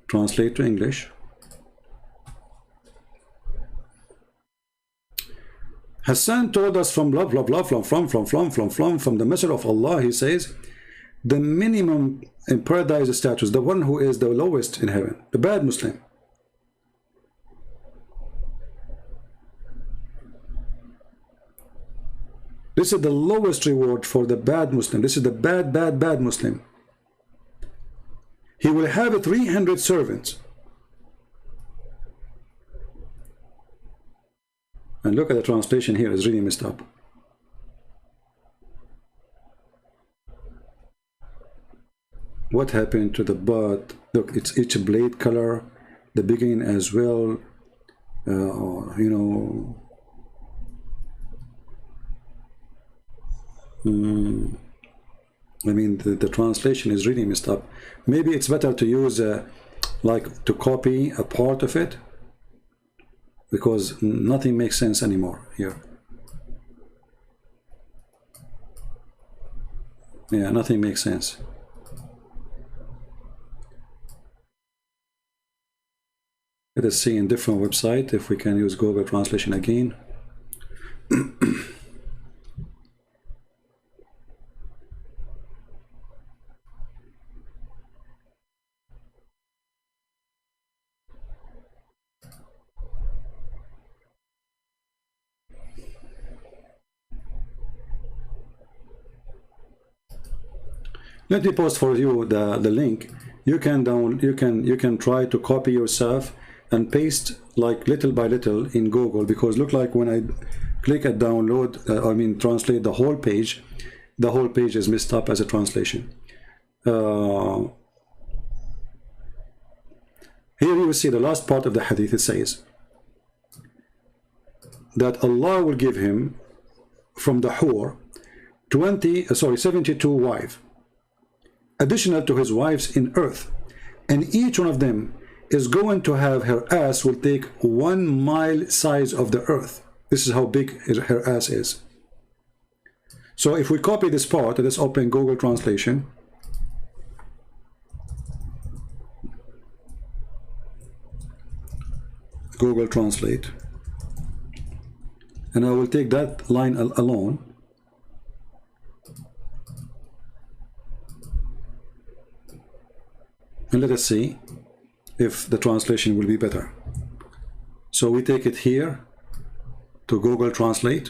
translate to English. Hassan told us from blah blah blah from the Messenger of Allah. He says the minimum in paradise status, the one who is the lowest in heaven, the bad Muslim. This is the lowest reward for the bad Muslim. This is the bad Muslim. He will have 300 servants. And look at the translation here, it's really messed up. What happened to the butt? Look, it's each blade color, the beginning as well. You know, I mean, the translation is really messed up. Maybe it's better to use like to copy a part of it, because nothing makes sense anymore here. Yeah, nothing makes sense. Let us see in different website if we can use Google Translation again. Let me post for you the link. You can try to copy yourself and paste like little by little in Google, because look like when I click at download, translate the whole page is messed up as a translation. Here you will see the last part of the hadith. It says that Allah will give him from the hur 72 wives, additional to his wives in earth, and each one of them is going to have, her ass will take 1 mile size of the earth. This is how big her ass is. So if we copy this part, let's open Google Translation. Google Translate, and I will take that line alone. And let us see if the translation will be better. So we take it here to Google Translate.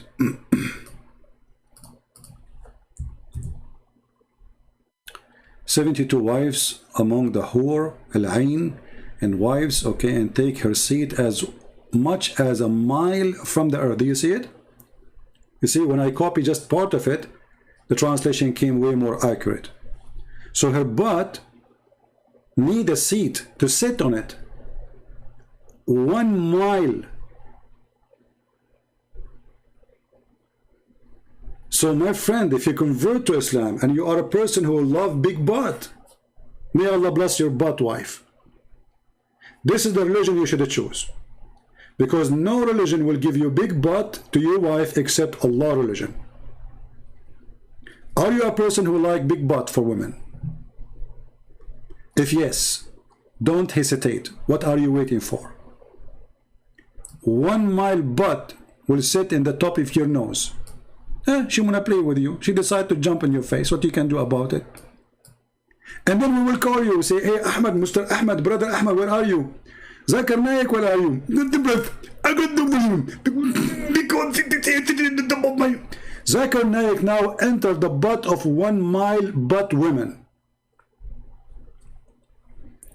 72 wives among the hur, al-ain, and wives, okay, and take her seat as much as 1 mile from the earth. Do you see it? You see, when I copy just part of it, the translation came way more accurate. So her butt need a seat to sit on it 1 mile. So my friend, if you convert to Islam and you are a person who will love big butt, may Allah bless your butt wife. This is the religion you should choose, because no religion will give you big butt to your wife except Allah religion. Are you a person who like big butt for women? If yes, don't hesitate. What are you waiting for? 1 mile butt will sit in the top of your nose. She wanna play with you. She decide to jump in your face. What you can do about it? And then we will call you, say, hey Ahmed, Mr. Ahmed, brother Ahmed, where are you? Zakir Naik, where are you? Zakir Naik now entered the butt of 1 mile butt women.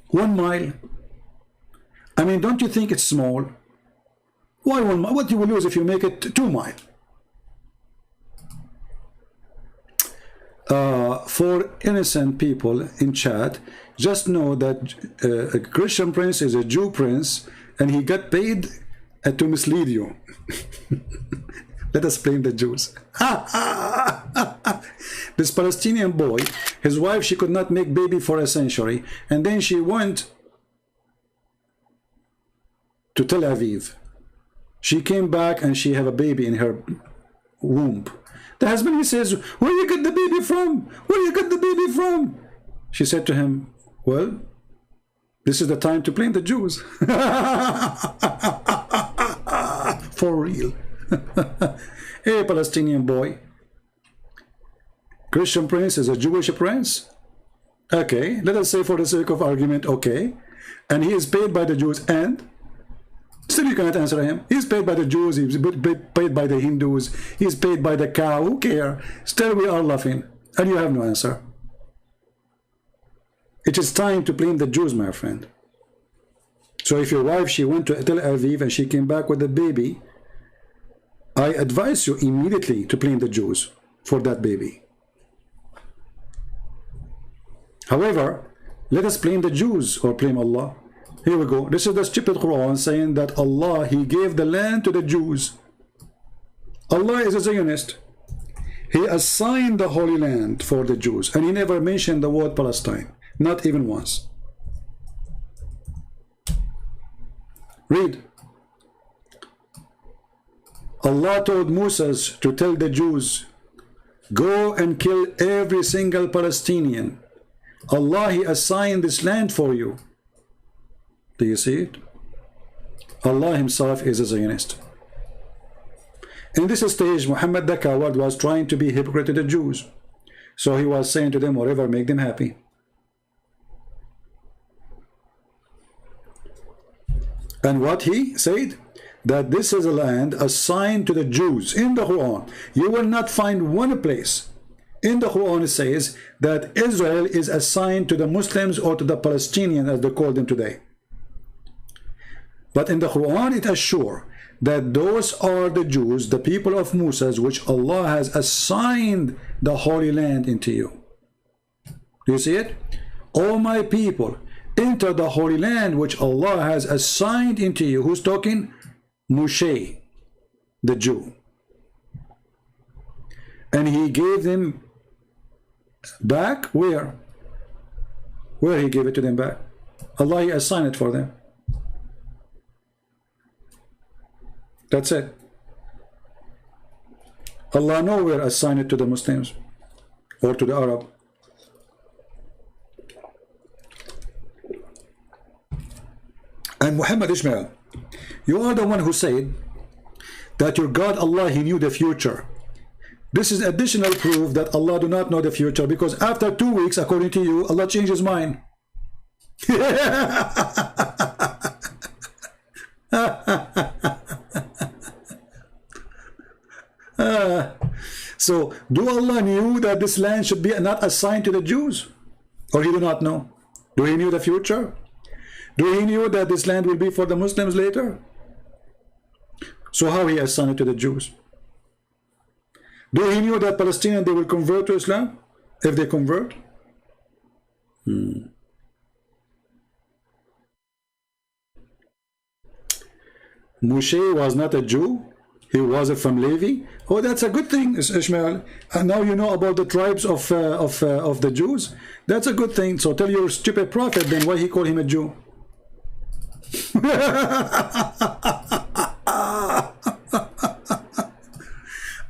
1 mile. I mean, don't you think it's small? Why 1 mile? What you will lose if you make it 2 miles? For innocent people in chat, just know that a Christian prince is a Jew prince, and he got paid to mislead you. Let us blame the Jews. This Palestinian boy, his wife, she could not make baby for a century, and then she went to Tel Aviv. She came back and she have a baby in her womb. The husband, he says, where you get the baby from? Where you get the baby from? She said to him, well, this is the time to blame the Jews. For real. Hey, Palestinian boy. Christian prince is a Jewish prince? Okay, let us say for the sake of argument, okay. And he is paid by the Jews, and still you cannot answer him. He's paid by the Jews, he's paid by the Hindus, he's paid by the cow, who cares? Still we are laughing, and you have no answer. It is time to blame the Jews, my friend. So if your wife, she went to Tel Aviv and she came back with a baby, I advise you immediately to blame the Jews for that baby. However, let us blame the Jews or blame Allah. Here we go. This is the stupid Quran saying that Allah, He gave the land to the Jews. Allah is a Zionist. He assigned the Holy Land for the Jews, and He never mentioned the word Palestine. Not even once. Read. Allah told Moses to tell the Jews, go and kill every single Palestinian. Allah, He assigned this land for you. Do you see it? Allah Himself is a Zionist. In this stage, Muhammad the coward was trying to be hypocrite to the Jews. So he was saying to them, whatever, make them happy. And what he said? That this is a land assigned to the Jews. In the Quran, you will not find one place in the Quran it says that Israel is assigned to the Muslims or to the Palestinians, as they call them today. But in the Quran it assures that those are the Jews, the people of Moses, which Allah has assigned the Holy Land into you. Do you see it? O my people, enter the Holy Land which Allah has assigned into you. Who's talking? Moshe, the Jew. And He gave them back where? Where He gave it to them back? Allah, He assigned it for them. That's it. Allah nowhere assigned it to the Muslims or to the Arab. And Muhammad Ishmael, you are the one who said that your God Allah, He knew the future. This is additional proof that Allah do not know the future, because after 2 weeks, according to you, Allah changed His mind. So, do Allah knew that this land should be not assigned to the Jews? Or He do not know? Do He knew the future? Do He knew that this land will be for the Muslims later? So how He assigned it to the Jews? Do He knew that Palestinians, they will convert to Islam if they convert? Moshe was not a Jew. He was from Levi. Oh, that's a good thing, Ishmael. And now you know about the tribes of the Jews. That's a good thing. So tell your stupid prophet then why he called him a Jew.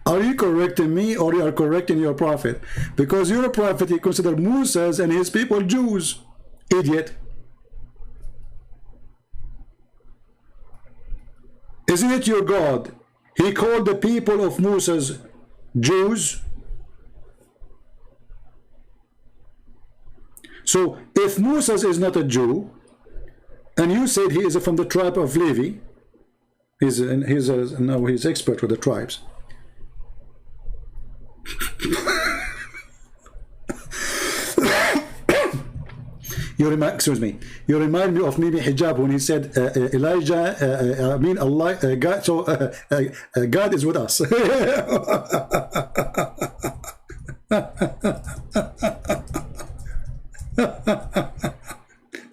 Are you correcting me, or you are correcting your prophet? Because your prophet, he considered Moses and his people Jews. Idiot. Isn't it your God He called the people of Moses Jews. So if Moses is not a Jew, and you said he is from the tribe of Levi, he's expert with the tribes. Excuse me. You remind me of Mimi Hijab when he said Elijah. I mean Allah. God. So God is with us.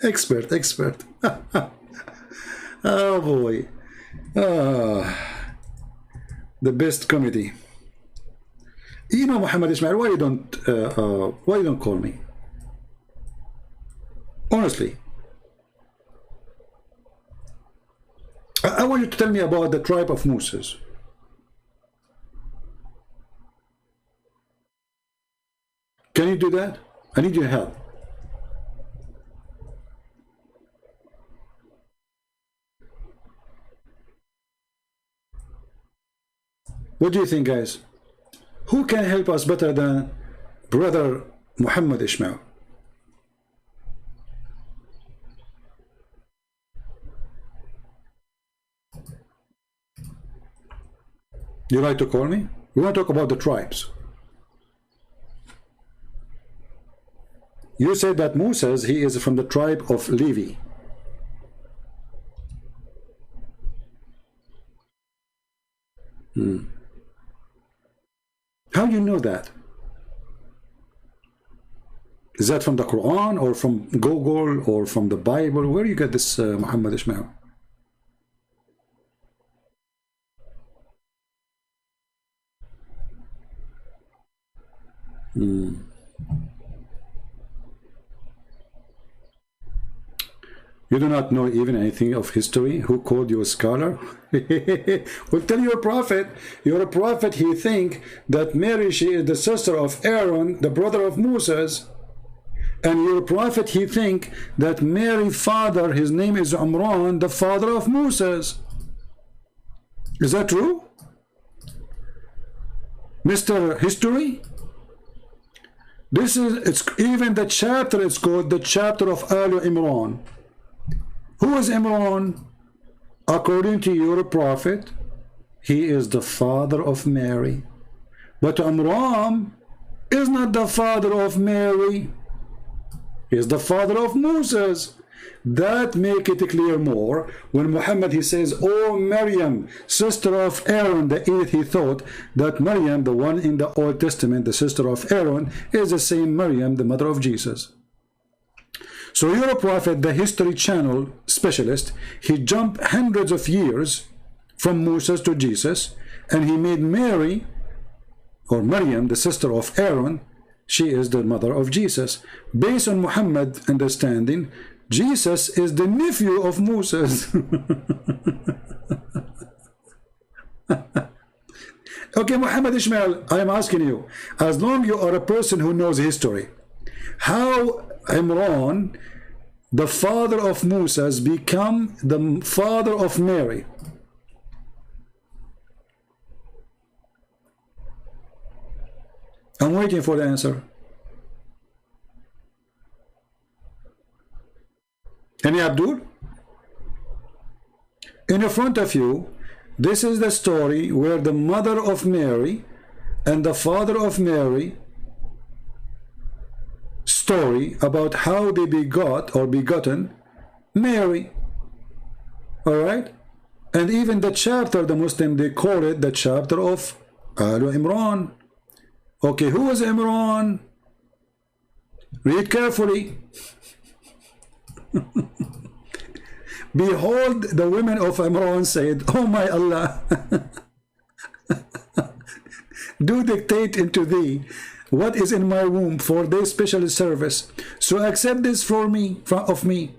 Expert. Oh boy. The best comedy. You know, Muhammad Ismail, why you don't call me? Honestly, I want you to tell me about the tribe of Moses. Can you do that? I need your help. What do you think, guys? Who can help us better than brother Muhammad Ismail? You like to call me? We want to talk about the tribes. You said that Moses, he is from the tribe of Levi. How do you know that? Is that from the Quran or from Google or from the Bible? Where do you get this, Muhammad Ismail? You do not know even anything of history? Who called you a scholar? Well, tell your prophet. You're a prophet. He think that Mary, she is the sister of Aaron, the brother of Moses. And your prophet, he think that Mary father, his name is Umran, the father of Moses. Is that true? Mr. History? This is, it's even the chapter, it's called the chapter of Al Imran. Who is Imran? According to your prophet, he is the father of Mary. But Imran is not the father of Mary. He is the father of Moses. That make it clear more when Muhammad, he says, "Oh Maryam, sister of Aaron," the Edith, he thought that Maryam, the one in the Old Testament, the sister of Aaron, is the same Maryam, the mother of Jesus. So you're a prophet, the History Channel specialist, he jumped hundreds of years from Moses to Jesus, and he made Mary, or Maryam, the sister of Aaron, she is the mother of Jesus. Based on Muhammad's understanding, Jesus is the nephew of Moses. Okay, Muhammad Ishmael, I am asking you, as long you are a person who knows history, how Imran, the father of Moses, become the father of Mary? I'm waiting for the answer. Any Abdul? In front of you, this is the story where the mother of Mary and the father of Mary story about how they begot or begotten Mary. All right? And even the chapter, the Muslim, they call it the chapter of Al Imran. Okay, who was Imran? Read carefully. Behold, the women of Imran said, "Oh my Allah, do dictate into thee what is in my womb for their special service. So accept this for me, of me."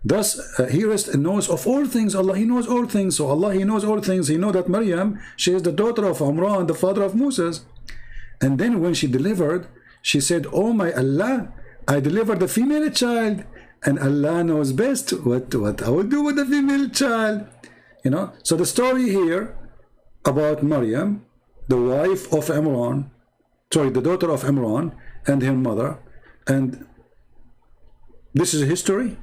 Thus, he knows of all things. Allah, he knows all things. So Allah, he knows all things. He knows that Maryam, she is the daughter of Imran, the father of Moses. And then when she delivered, she said, "Oh my Allah, I delivered a female child, and Allah knows best what I will do with the female child." You know, so the story here about Maryam, the wife of Imran, sorry, the daughter of Imran and her mother, and this is history?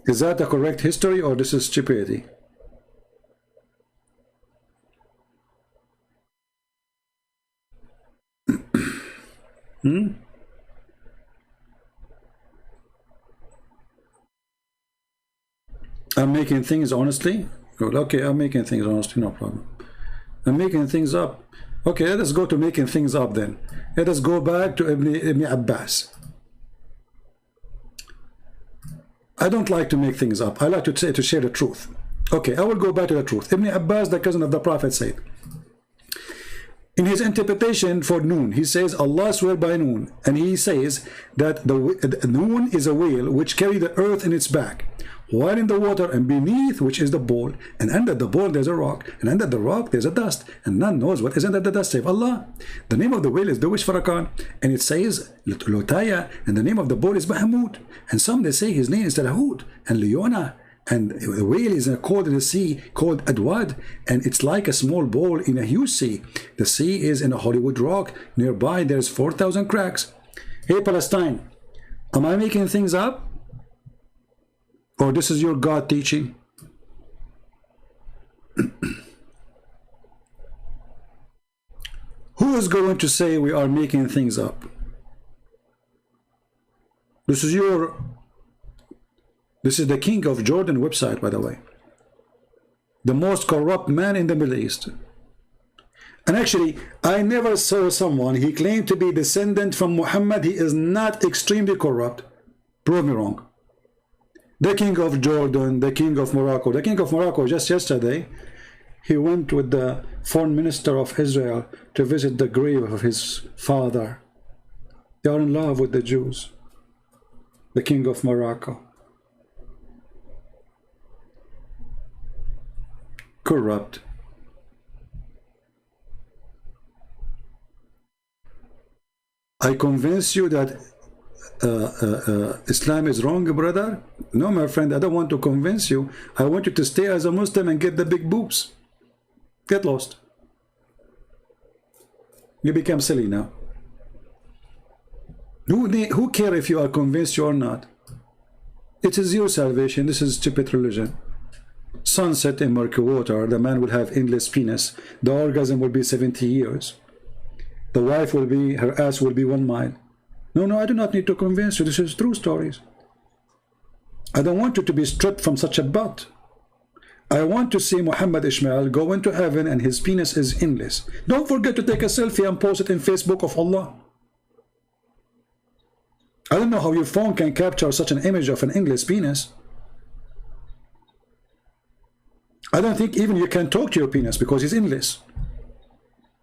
Is that a correct history, or this is stupidity? I'm making things honestly. Okay, I'm making things honestly, no problem. I'm making things up. Okay, let us go to making things up then. Let us go back to Ibn Abbas. I don't like to make things up. I like to share the truth. Okay, I will go back to the truth. Ibn Abbas, the cousin of the Prophet, said, in his interpretation for Noon, he says, Allah swear by Noon. And he says that the Noon is a whale which carry the earth in its back, while in the water, and beneath which is the bowl, and under the bowl there's a rock, and under the rock there's a dust, and none knows what is under the dust save Allah. The name of the whale is Dawish Farakan, and it says Lotaya, and the name of the bowl is Bahamut, and some they say his name is Talahut, and Leona, and the whale is called in the sea called Adwad, and it's like a small bowl in a huge sea. The sea is in a Hollywood rock. Nearby there's 4,000 cracks. Hey Palestine, am I making things up? Or this is your God teaching? Who is going to say we are making things up? This is the king of Jordan website, by the way. The most corrupt man in the Middle East. And actually, I never saw someone, he claimed to be descendant from Muhammad. He is not extremely corrupt. Prove me wrong. The king of Jordan, the king of Morocco. The king of Morocco, just yesterday, he went with the foreign minister of Israel to visit the grave of his father. They are in love with the Jews. The king of Morocco. Corrupt. I convince you that Islam is wrong, brother? No, my friend, I don't want to convince you. I want you to stay as a Muslim and get the big boobs. Get lost. You become silly now. Who cares if you are convinced you or not? It is your salvation. This is stupid religion. Sunset in murky water. The man will have endless penis. The orgasm will be 70 years. The wife will be, her ass will be 1 mile. No, I do not need to convince you. This is true stories. I don't want you to be stripped from such a butt. I want to see Muhammad Ishmael go into heaven and his penis is endless. Don't forget to take a selfie and post it in Facebook of Allah. I don't know how your phone can capture such an image of an endless penis. I don't think even you can talk to your penis because it's endless.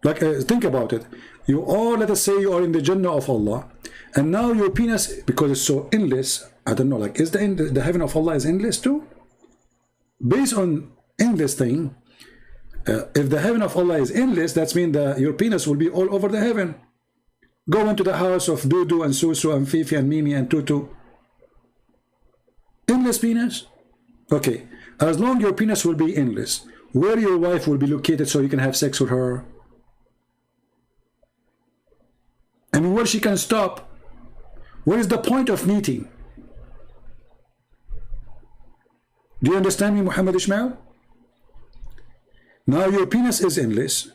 Like, think about it. You are, let us say you are in the Jannah of Allah, and now your penis, because it's so endless, I don't know, like, is the heaven of Allah is endless too? Based on endless thing, if the heaven of Allah is endless, that means that your penis will be all over the heaven. Go into the house of Dudu and Susu and Fifi and Mimi and Tutu. Endless penis? Okay, as long your penis will be endless, where your wife will be located so you can have sex with her? And where she can stop? What is the point of meeting? Do you understand me, Muhammad Ishmael? Now your penis is endless.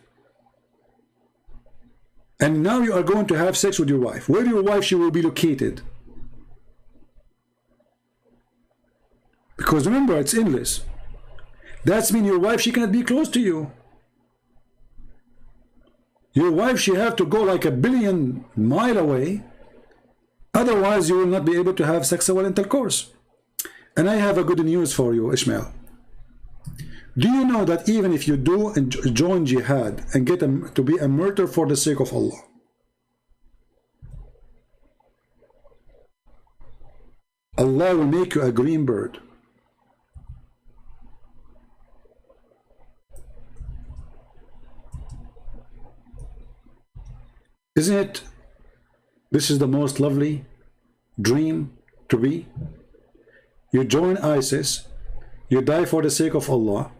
And now you are going to have sex with your wife. Where your wife she will be located? Because remember, it's endless. That means your wife, she cannot be close to you. Your wife, she have to go like 1 billion miles away. Otherwise, you will not be able to have sexual intercourse. And I have a good news for you, Ishmael. Do you know that even if you do join jihad and get to be a martyr for the sake of Allah, Allah will make you a green bird. Isn't it? This is the most lovely dream to be. You join ISIS, You die for the sake of Allah,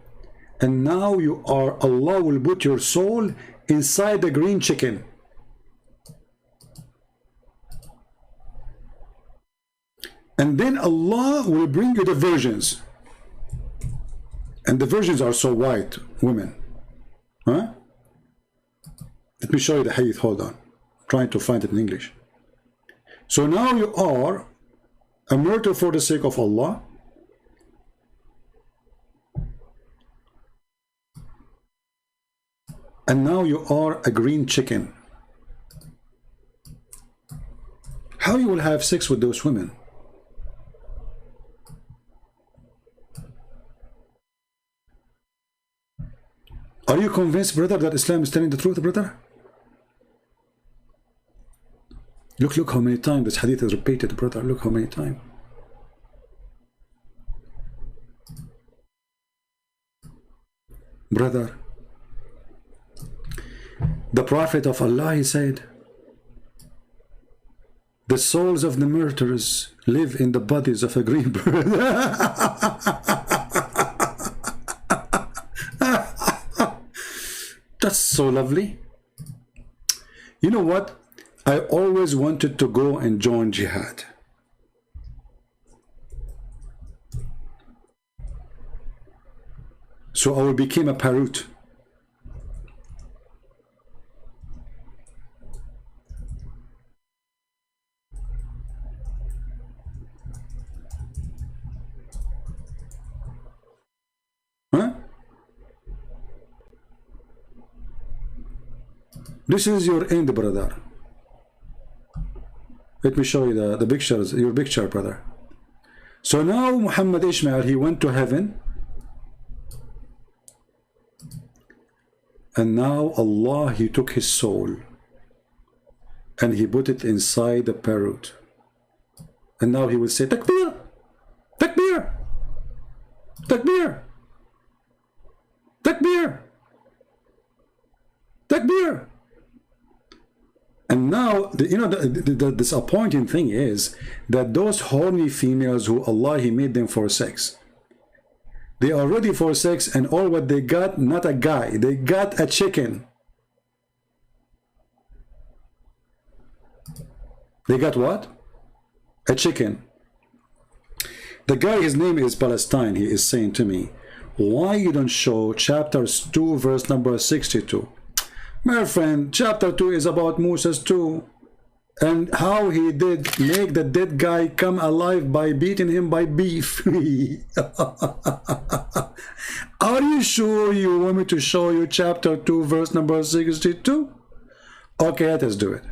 and now you are, Allah will put your soul inside the green chicken. And then Allah will bring you the virgins. And the virgins are so white, women. Huh? Let me show you the hadith, hold on. I'm trying to find it in English. So now you are a murder for the sake of Allah. And now you are a green chicken. How you will have sex with those women? Are you convinced, brother, that Islam is telling the truth, brother? Look how many times this hadith is repeated, brother. Look how many times. Brother, the Prophet of Allah, he said, the souls of the murderers live in the bodies of a green bird. That's so lovely. You know what? I always wanted to go and join jihad. So I will become a parrot. Huh? This is your end, brother. Let me show you the pictures, your picture, brother. So now Muhammad Ishmael, he went to heaven. And now Allah, he took his soul and he put it inside the parrot. And now he will say, Takbir! Takbir! Takbir! Takbir! Takbir! And now, the disappointing thing is that those horny females who Allah, he made them for sex. They are ready for sex, and all what they got, not a guy, they got a chicken. They got what? A chicken. The guy, his name is Palestine, he is saying to me, why you don't show chapters 2 verse number 62? My friend, chapter 2 is about Moses too, and how he did make the dead guy come alive by beating him by beef. Are you sure you want me to show you chapter 2 verse number 62? Okay, let us do it.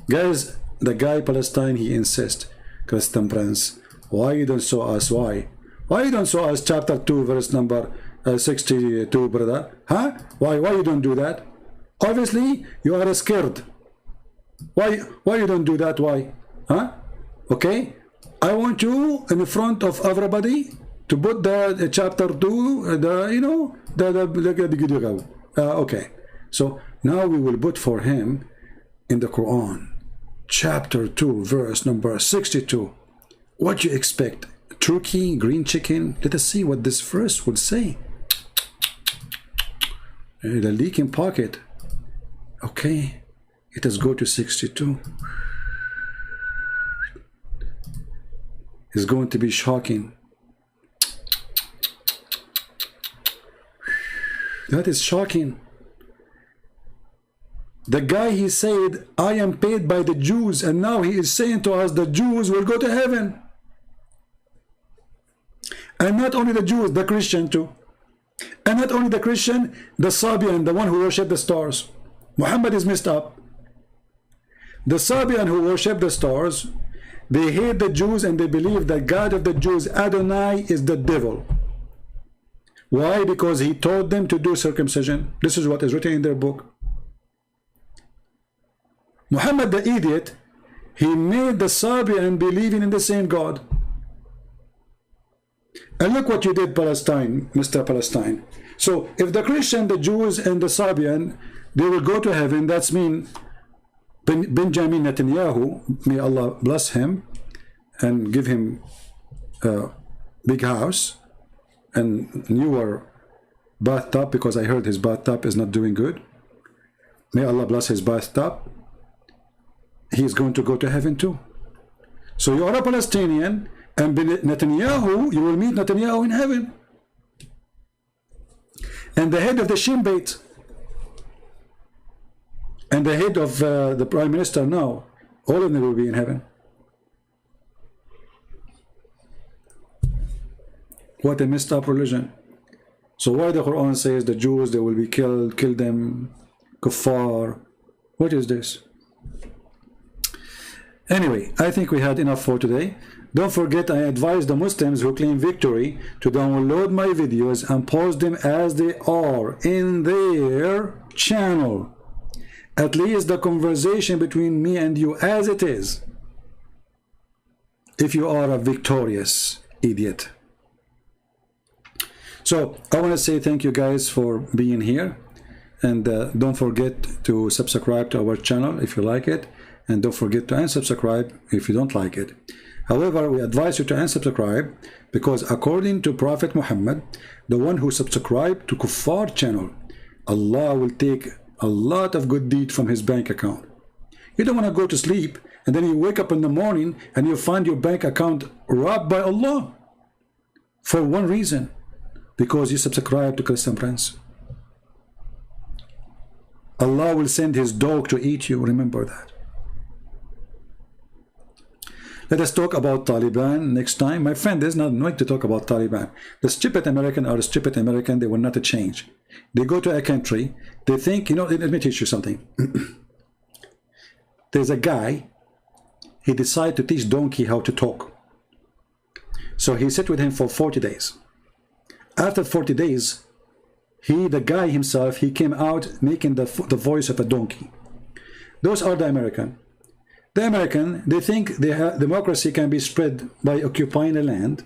Guys, the guy Palestine, he insists, Christian Prince, why you don't show us? Why you don't show us chapter 2 verse number 62, brother? Huh? Why you don't do that? Obviously, you are scared. Why you don't do that? Why? Huh? Okay? I want you in front of everybody to put the chapter 2, okay. So now we will put for him in the Quran, chapter 2, verse number 62. What you expect? Turkey, green chicken? Let us see what this verse will say. The leaking pocket. Okay, let us go to 62. It's going to be shocking. That is shocking. The guy, he said, I am paid by the Jews, and now he is saying to us the Jews will go to heaven. And not only the Jews, the Christian too. And not only the Christian, the Sabian, the one who worshipped the stars. Muhammad is messed up. The Sabian who worship the stars, they hate the Jews and they believe that God of the Jews, Adonai, is the devil. Why? Because he told them to do circumcision. This is what is written in their book. Muhammad the idiot, he made the Sabian believing in the same God. And look what you did, Palestine, Mr. Palestine. So if the Christian, the Jews, and the Sabian, they will go to heaven, that's mean Benjamin Netanyahu, may Allah bless him and give him a big house, and newer bathtub because I heard his bathtub is not doing good. May Allah bless his bathtub. He's going to go to heaven too. So you are a Palestinian, and Netanyahu, you will meet Netanyahu in heaven. And the head of the Shin Bet, and the head of the Prime Minister now, all of them will be in heaven. What a messed up religion. So why the Quran says the Jews, they will be killed, kill them, kuffar? What is this? Anyway, I think we had enough for today. Don't forget, I advise the Muslims who claim victory to download my videos and post them as they are in their channel. At least the conversation between me and you as it is. If you are a victorious idiot. So I want to say thank you guys for being here, and don't forget to subscribe to our channel if you like it, and don't forget to unsubscribe if you don't like it. However, we advise you to unsubscribe because according to Prophet Muhammad, the one who subscribed to Kuffar channel, Allah will take a lot of good deed from his bank account. You don't want to go to sleep and then you wake up in the morning and you find your bank account robbed by Allah for one reason, because you subscribe to Christian Prince. Allah will send his dog to eat you, remember that. Let us talk about Taliban next time. My friend, there's nothing to talk about Taliban. The stupid American are stupid American, they will not change. They go to a country, they think, you know, let me teach you something. There's a guy, he decided to teach donkey how to talk. So he sat with him for 40 days. After 40 days, the guy himself, he came out making the voice of a donkey. Those are the American. The American, they think democracy can be spread by occupying the land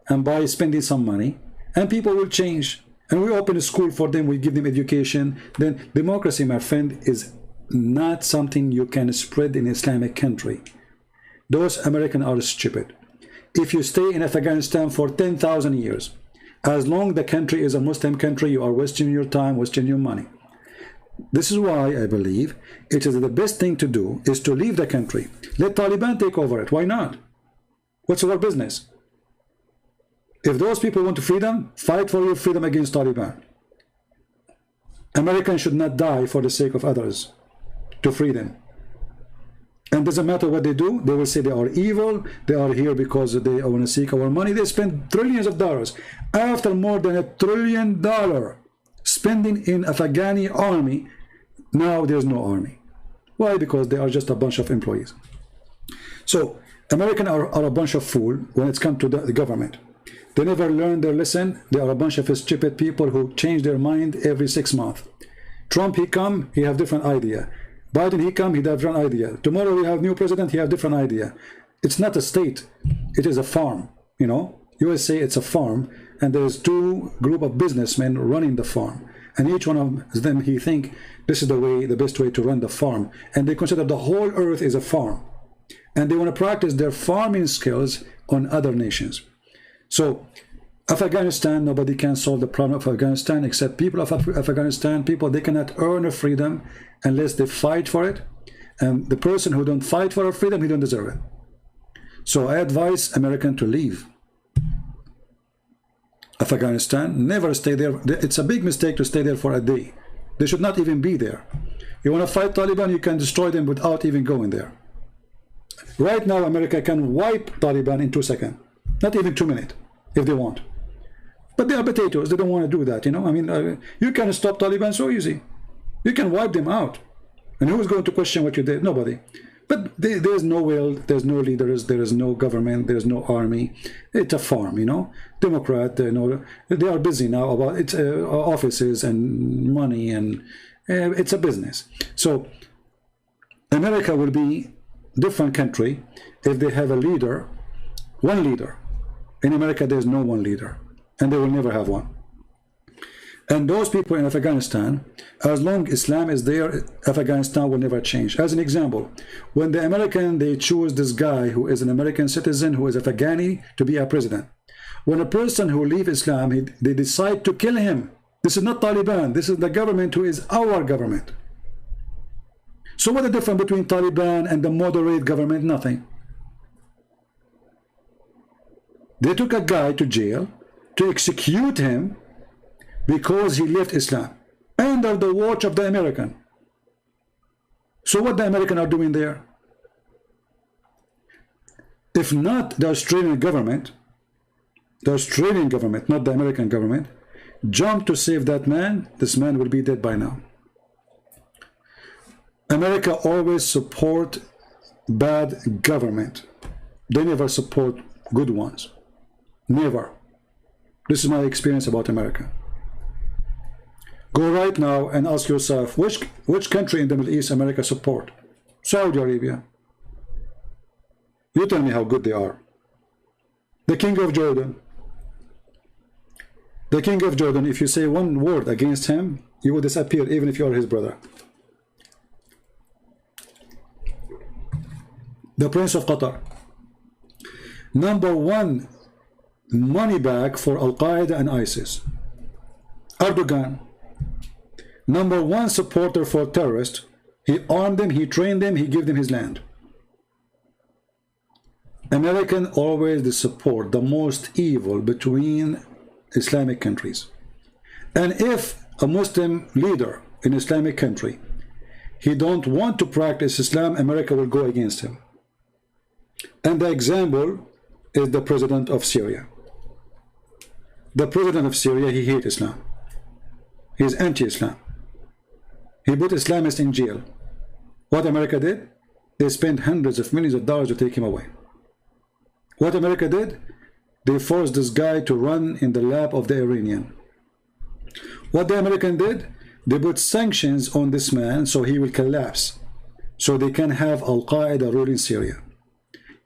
and by spending some money, and people will change. And we open a school for them, we give them education. Then democracy, my friend, is not something you can spread in an Islamic country. Those Americans are stupid. If you stay in Afghanistan for 10,000 years, as long as the country is a Muslim country, you are wasting your time, wasting your money. This is why I believe it is the best thing to do is to leave the country. Let Taliban take over it. Why not? What's our business? If those people want freedom, fight for your freedom against Taliban. Americans should not die for the sake of others to free them. And doesn't matter what they do, they will say they are evil, they are here because they want to seek our money. They spend trillions of dollars. After more than $1 trillion spending in Afghani army, now there's no army. Why? Because they are just a bunch of employees. So Americans are a bunch of fools when it's come to the government. They never learn their lesson. They are a bunch of stupid people who change their mind every 6 months. Trump, he come, he have different idea. Biden, he come, he have different idea. Tomorrow we have new president, he have different idea. It's not a state, it is a farm, you know. USA, it's a farm, and there's two group of businessmen running the farm. And each one of them, he think this is the way, the best way to run the farm. And they consider the whole earth is a farm. And they want to practice their farming skills on other nations. So Afghanistan, nobody can solve the problem of Afghanistan except people of Afghanistan. People, they cannot earn a freedom unless they fight for it. And the person who don't fight for a freedom, he don't deserve it. So I advise Americans to leave Afghanistan, never stay there. It's a big mistake to stay there for a day. They should not even be there. You want to fight Taliban, you can destroy them without even going there. Right now, America can wipe Taliban in 2 seconds. Not even 2 minutes, if they want. But they are potatoes, they don't want to do that, you know. I mean, you can stop Taliban so easy. You can wipe them out. And who's going to question what you did? Nobody. But there's no will, there's no leaders, there is no government, there's no army. It's a farm, you know. Democrat, you know, they are busy now about its offices and money, and it's a business. So America will be different country if they have a leader, one leader. In America, there's no one leader, and they will never have one. And those people in Afghanistan, as long as Islam is there, Afghanistan will never change. As an example, when the American, they choose this guy who is an American citizen, who is Afghani, to be a president. When a person who leaves Islam, they decide to kill him. This is not Taliban. This is the government who is our government. So what is the difference between Taliban and the moderate government? Nothing. They took a guy to jail to execute him because he left Islam under the watch of the American. So what the Americans are doing there? If not the Australian government, not the American government, jumped to save that man, this man will be dead by now. America always support bad government. They never support good ones. Never. This is my experience about America. Go right now and ask yourself, which country in the Middle East America support? Saudi Arabia. You tell me how good they are. The King of Jordan. The King of Jordan, if you say one word against him, you will disappear even if you are his brother. The Prince of Qatar. #1 money bag for Al-Qaeda and ISIS. Erdogan. #1 supporter for terrorists. He armed them, he trained them, he gave them his land. American always support the most evil between Islamic countries. And if a Muslim leader in Islamic country, he don't want to practice Islam, America will go against him. And the example is the president of Syria. The president of Syria, he hates Islam. He is anti-Islam. He put Islamists in jail. What America did? They spent hundreds of millions of dollars to take him away. What America did? They forced this guy to run in the lap of the Iranian. What the American did? They put sanctions on this man so he will collapse, so they can have Al-Qaeda rule in Syria.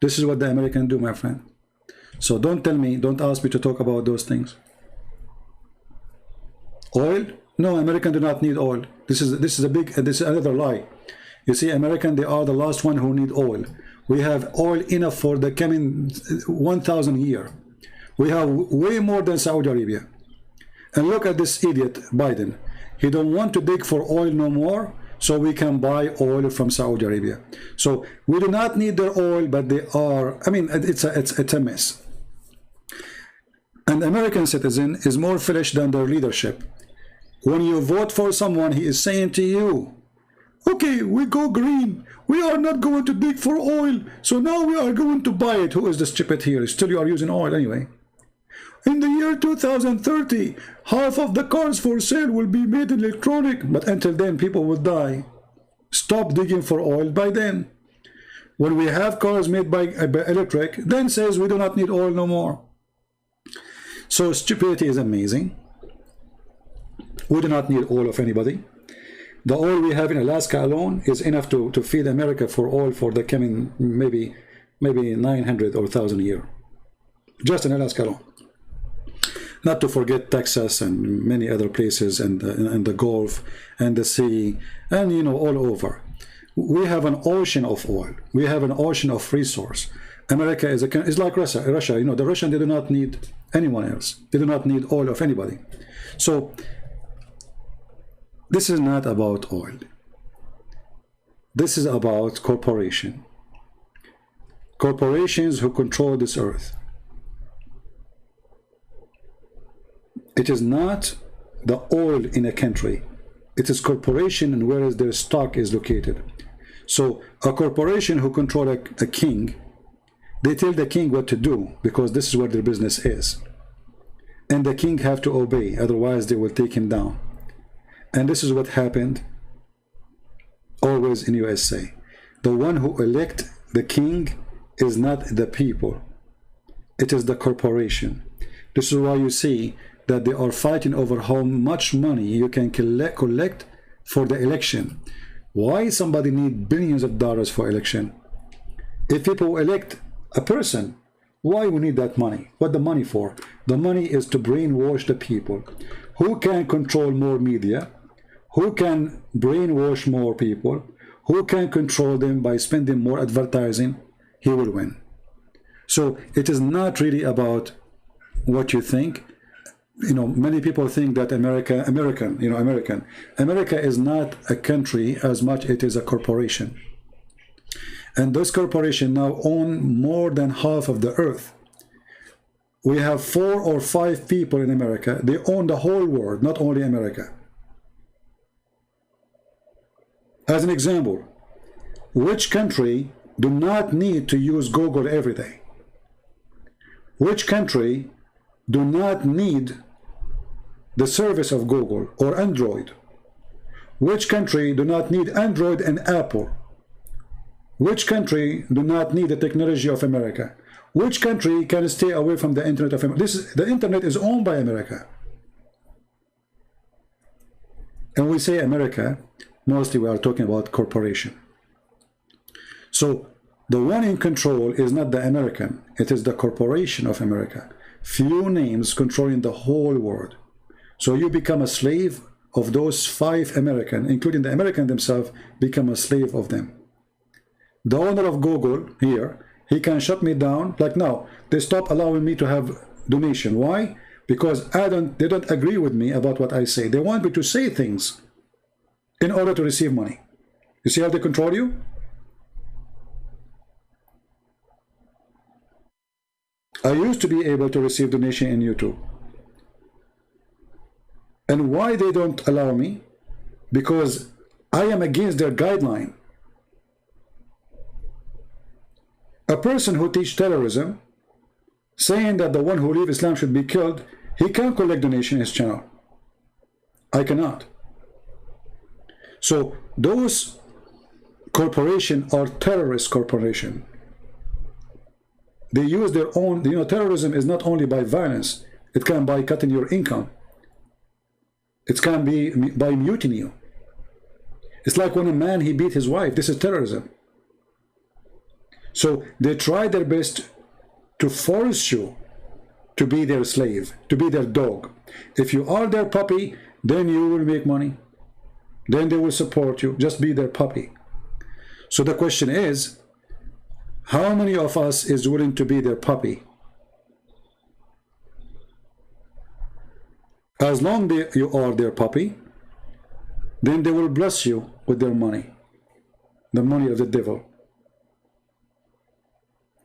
This is what the American do, my friend. So don't tell me, don't ask me to talk about those things. Oil? No, American do not need oil. This is another lie. You see, American, they are the last one who need oil. We have oil enough for the coming 1,000 years. We have way more than Saudi Arabia. And look at this idiot, Biden. He don't want to dig for oil no more, so we can buy oil from Saudi Arabia. So we do not need their oil, but they are, I mean, it's a mess. An American citizen is more foolish than their leadership. When you vote for someone, he is saying to you, okay, we go green. We are not going to dig for oil, so now we are going to buy it. Who is the stupid here? Still, you are using oil anyway. In the year 2030, half of the cars for sale will be made electronic, but until then, people will die. Stop digging for oil by then. When we have cars made by electric, then says we do not need oil no more. So stupidity is amazing. We do not need oil of anybody. The oil we have in Alaska alone is enough to feed America for oil for the coming maybe 900 or 1,000 a year. Just in Alaska alone. Not to forget Texas and many other places and the Gulf and the sea and, you know, all over. We have an ocean of oil. We have an ocean of resource. America is like Russia. You know, the Russians, they do not need anyone else. They do not need oil of anybody. So this is not about oil. This is about corporation. Corporations who control this earth. It is not the oil in a country. It is corporation and where their stock is located. So a corporation who control a king, they tell the king what to do because this is where their business is. And the king have to obey, otherwise they will take him down. And this is what happened always in USA. The one who elect the king is not the people. It is the corporation. This is why you see that they are fighting over how much money you can collect for the election. Why somebody need billions of dollars for election? If people elect a person, why we need that money? What the money for? The money is to brainwash the people. Who can control more media? Who can brainwash more people? Who can control them by spending more advertising? He will win. So it is not really about what you think. You know, many people think that America is not a country as much it is a corporation. And this corporation now own more than half of the earth. We have 4 or 5 people in America. They own the whole world, not only America. As an example, which country do not need to use Google every day? Which country do not need the service of Google or Android? Which country do not need Android and Apple? Which country do not need the technology of America? Which country can stay away from the internet of America? The internet is owned by America. And we say America, mostly we are talking about corporation. So the one in control is not the American, it is the corporation of America. Few names controlling the whole world. So you become a slave of those 5 Americans, including the American themselves, become a slave of them. The owner of Google here, he can shut me down. Like now, they stop allowing me to have donation. Why? Because they don't agree with me about what I say. They want me to say things in order to receive money. You see how they control you? I used to be able to receive donation in YouTube. And why they don't allow me? Because I am against their guideline. A person who teaches terrorism, saying that the one who leaves Islam should be killed, he can collect donation in his channel. I cannot. So those corporations are terrorist corporations. They use their own, terrorism is not only by violence, it can by cutting your income. It can be by muting you. It's like when a man, he beat his wife. This is terrorism. So they try their best to force you to be their slave, to be their dog. If you are their puppy, then you will make money. Then they will support you. Just be their puppy. So the question is, how many of us is willing to be their puppy? As long as you are their puppy, then they will bless you with their money, the money of the devil.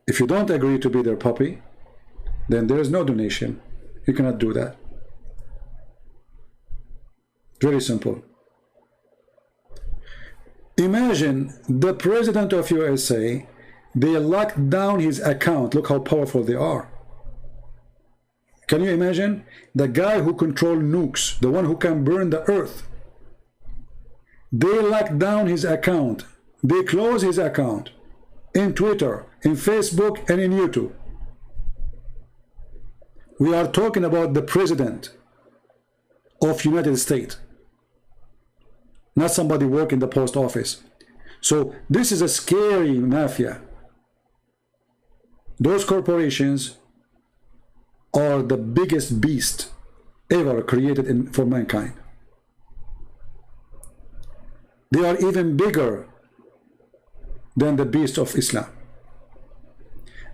If you don't agree to be their puppy, then there is no donation. You cannot do that. Very simple. Imagine the president of USA, they locked down his account. Look how powerful they are. Can you imagine? The guy who controls nukes, the one who can burn the earth. They locked down his account. They closed his account in Twitter, in Facebook, and in YouTube. We are talking about the president of United States, not somebody working the post office. So this is a scary mafia. Those corporations are the biggest beast ever created for mankind. They are even bigger than the beast of Islam.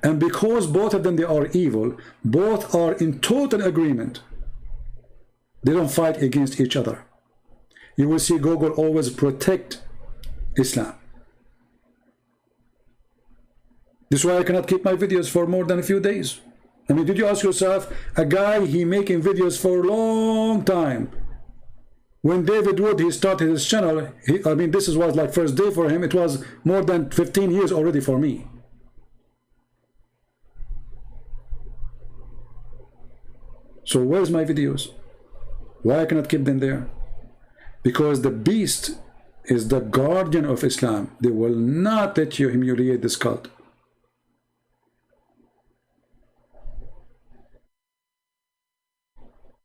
And because both of them, they are evil, both are in total agreement. They don't fight against each other. You will see Google always protect Islam. This is why I cannot keep my videos for more than a few days. I mean, did you ask yourself, a guy, he making videos for a long time. When David Wood, he started his channel, I mean, this was like first day for him. It was more than 15 years already for me. So where's my videos? Why I cannot keep them there? Because the beast is the guardian of Islam. They will not let you humiliate this cult.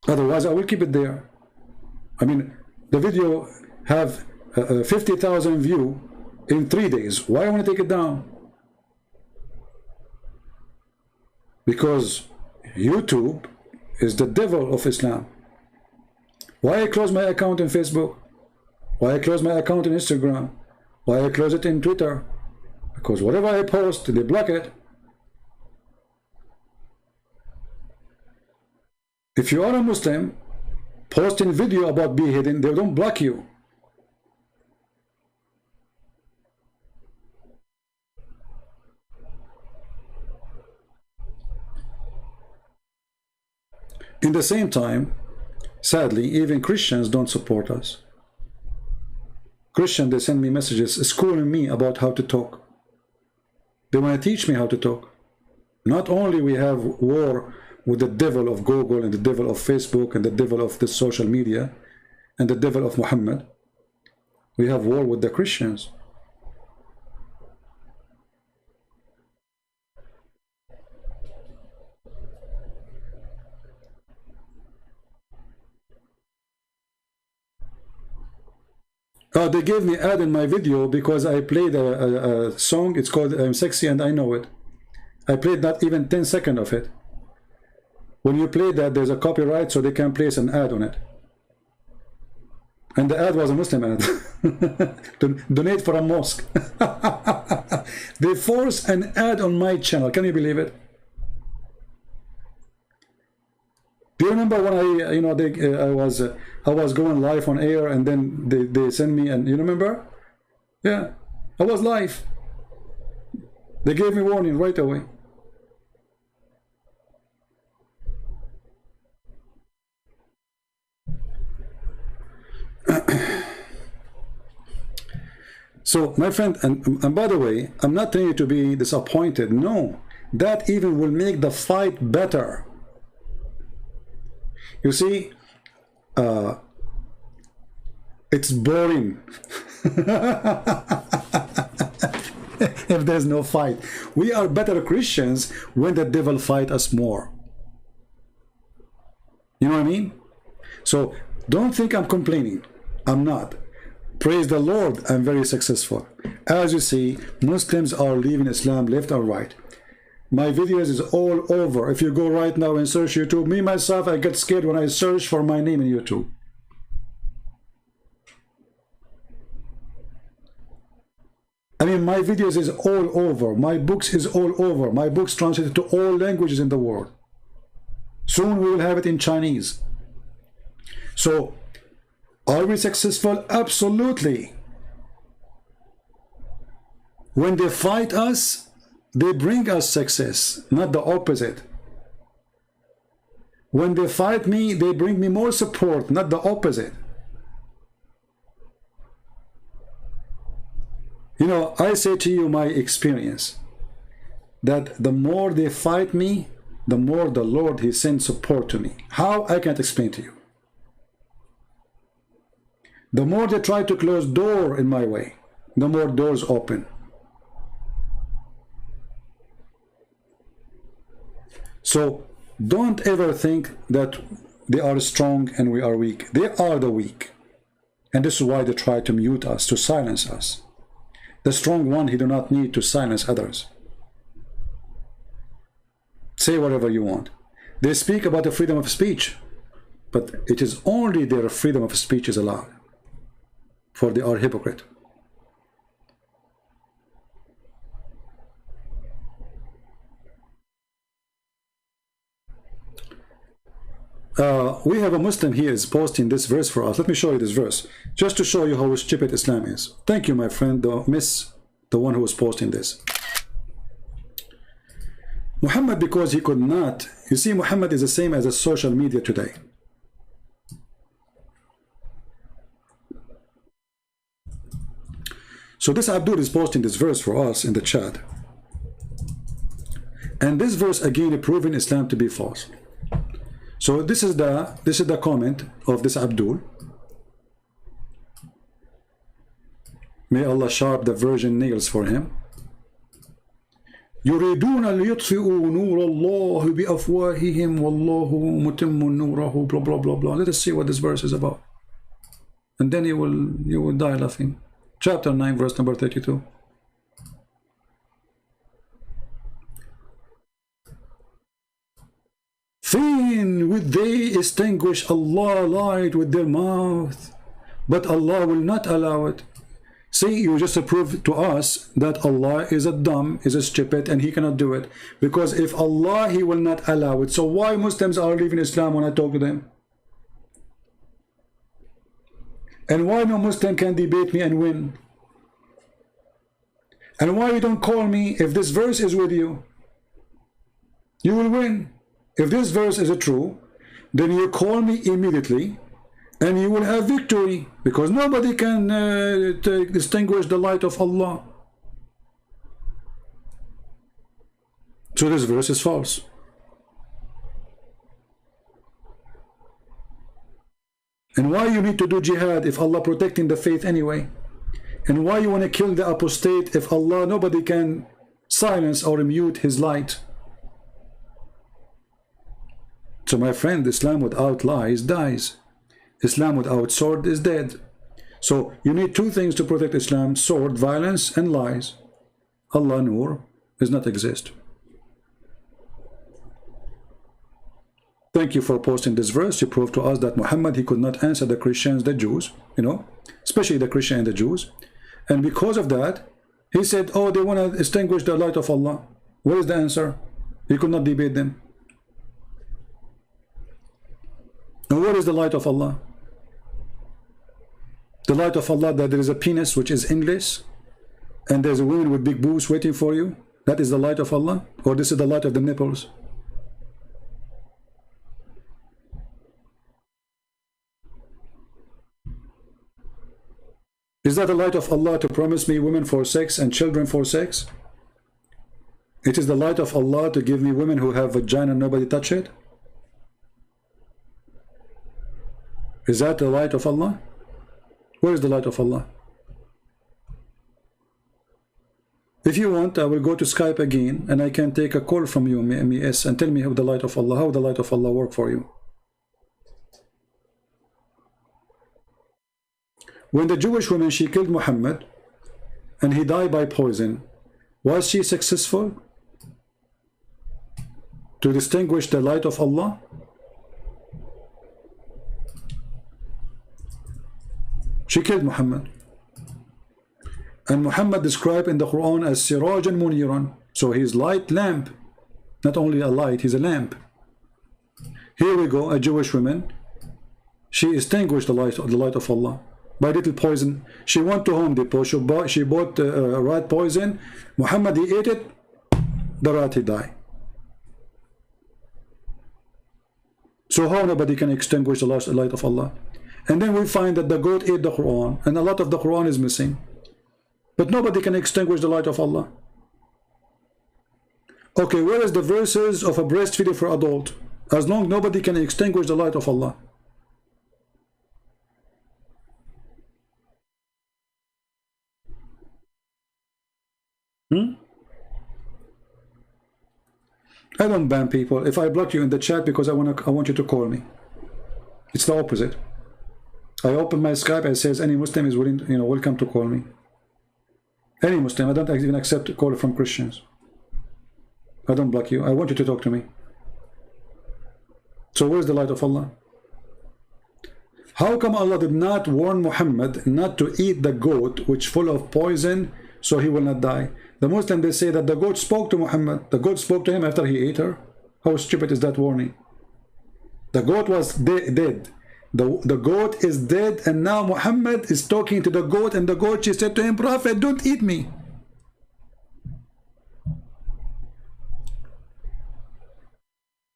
Otherwise, I will keep it there. I mean, the video have 50,000 views in 3 days. Why I want to take it down? Because YouTube is the devil of Islam. Why I close my account in Facebook? Why I close my account in Instagram? Why I close it in Twitter? Because whatever I post, they block it. If you are a Muslim, posting video about beheading, they don't block you. In the same time, sadly, even Christians don't support us. Christians, they send me messages schooling me about how to talk. They want to teach me how to talk. Not only we have war with the devil of Google and the devil of Facebook and the devil of the social media and the devil of Muhammad, we have war with the Christians. They gave me ad in my video because I played a song. It's called I'm Sexy and I Know It. I played not even 10 seconds of it. When you play that, there's a copyright, so they can place an ad on it. And the ad was a Muslim ad. Donate for a mosque. They forced an ad on my channel. Can you believe it? Do you remember when I was going live on air and then they sent me, and you remember? Yeah, I was live. They gave me warning right away. So, my friend, and by the way, I'm not telling you to be disappointed. No, that even will make the fight better. You see, it's boring if there's no fight. We are better Christians when the devil fight us more. You know what I mean? So don't think I'm complaining. I'm not. Praise the Lord, I'm very successful. As you see, Muslims are leaving Islam left or right. My videos is all over. If you go right now and search YouTube, me myself, I get scared when I search for my name in YouTube. I mean, my videos is all over. My books is all over. My books translated to all languages in the world. Soon we will have it in Chinese. So, are we successful? Absolutely. When they fight us, they bring us success, not the opposite. When they fight me, they bring me more support, not the opposite. You know, I say to you my experience, that the more they fight me, the more the Lord, He sends support to me. How? I can't explain to you. The more they try to close door in my way, the more doors open. So don't ever think that they are strong and we are weak. They are the weak. And this is why they try to mute us, to silence us. The strong one, he do not need to silence others. Say whatever you want. They speak about the freedom of speech, but it is only their freedom of speech is allowed, for they are hypocrite. We have a Muslim here is posting this verse for us. Let me show you this verse, just to show you how stupid Islam is. Thank you, my friend, the one who was posting this. Muhammad, because he could not, you see, Muhammad is the same as a social media today. So this Abdul is posting this verse for us in the chat. And this verse again proving Islam to be false. So this is the comment of this Abdul. May Allah sharp the virgin nails for him. يريدون ليطفئوا نور الله بأفواههم والله متم نوره blah blah blah blah. Let us see what this verse is about, and then you will die laughing. Chapter 9, verse number 32. Fain would they extinguish Allah light with their mouth, but Allah will not allow it. See, you just proved to us that Allah is a dumb, is a stupid, and he cannot do it. Because if Allah, he will not allow it. So why Muslims are leaving Islam when I talk to them? And why no Muslim can debate me and win? And why you don't call me if this verse is with you? You will win. If this verse is true, then you call me immediately and you will have victory, because nobody can distinguish the light of Allah. So this verse is false. And why you need to do jihad if Allah protecting the faith anyway? And why you want to kill the apostate if Allah, nobody can silence or mute his light? So my friend, Islam without lies dies. Islam without sword is dead. So you need two things to protect Islam: sword, violence, and lies. Allah Nur does not exist. Thank you for posting this verse. You proved to us that Muhammad, he could not answer the Christians, the Jews, you know, especially the Christian and the Jews. And because of that, he said, oh, they want to extinguish the light of Allah. What is the answer? He could not debate them. And what is the light of Allah? The light of Allah, that there is a penis which is English, and there's a woman with big boobs waiting for you. That is the light of Allah? Or this is the light of the nipples? Is that the light of Allah to promise me women for sex and children for sex? It is the light of Allah to give me women who have vagina and nobody touch it? Is that the light of Allah? Where is the light of Allah? If you want, I will go to Skype again and I can take a call from you, MES, and tell me how the light of Allah work for you. When the Jewish woman, she killed Muhammad and he died by poison, was she successful to distinguish the light of Allah? She killed Muhammad. And Muhammad described in the Quran as Sirajan Muniran. So he's light lamp. Not only a light, he's a lamp. Here we go, a Jewish woman. She extinguished the light of Allah by little poison. She went to Home Depot. She bought rat poison. Muhammad, he ate it. The rat, he died. So how nobody can extinguish the light of Allah? And then we find that the goat ate the Quran, and a lot of the Quran is missing. But nobody can extinguish the light of Allah. Okay, where is the verses of a breastfeeding for adult? As long as nobody can extinguish the light of Allah. I don't ban people. If I block you in the chat because I want you to call me. It's the opposite. I open my Skype and it says any Muslim is willing, welcome to call me. Any Muslim. I don't even accept a call from Christians. I don't block you. I want you to talk to me. So where's the light of Allah? How come Allah did not warn Muhammad not to eat the goat which full of poison so he will not die? The Muslim, they say that the goat spoke to Muhammad. The goat spoke to him after he ate her. How stupid is that warning? The goat was dead. The goat is dead, and now Muhammad is talking to the goat, and the goat, she said to him, Prophet, don't eat me.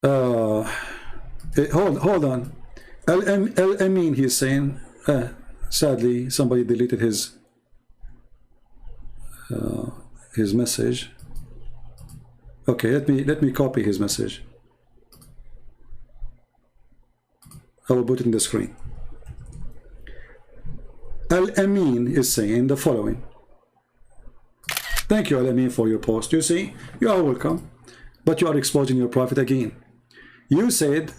Hold on. Al-Amin, he's saying, sadly, somebody deleted his message. Okay, let me copy his message. I will put it in the screen. Al-Amin is saying the following. Thank you, Al-Amin, for your post. You see, you are welcome, but you are exposing your prophet again. You said,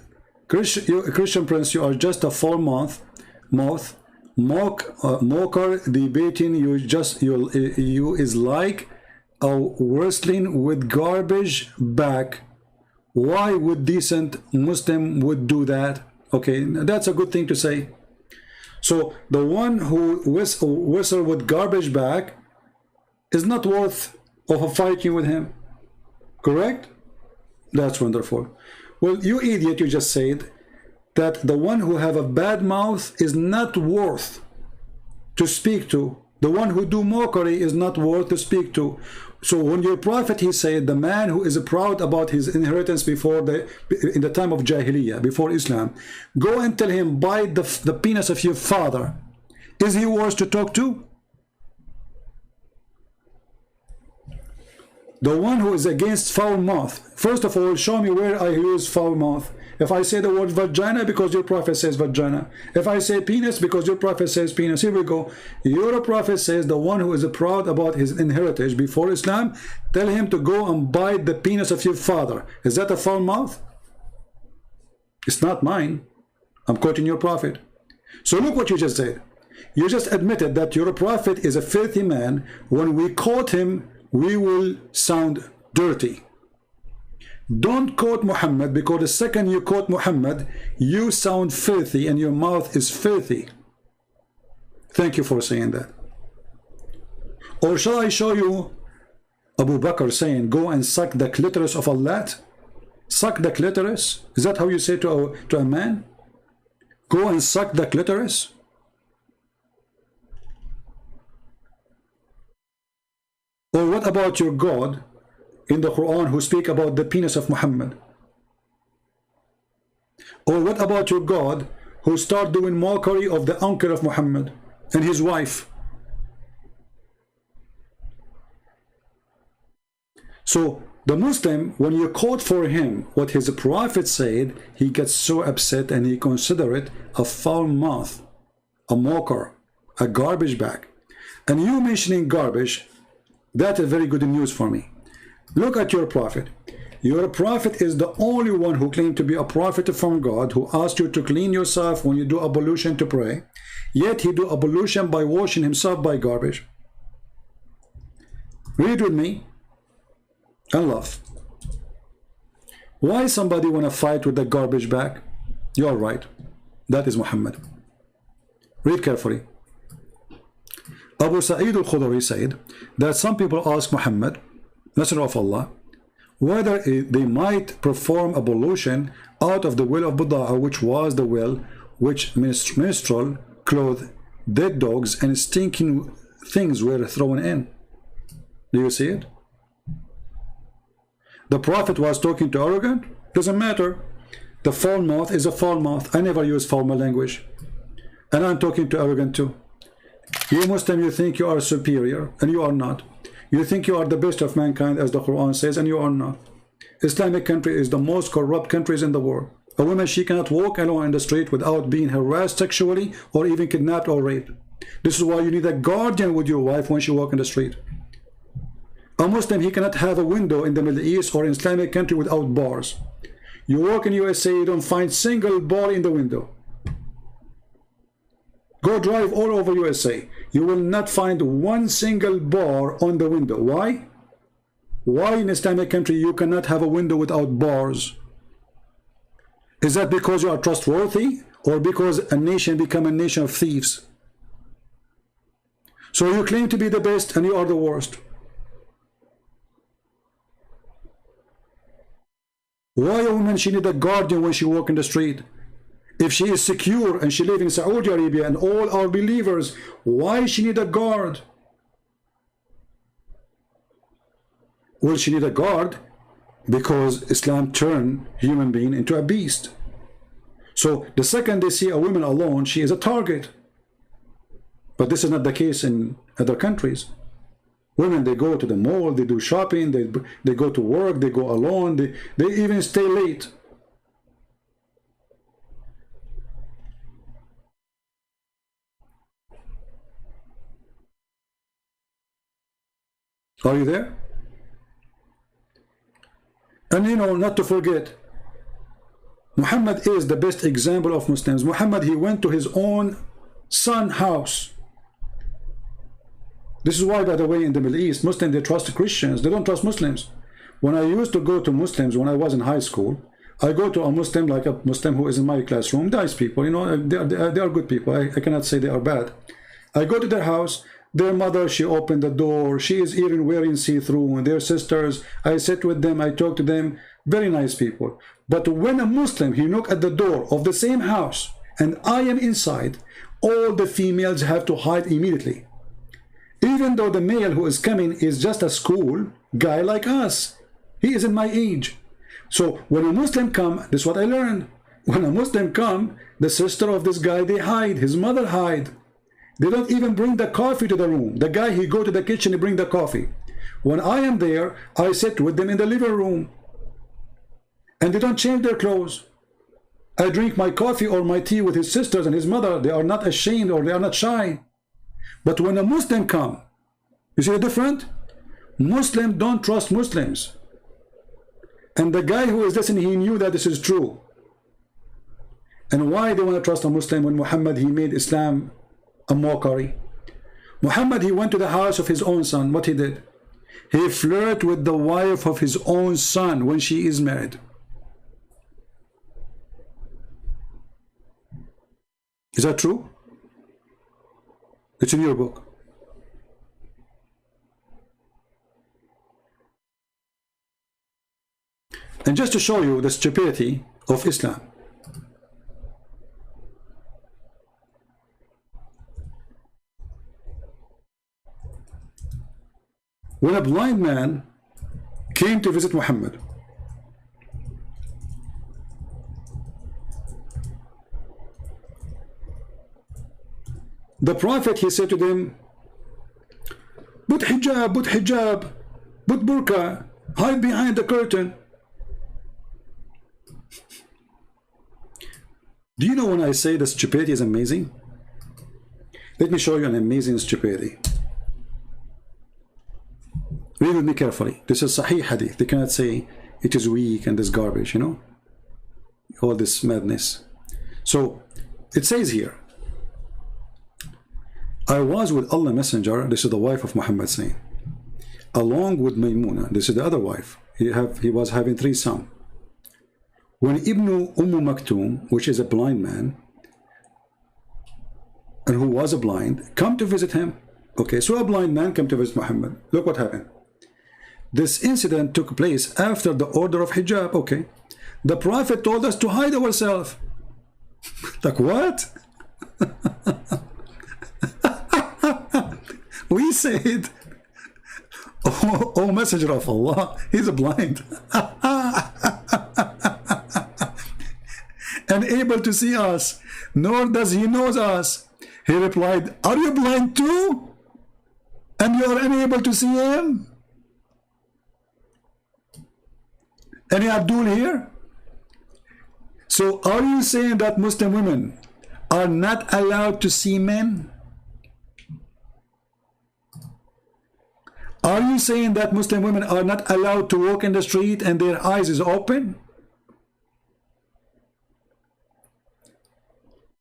Christian Prince, you are just a foul-mouthed mocker debating you is like a wrestling with garbage back. Why would decent Muslim would do that? Okay, that's a good thing to say. So the one who whistle with garbage bag is not worth of a fighting with him. Correct? That's wonderful. Well, you idiot, you just said that the one who have a bad mouth is not worth to speak to. The one who do mockery is not worth to speak to. So when your prophet, he said, the man who is proud about his inheritance in the time of Jahiliyyah, before Islam, go and tell him, bite the penis of your father. Is he worth to talk to? The one who is against foul mouth. First of all, show me where I use foul mouth. If I say the word vagina, because your prophet says vagina. If I say penis, because your prophet says penis. Here we go. Your prophet says the one who is proud about his inheritance before Islam, tell him to go and bite the penis of your father. Is that a foul mouth? It's not mine. I'm quoting your prophet. So look what you just said. You just admitted that your prophet is a filthy man. When we quote him, we will sound dirty. Don't quote Muhammad, because the second you quote Muhammad, you sound filthy and your mouth is filthy. Thank you for saying that. Or shall I show you Abu Bakr saying, go and suck the clitoris of Allah? Suck the clitoris? Is that how you say to a man? Go and suck the clitoris? Or what about your God in the Quran who speak about the penis of Muhammad? Or what about your God who start doing mockery of the uncle of Muhammad and his wife? So the Muslim, when you quote for him what his prophet said, he gets so upset and he consider it a foul mouth, a mocker, a garbage bag. And you mentioning garbage, that is very good news for me. Look at your prophet. Your prophet is the only one who claimed to be a prophet from God, who asked you to clean yourself when you do ablution to pray. Yet he do ablution by washing himself by garbage. Read with me and laugh. Why somebody want to fight with the garbage bag? You are right. That is Muhammad. Read carefully. Abu Sa'id al-Khudri said that some people ask Muhammad, Messenger of Allah, whether they might perform ablution out of the well of Buda'ah, which was the well which minstrel, clothed, dead dogs, and stinking things were thrown in. Do you see it? The Prophet was talking to arrogant? Doesn't matter. The foul mouth is a foul mouth. I never use foul language. And I'm talking to arrogant too. You Muslim, you think you are superior, and you are not. You think you are the best of mankind, as the Quran says, and you are not. Islamic country is the most corrupt countries in the world. A woman, she cannot walk alone in the street without being harassed sexually or even kidnapped or raped. This is why you need a guardian with your wife when she walks in the street. A Muslim, he cannot have a window in the Middle East or in Islamic country without bars. You walk in USA, you don't find single bar in the window. Go drive all over USA. You will not find one single bar on the window. Why? Why in Islamic country you cannot have a window without bars? Is that because you are trustworthy, or because a nation become a nation of thieves? So you claim to be the best and you are the worst. Why a woman, she need a guardian when she walk in the street? If she is secure and she live in Saudi Arabia and all are believers, why she need a guard? Well, she need a guard because Islam turned human being into a beast. So the second they see a woman alone, she is a target. But this is not the case in other countries. Women, they go to the mall, they do shopping, they go to work, they go alone, they even stay late. Are you there? And you know, not to forget, Muhammad is the best example of Muslims. Muhammad, he went to his own son's house. This is why, by the way, in the Middle East, Muslims, they trust Christians. They don't trust Muslims. When I used to go to Muslims when I was in high school, I go to a Muslim, like a Muslim who is in my classroom, nice people, you know, they are good people. I cannot say they are bad. I go to their house, their mother, she opened the door, she is even wearing see-through, and their sisters, I sit with them, I talk to them, very nice people. But when a Muslim, he knock at the door of the same house, and I am inside, all the females have to hide immediately. Even though the male who is coming is just a school guy like us. He is in my age. So when a Muslim come, this is what I learned. When a Muslim come, the sister of this guy, they hide, his mother hide. They don't even bring the coffee to the room. The guy, he go to the kitchen, he bring the coffee. When I am there, I sit with them in the living room. And they don't change their clothes. I drink my coffee or my tea with his sisters and his mother. They are not ashamed or they are not shy. But when a Muslim come, you see the difference? Muslims don't trust Muslims. And the guy who is listening, he knew that this is true. And why they want to trust a Muslim when Muhammad, he made Islam a mockery? Muhammad, he went to the house of his own son. What he did? He flirted with the wife of his own son when she is married. Is that true? It's in your book. And just to show you the stupidity of Islam, when a blind man came to visit Muhammad, the Prophet, he said to them, put hijab, put burqa, hide behind the curtain. Do you know when I say the stupidity is amazing? Let me show you an amazing stupidity. Read with me carefully. This is Sahih Hadith. They cannot say it is weak and this garbage, you know? All this madness. So, it says here, I was with Allah Messenger, this is the wife of Muhammad saying, along with Maymuna, this is the other wife. He was having 3 sons. When Ibn Maktoum, which is a blind man, and who was a blind, come to visit him. Okay, so a blind man came to visit Muhammad. Look what happened. This incident took place after the order of hijab. Okay, the Prophet told us to hide ourselves. Like what? We said, oh Messenger of Allah, he's blind. And able to see us, nor does he know us. He replied, are you blind too? And you are unable to see him? Any Abdul here? So are you saying that Muslim women are not allowed to see men? Are you saying that Muslim women are not allowed to walk in the street and their eyes is open?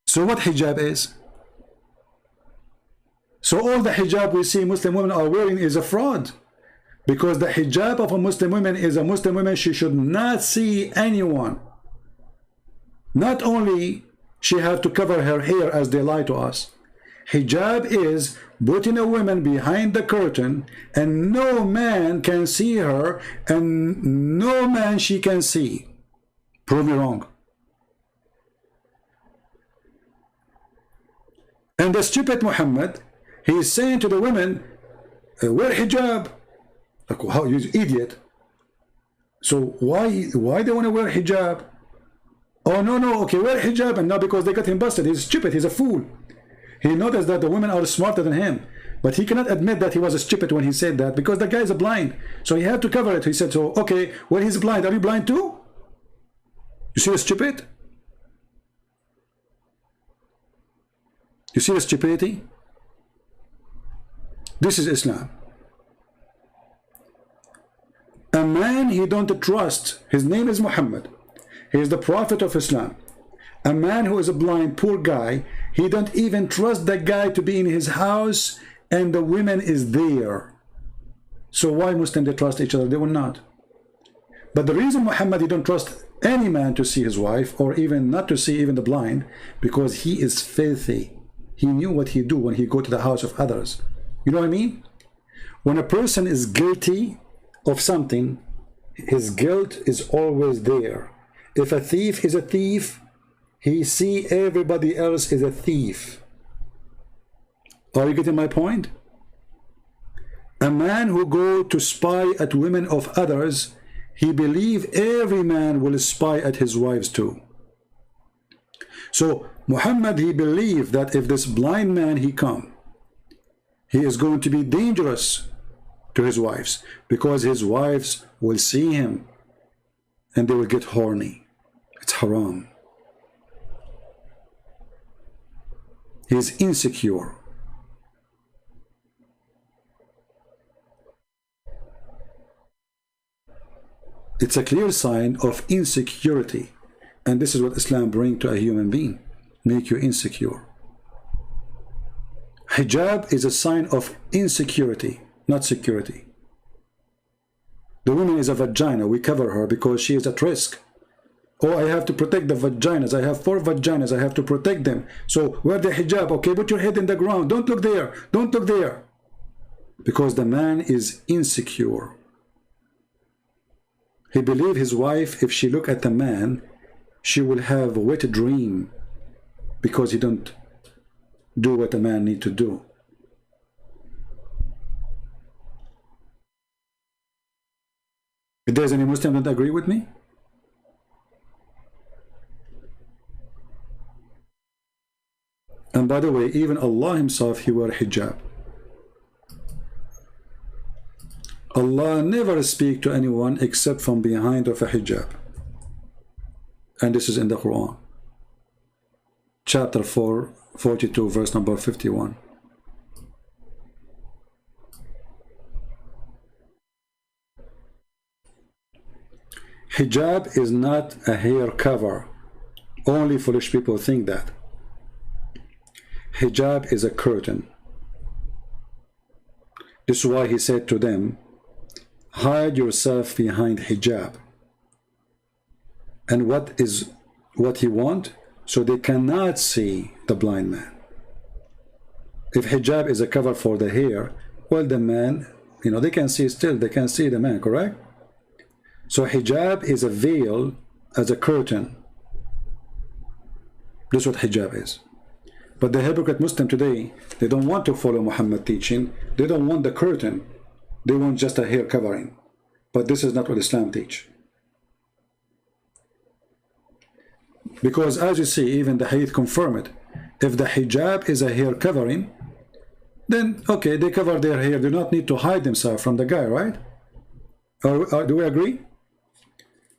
So what hijab is? So all the hijab we see Muslim women are wearing is a fraud. Because the hijab of a Muslim woman is a Muslim woman, she should not see anyone. Not only she have to cover her hair as they lie to us. Hijab is putting a woman behind the curtain and no man can see her and no man she can see. Prove me wrong. And the stupid Muhammad, he is saying to the women, wear hijab. Like, how, you idiot. So why they want to wear hijab? Oh, no, okay, wear hijab. And now because they got him busted, he's stupid, he's a fool. He noticed that the women are smarter than him. But he cannot admit that he was a stupid when he said that, because the guy is blind. So he had to cover it. He said, so, okay, well, he's blind. Are you blind too? You see the stupid? You see the stupidity? This is Islam. A man he don't trust, his name is Muhammad. He is the Prophet of Islam. A man who is a blind, poor guy, he don't even trust that guy to be in his house and the women is there. So why Muslims they trust each other? They will not. But the reason Muhammad he don't trust any man to see his wife, or even not to see even the blind, because he is filthy. He knew what he do when he go to the house of others. You know what I mean? When a person is guilty of something, his guilt is always there. If a thief is a thief, he see everybody else is a thief. Are you getting my point? A man who go to spy at women of others, he believe every man will spy at his wives too. So Muhammad, he believed that if this blind man he come, he is going to be dangerous to his wives, because his wives will see him and they will get horny. It's haram. He is insecure. It's a clear sign of insecurity, and this is what Islam brings to a human being, make you insecure. Hijab is a sign of insecurity, not security. The woman is a vagina, we cover her because she is at risk. Oh, I have to protect the vaginas, I have 4 vaginas, I have to protect them. So wear the hijab, okay, put your head in the ground, don't look there, don't look there. Because the man is insecure. He believes his wife, if she look at the man, she will have a wet dream, because he don't do what a man need to do. If there's any Muslim that agree with me? And by the way, even Allah himself, he wore hijab. Allah never speak to anyone except from behind of a hijab. And this is in the Quran. Chapter 4, 42, verse number 51. Hijab is not a hair cover. Only foolish people think that. Hijab is a curtain. This is why he said to them, hide yourself behind hijab. And what he want? So they cannot see the blind man. If hijab is a cover for the hair, well, the man, they can see still, they can see the man, correct? So hijab is a veil as a curtain. This is what hijab is. But the hypocrite Muslim today, they don't want to follow Muhammad teaching. They don't want the curtain. They want just a hair covering. But this is not what Islam teach. Because as you see, even the hadith confirm it. If the hijab is a hair covering, then okay, they cover their hair. They do not need to hide themselves from the guy, right? Or do we agree?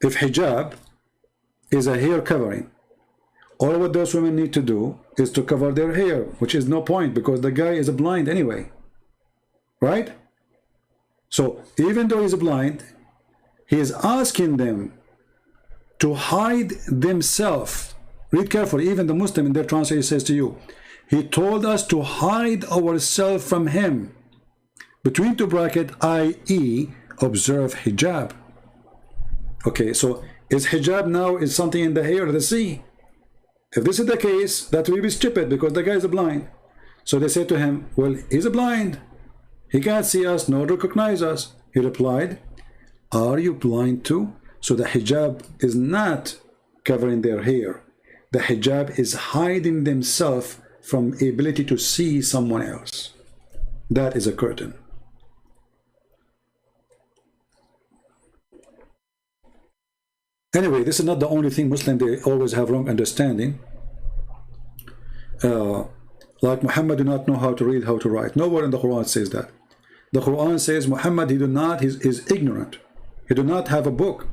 If hijab is a hair covering, all what those women need to do is to cover their hair, which is no point because the guy is blind anyway, right? So even though he's blind, he is asking them to hide themselves. Read carefully. Even the Muslim in their translation says to you, he told us to hide ourselves from him. Between 2 brackets, i.e. observe hijab. Okay, so is hijab now is something in the hair of the sea? If this is the case, that will be stupid because the guy is blind. So they said to him, well, he's blind. He can't see us nor recognize us. He replied, are you blind too? So the hijab is not covering their hair. The hijab is hiding themselves from ability to see someone else. That is a curtain. Anyway, this is not the only thing Muslims, they always have wrong understanding. Like Muhammad do not know how to read, how to write. Nowhere in the Quran says that. The Quran says Muhammad, he is ignorant. He do not have a book.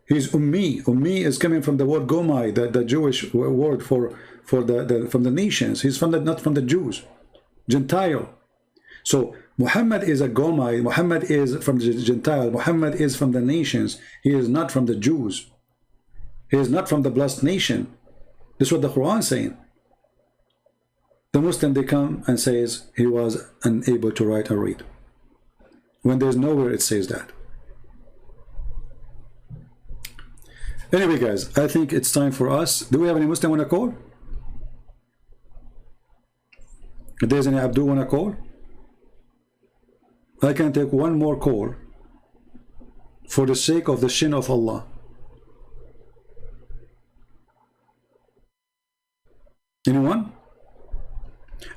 He's ummi. Ummi is coming from the word gomai, the Jewish word from the nations. He's not from the Jews. Gentile. So Muhammad is a gomai. Muhammad is from the Gentile. Muhammad is from the nations. He is not from the Jews. He is not from the blessed nation. This is what the Quran is saying. The Muslim, they come and says he was unable to write or read, when there's nowhere it says that. Anyway, guys, I think it's time for us. Do we have any Muslim want to call? If there's any Abdul want to call? I can take one more call for the sake of the shin of Allah. Anyone?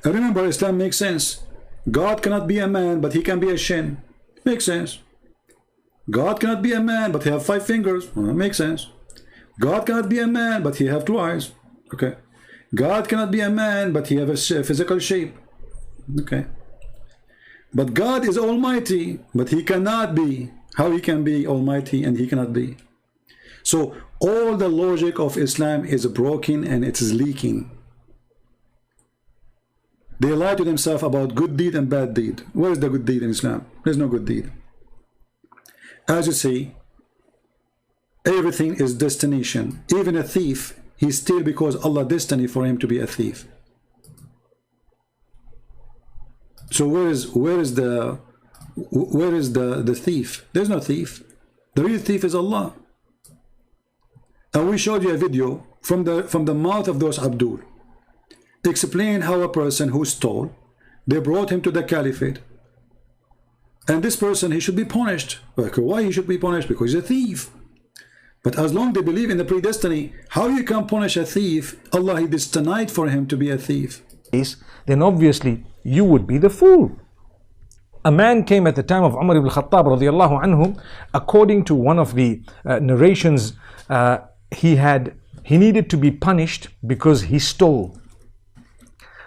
And remember, Islam makes sense. God cannot be a man, but he can be a shin. Makes sense. God cannot be a man, but he have 5 fingers. Well, makes sense. God cannot be a man, but he have 2 eyes. Okay. God cannot be a man, but he have a physical shape. Okay. But God is almighty, but he cannot be. How he can be almighty and he cannot be? So all the logic of Islam is broken and it is leaking. They lie to themselves about good deed and bad deed. Where is the good deed in Islam? There's no good deed. As you see, everything is destination. Even a thief, he steals because Allah destiny for him to be a thief. So where is the thief? There's no thief. The real thief is Allah. And we showed you a video from the mouth of those Abdul. Explain how a person who stole, they brought him to the caliphate, and this person, he should be punished. Why he should be punished? Because he's a thief. But as long as they believe in the predestiny, how you can punish a thief? Allah, he destined for him to be a thief. Then obviously you would be the fool. A man came at the time of Umar ibn Khattab radiallahu anhu. According to one of the narrations, he needed to be punished because he stole.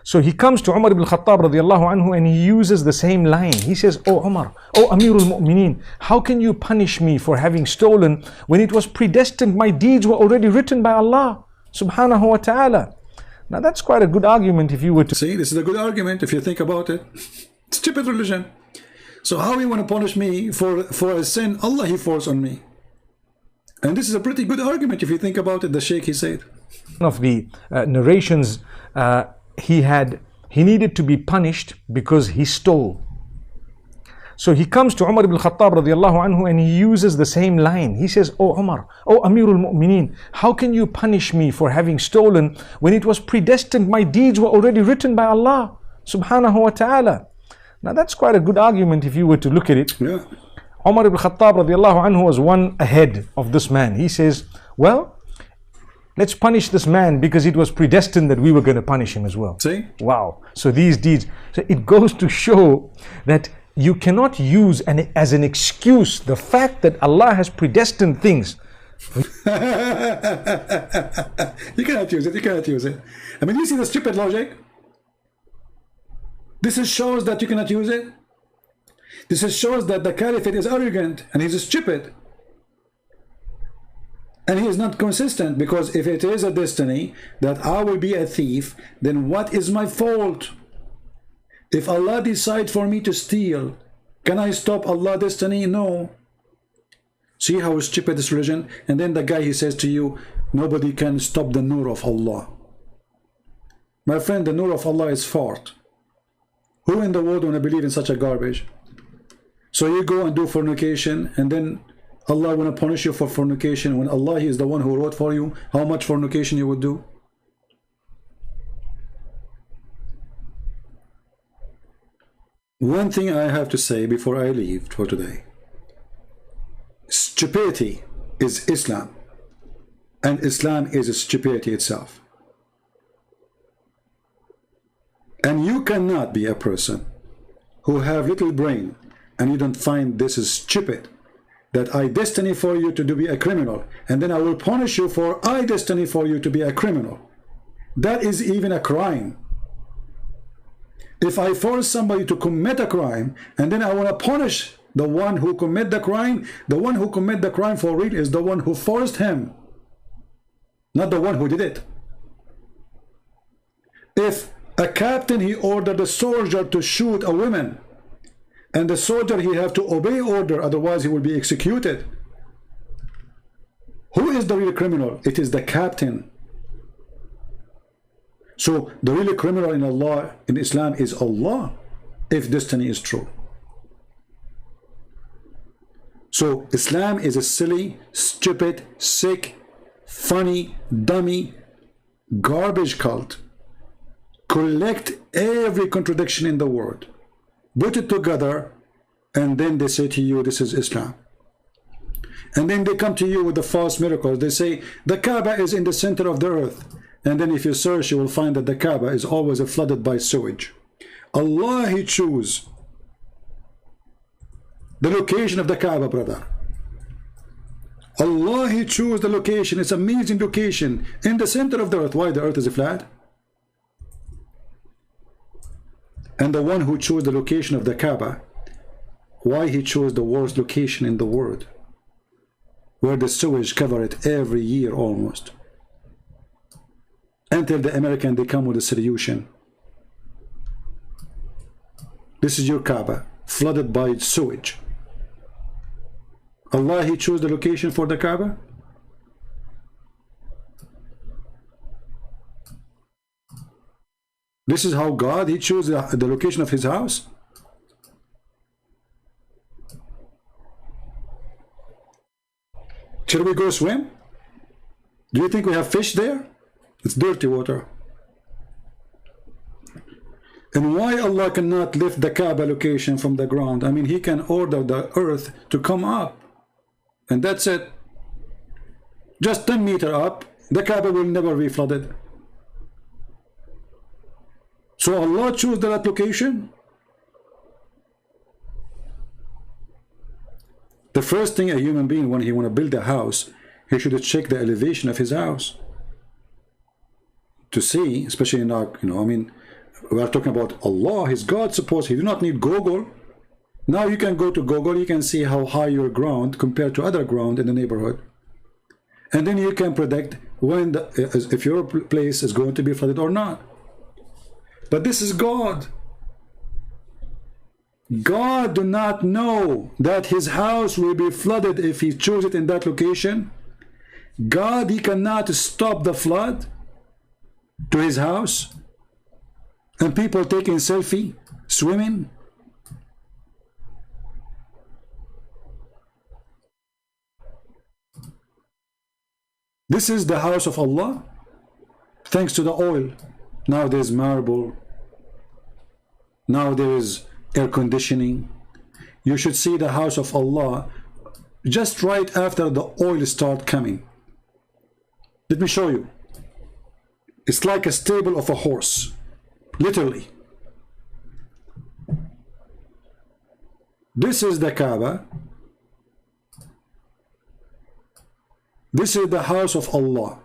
So he comes to Umar ibn Khattab radiallahu anhu and he uses the same line. He says, "Oh Umar, oh Amirul Mu'mineen, how can you punish me for having stolen when it was predestined? My deeds were already written by Allah subhanahu wa ta'ala." Now that's quite a good argument if you were to see. This is a good argument if you think about it. Stupid religion. So how you want to punish me for a sin Allah he forced on me? And this is a pretty good argument if you think about it. The Sheikh, he said. One of the narrations, he needed to be punished because he stole. So he comes to Umar ibn Khattab radiallahu anhu and he uses the same line. He says, "Oh Umar, oh Amirul Mu'mineen, how can you punish me for having stolen when it was predestined? My deeds were already written by Allah subhanahu wa ta'ala." Now that's quite a good argument if you were to look at it. Yeah. Umar ibn Khattab radiallahu anhu was one ahead of this man. He says, "Well, let's punish this man because it was predestined that we were going to punish him as well." See? Wow. So these deeds, so it goes to show that you cannot use as an excuse the fact that Allah has predestined things. You cannot use it. You cannot use it. I mean, you see the stupid logic? This shows that you cannot use it. This shows that the caliphate is arrogant and he's stupid. And he is not consistent, because if it is a destiny that I will be a thief, then what is my fault? If Allah decides for me to steal, can I stop Allah's destiny? No. See how stupid this religion? And then the guy, he says to you, nobody can stop the nur of Allah. My friend, the nur of Allah is fart. Who in the world want to believe in such a garbage? So you go and do fornication, and then Allah want to punish you for fornication when Allah, he is the one who wrote for you how much fornication you would do. One thing I have to say before I leave for today: stupidity is Islam, and Islam is stupidity itself. And you cannot be a person who have little brain and you don't find this is stupid, that I destiny for you to be a criminal, and then I will punish you for I destiny for you to be a criminal. That is even a crime. If I force somebody to commit a crime, and then I want to punish the one who commit the crime, the one who commit the crime for real is the one who forced him, not the one who did it. If a captain, he ordered a soldier to shoot a woman, and the soldier, he have to obey order, otherwise he will be executed. Who is the real criminal? It is the captain. So the real criminal in Allah, in Islam, is Allah, if destiny is true. So Islam is a silly, stupid, sick, funny, dummy, garbage cult. Collect every contradiction in the word, put it together, and then they say to you, this is Islam. And then they come to you with the false miracles. They say the Kaaba is in the center of the earth. And then if you search, you will find that the Kaaba is always flooded by sewage. Allah, He chose the location of the Kaaba, brother. Allah, He chose the location. It's an amazing location in the center of the earth. Why the earth is flat? And the one who chose the location of the Kaaba, why he chose the worst location in the world, where the sewage cover it every year almost, until the American, they come with a solution. This is your Kaaba, flooded by sewage. Allah, He chose the location for the Kaaba? This is how God, He chose the location of His house? Shall we go swim? Do you think we have fish there? It's dirty water. And why Allah cannot lift the Kaaba location from the ground? I mean, He can order the earth to come up, and that's it. Just 10 meters up, the Kaaba will never be flooded. So Allah chose that location. The first thing a human being, when he want to build a house, he should check the elevation of his house to see, especially in our, I mean, we are talking about Allah, His God. Suppose He do not need Google. Now you can go to Google, you can see how high your ground compared to other ground in the neighborhood, and then you can predict when if your place is going to be flooded or not. But this is God. God do not know that His house will be flooded if He chooses it in that location. God, He cannot stop the flood to His house, and people taking selfie, swimming. This is the house of Allah, thanks to the oil. Now there's marble. Now there is air conditioning. You should see the house of Allah just right after the oil start coming. Let me show you. It's like a stable of a horse, literally. This is the Kaaba. This is the house of Allah.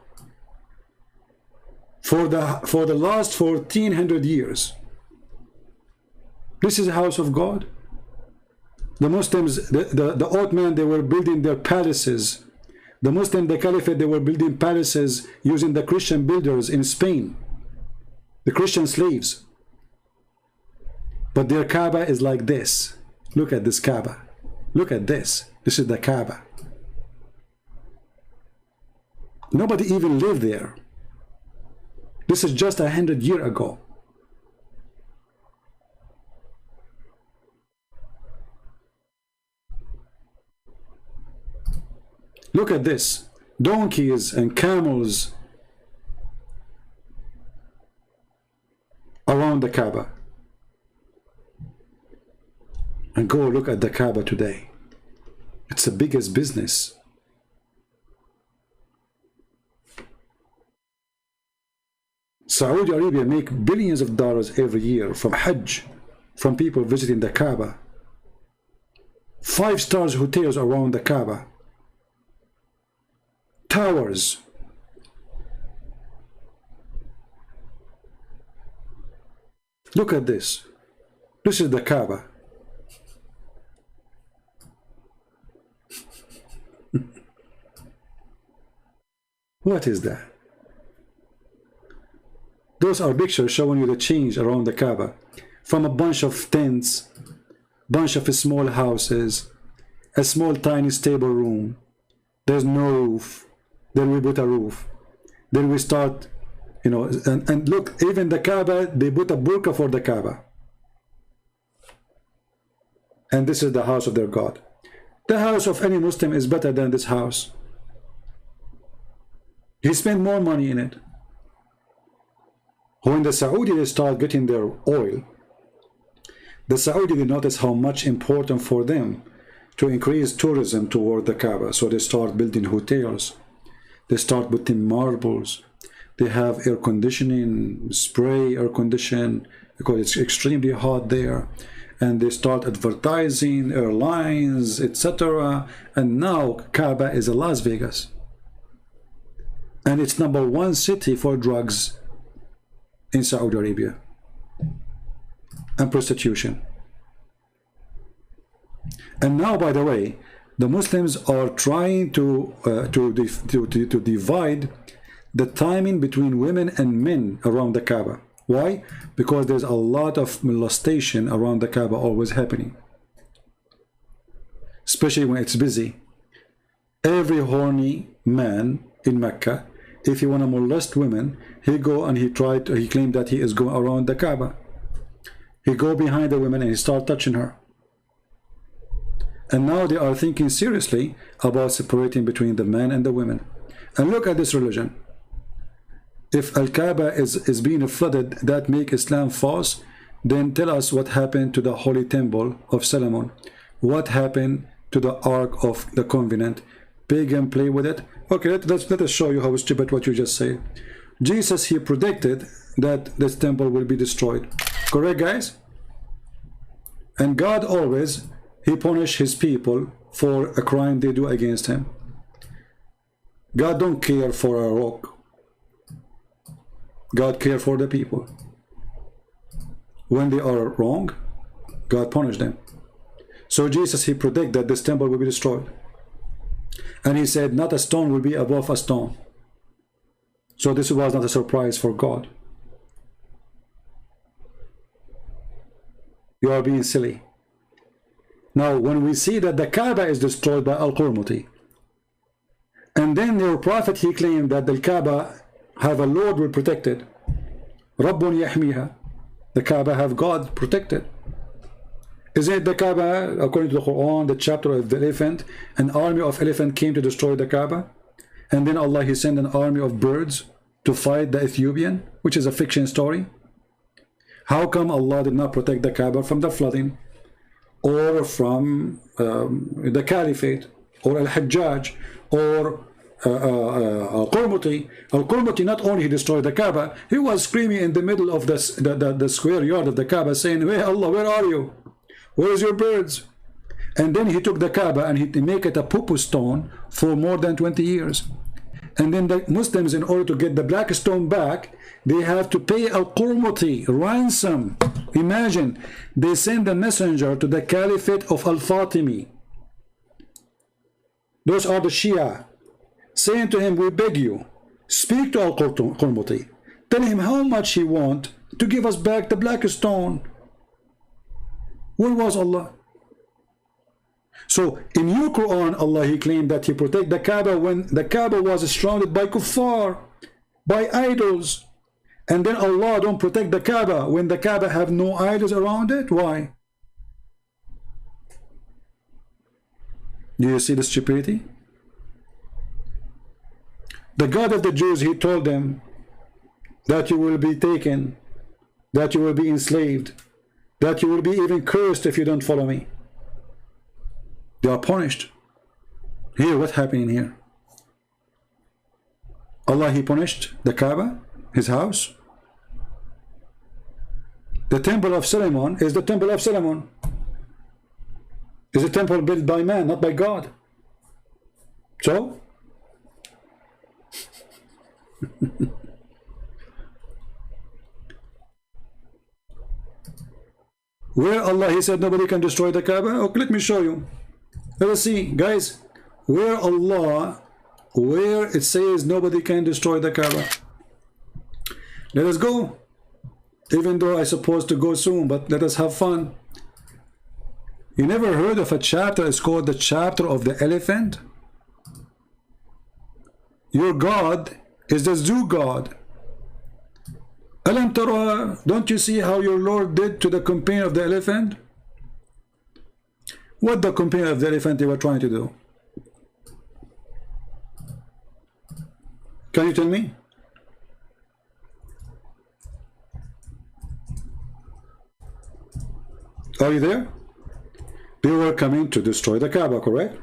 For the last 1400 years. This is the house of God. The Muslims, the Ottoman, they were building their palaces. The Muslim, the Caliphate, they were building palaces using the Christian builders in Spain, the Christian slaves. But their Kaaba is like this. Look at this Kaaba. Look at this. This is the Kaaba. Nobody even lived there. This is just 100 years ago. Look at this. Donkeys and camels around the Kaaba. And go look at the Kaaba today. It's the biggest business. Saudi Arabia make billions of dollars every year from Hajj, from people visiting the Kaaba. 5-star hotels around the Kaaba. Towers. Look at this. This is the Kaaba. What is that? Those are pictures showing you the change around the Kaaba. From a bunch of tents, bunch of small houses, a small tiny stable room. There's no roof. Then we put a roof. Then we start, and look, even the Kaaba, they put a burqa for the Kaaba. And this is the house of their God. The house of any Muslim is better than this house. He spent more money in it. When the Saudi they start getting their oil, the Saudi they notice how much important for them to increase tourism toward the Kaaba. So they start building hotels. They start putting marbles. They have air conditioning, spray air condition, because it's extremely hot there. And they start advertising airlines, etc. And now Kaaba is a Las Vegas. And it's #1 city for drugs in Saudi Arabia and prostitution. And now, by the way, the Muslims are trying to divide the timing between women and men around the Kaaba. Why? Because there's a lot of molestation around the Kaaba always happening, especially when it's busy. Every horny man in Mecca, if he want to molest women, he go and he claimed that he is going around the Kaaba. He go behind the women and he start touching her. And now they are thinking seriously about separating between the men and the women. And look at this religion. If Al-Kaaba is being flooded, that make Islam false, then tell us what happened to the Holy Temple of Solomon. What happened to the Ark of the Covenant? Pagan play with it. Okay, let us show you how stupid what you just say. Jesus, he predicted that this temple will be destroyed. Correct, guys? And God always, he punish his people for a crime they do against him. God don't care for a rock. God care for the people. When they are wrong, God punish them. So Jesus, he predicted that this temple will be destroyed. And he said, not a stone will be above a stone. So this was not a surprise for God. You are being silly. Now, when we see that the Kaaba is destroyed by Al-Qurmuti, and then your prophet, he claimed that the Kaaba have a Lord will protect it. Rabbun yahmiha. The Kaaba have God protected. Isn't it the Kaaba, according to the Quran, the chapter of the elephant, an army of elephant came to destroy the Kaaba, and then Allah, he sent an army of birds to fight the Ethiopian, which is a fiction story? How come Allah did not protect the Kaaba from the flooding, or from the Caliphate, or Al-Hajjaj, or Al-Qurmuti? Al-Qurmuti, not only he destroyed the Kaaba, he was screaming in the middle of the square yard of the Kaaba, saying, hey Allah, where are you? Where's your birds? And then he took the Kaaba and he make it a poo-poo stone for more than 20 years. And then the Muslims, in order to get the black stone back, they have to pay Al-Qurmuti ransom. Imagine, they send a messenger to the Caliphate of Al-Fatimi. Those are the Shia, saying to him, we beg you, speak to Al-Qurmuti. Tell him how much he want to give us back the black stone. Where was Allah? So in your Quran, Allah, he claimed that he protect the Kaaba when the Kaaba was surrounded by kuffar, by idols. And then Allah don't protect the Kaaba when the Kaaba have no idols around it. Why? Do you see the stupidity? The God of the Jews, he told them that you will be taken, that you will be enslaved, that you will be even cursed if you don't follow me. They are punished. Here, what's happening here? Allah, he punished the Kaaba, his house. The temple of Solomon is the temple of Solomon. It's a temple built by man, not by God. So? Where Allah, he said nobody can destroy the Kaaba? Okay, let me show you. Let us see, guys, where Allah, where it says nobody can destroy the Kaaba. Let us go. Even though I'm supposed to go soon, but let us have fun. You never heard of a chapter? It's called the chapter of the elephant. Your God is the zoo God. Alam tara, don't you see how your Lord did to the companion of the elephant? What the companion of the elephant they were trying to do? Can you tell me? Are you there? They were coming to destroy the Kaaba, correct?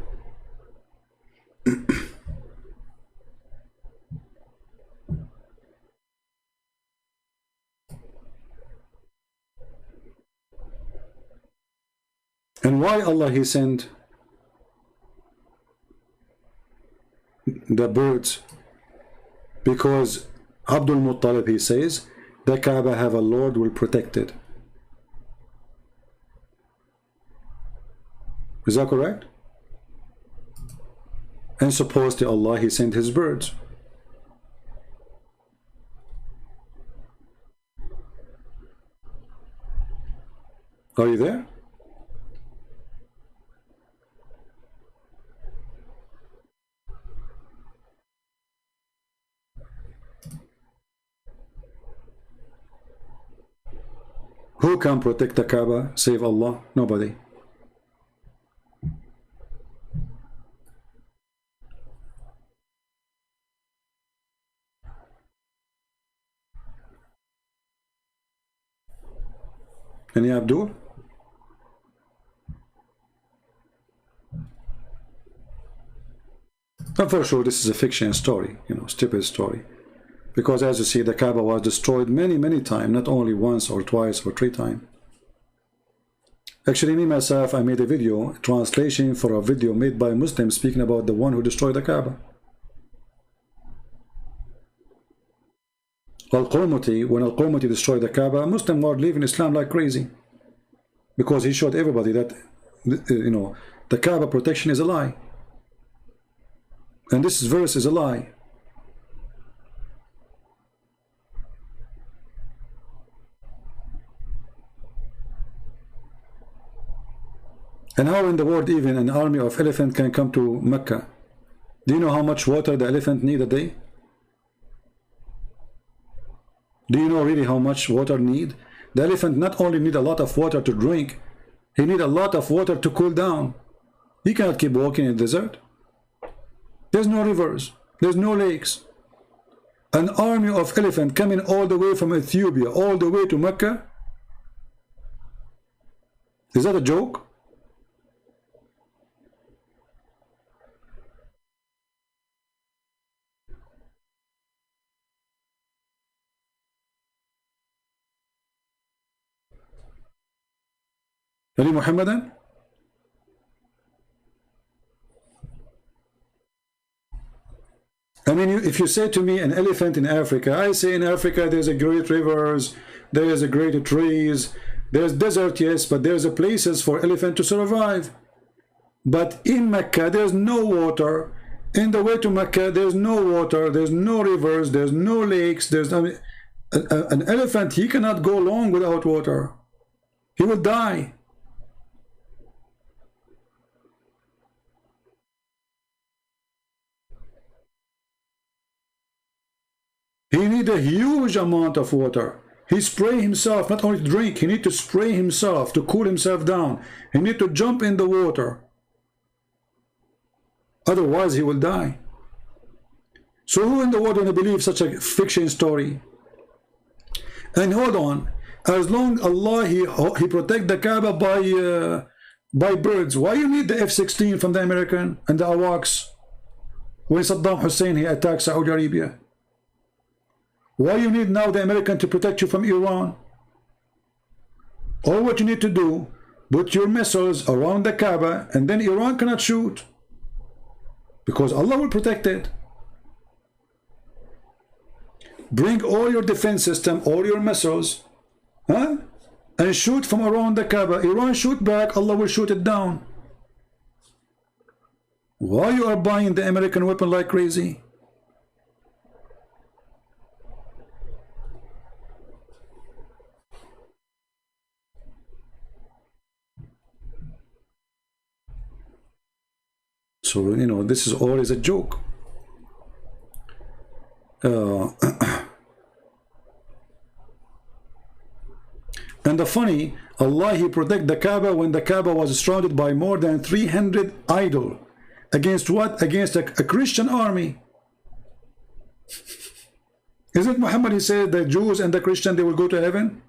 And why Allah He sent the birds? Because Abdul Muttalib, he says, the Kaaba have a Lord will protect it. Is that correct? And supposedly Allah He sent His birds. Are you there? Who can protect the Kaaba, save Allah? Nobody. Any Abdul? And for sure this is a fiction story, you know, stupid story. Because as you see, the Kaaba was destroyed many times, not only once or twice or 3 times. Actually, me myself, I made a video, translation for a video made by Muslims speaking about the one who destroyed the Kaaba. Al-Qurmuti, when Al-Qurmuti destroyed the Kaaba, Muslims were leaving Islam like crazy. Because he showed everybody that, you know, the Kaaba protection is a lie. And this verse is a lie. And how in the world even an army of elephant can come to Mecca? Do you know how much water the elephant need a day? Do you know really how much water need? The elephant not only need a lot of water to drink, he need a lot of water to cool down. He cannot keep walking in the desert. There's no rivers, there's no lakes. An army of elephant coming all the way from Ethiopia, all the way to Mecca. Is that a joke? Ali Muhammadan? I mean, if you say to me an elephant in Africa, I say in Africa there's a great rivers, there's a great trees, there's desert, yes, but there's a places for elephant to survive. But in Mecca there's no water. In the way to Mecca there's no water, there's no rivers, there's no lakes. There's, I mean, an elephant, he cannot go long without water. He will die. He need a huge amount of water. He spray himself, not only to drink, he need to spray himself to cool himself down. He need to jump in the water. Otherwise he will die. So who in the world will believe such a fiction story? And hold on, as long Allah he protect the Kaaba by birds, why you need the F-16 from the American and the AWACS when Saddam Hussein he attacked Saudi Arabia? Why you need now the American to protect you from Iran? All what you need to do, put your missiles around the Kaaba and then Iran cannot shoot. Because Allah will protect it. Bring all your defense system, all your missiles, huh? And shoot from around the Kaaba. Iran shoot back, Allah will shoot it down. Why you are buying the American weapon like crazy? So, you know, this is always a joke. And the funny, Allah he protect the Kaaba when the Kaaba was surrounded by more than 300 idols. Against what? Against a Christian army. Isn't Muhammad, he said the Jews and the Christians, they will go to heaven?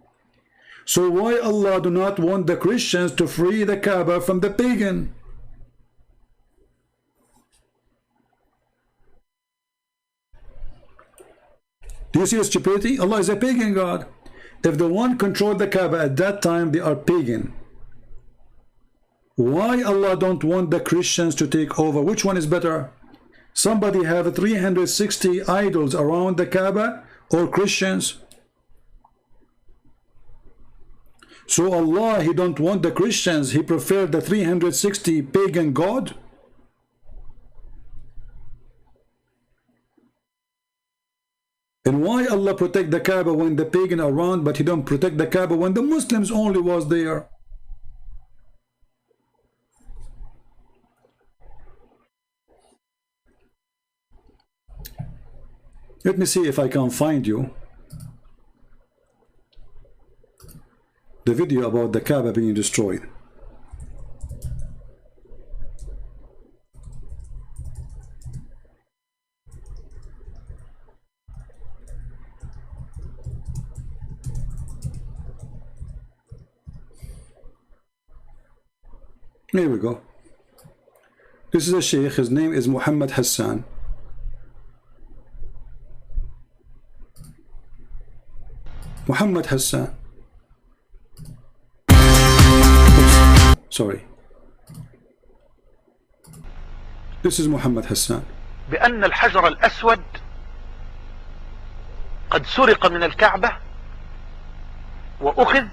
So why Allah do not want the Christians to free the Kaaba from the pagan? Do you see the stupidity? Allah is a pagan God. If the one controlled the Kaaba at that time, they are pagan. Why Allah don't want the Christians to take over? Which one is better? Somebody have 360 idols around the Kaaba, or Christians? So Allah, he don't want the Christians, he preferred the 360 pagan God. And why Allah protect the Kaaba when the pagan are around, but he don't protect the Kaaba when the Muslims only was there? Let me see if I can find you the video about the Kaaba being destroyed. Here we go. This is a sheikh, his name is Muhammad Hassan. Muhammad Hassan. Oops. Sorry. This is Muhammad Hassan. بأن الحجر الأسود قد سرق من الكعبة وأخذ،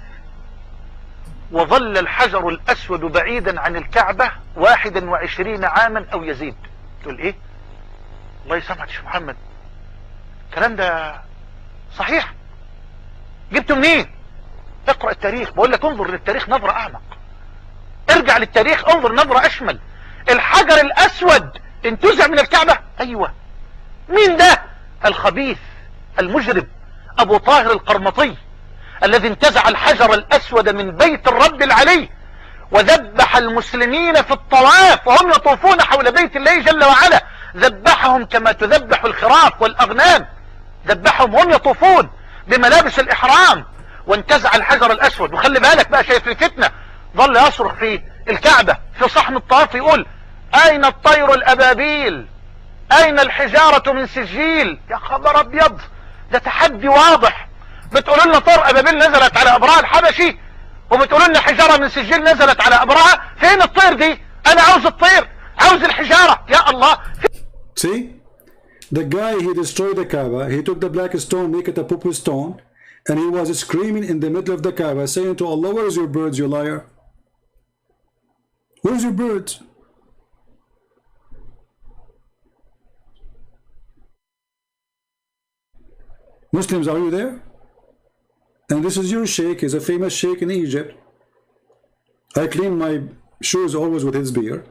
وظل الحجر الأسود بعيدا عن الكعبة 21 عاما أو يزيد. تقول إيه؟ الله يسامحك يا محمد، الكلام ده صحيح؟ جبته منين؟ اقرأ التاريخ. بقول لك انظر للتاريخ نظرة أعمق، ارجع للتاريخ انظر نظرة أشمل. الحجر الأسود انتزع من الكعبة. أيوة. مين ده؟ الخبيث المجرم أبو طاهر القرمطي الذي انتزع الحجر الأسود من بيت الرب العلي وذبح المسلمين في الطواف وهم يطوفون حول بيت الله جل وعلا. ذبحهم كما تذبح الخراف والأغنام، ذبحهم وهم يطوفون بملابس الإحرام، وانتزع الحجر الأسود. وخلي بالك بقى، شايف الفتنة، ظل يصرخ في الكعبة في صحن الطواف يقول: أين الطير الأبابيل؟ أين الحجارة من سجيل؟ يا خبر أبيض، ده تحدي واضح. بتقولوا لنا طير أبابيل نزلت على أبرهة الحبشي، وبتقولوا لنا حجارة من سجيل نزلت على أبرهة. فين الطير دي؟ أنا عاوز الطير، عاوز الحجارة. يا الله. See? The guy, he destroyed the Kaaba, he took the black stone, make it a poo stone, and he was screaming in the middle of the Kaaba, saying to Allah, where is your birds, you liar? Where's your birds? Muslims, are you there? And this is your sheikh, he's a famous sheikh in Egypt. I clean my shoes always with his beard.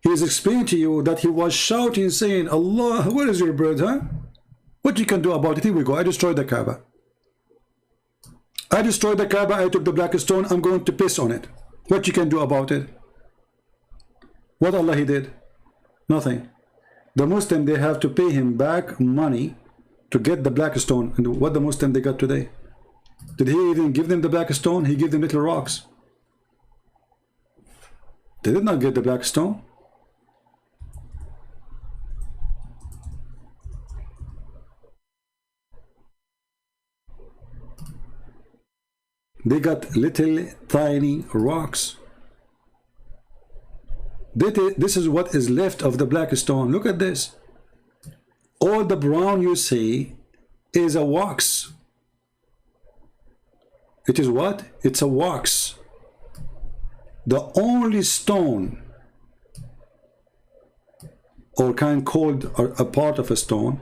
He is explaining to you that he was shouting, saying, Allah, where is your bird, huh? What you can do about it? Here we go. I destroyed the Kaaba. I destroyed the Kaaba. I took the black stone. I'm going to piss on it. What you can do about it? What Allah he did? Nothing. The Muslim, they have to pay him back money to get the black stone. And what the Muslim they got today? Did he even give them the black stone? He gave them little rocks. They did not get the black stone. They got little tiny rocks. This is what is left of the black stone. Look at this. All the brown you see is a wax. It is what? It's a wax. The only stone, or kind called a part of a stone,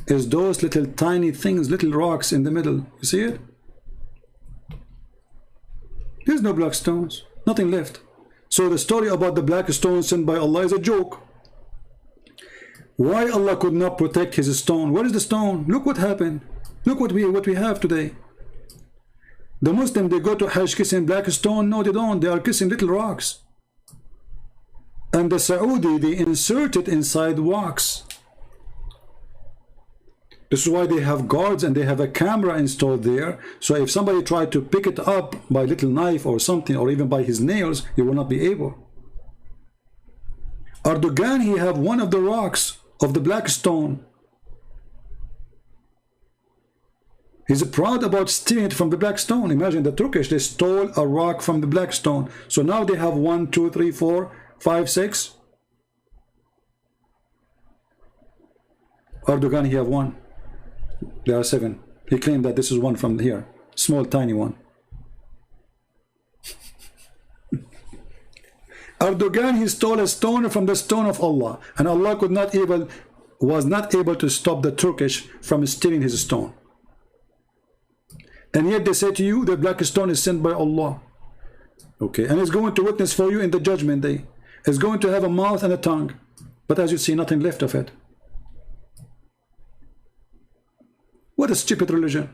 is those little tiny things, little rocks in the middle. You see it? There's no black stones, nothing left. So the story about the black stone sent by Allah is a joke. Why Allah could not protect his stone? Where is the stone? Look what happened. Look what we have today. The Muslim, they go to Hajj kissing black stone. No, they don't. They are kissing little rocks. And the Saudi, they insert it inside wax. This is why they have guards and they have a camera installed there. So if somebody tried to pick it up by a little knife or something, or even by his nails, he will not be able. Erdogan, he have one of the rocks of the black stone. He's proud about stealing it from the black stone. Imagine the Turkish, they stole a rock from the black stone. So now they have 1, 2, 3, 4, 5, 6. Erdogan, he have one. There are 7. He claimed that this is one from here. Small, tiny one. Erdogan, he stole a stone from the stone of Allah. And Allah was not able to stop the Turkish from stealing his stone. And yet they say to you, the black stone is sent by Allah. Okay, and it's going to witness for you in the judgment day. It's going to have a mouth and a tongue. But as you see, nothing left of it. What a stupid religion.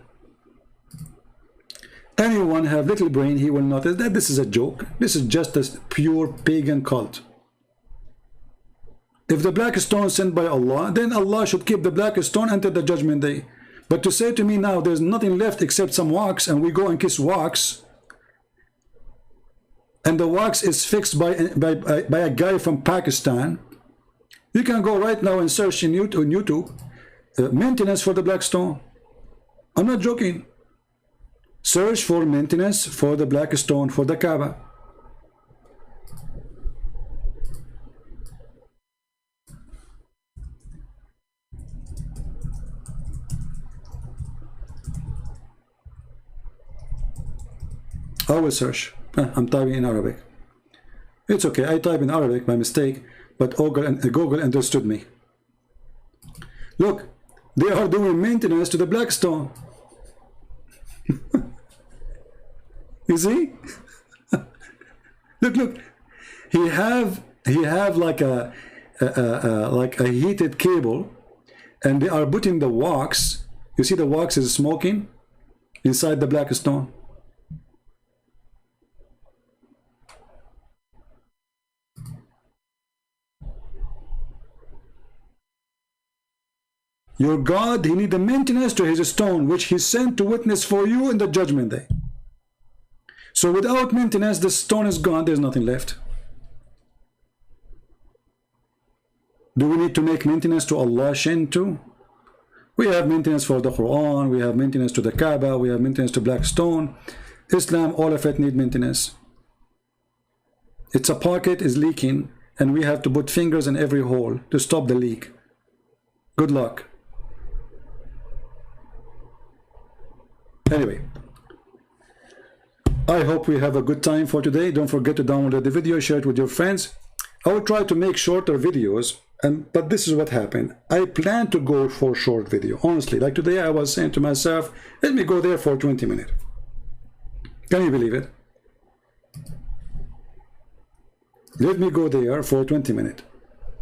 Anyone have little brain, he will notice that this is a joke. This is just a pure pagan cult. If the black stone is sent by Allah, then Allah should keep the black stone until the judgment day. But to say to me now there's nothing left except some wax, and we go and kiss wax, and the wax is fixed by a guy from Pakistan, you can go right now and search in YouTube maintenance for the black stone. I'm not joking. Search for maintenance for the black stone for the Kaaba. I will search. I'm typing in Arabic. It's okay. I type in Arabic by mistake, but Google understood me. Look, they are doing maintenance to the black stone. You see? Look. He have like a heated cable, and they are putting the wax. You see the wax is smoking inside the black stone. Your God, he need a maintenance to his stone, which he sent to witness for you in the judgment day. So without maintenance, the stone is gone. There's nothing left. Do we need to make maintenance to Allah Shin too? We have maintenance for the Quran. We have maintenance to the Kaaba. We have maintenance to black stone. Islam, all of it need maintenance. It's a pocket is leaking, and we have to put fingers in every hole to stop the leak. Good luck. Anyway, I hope we have a good time for today. Don't forget to download the video, share it with your friends. I will try to make shorter videos, but this is what happened. I plan to go for short video. Honestly, like today I was saying to myself, let me go there for 20 minutes. Can you believe it? Let me go there for 20 minutes.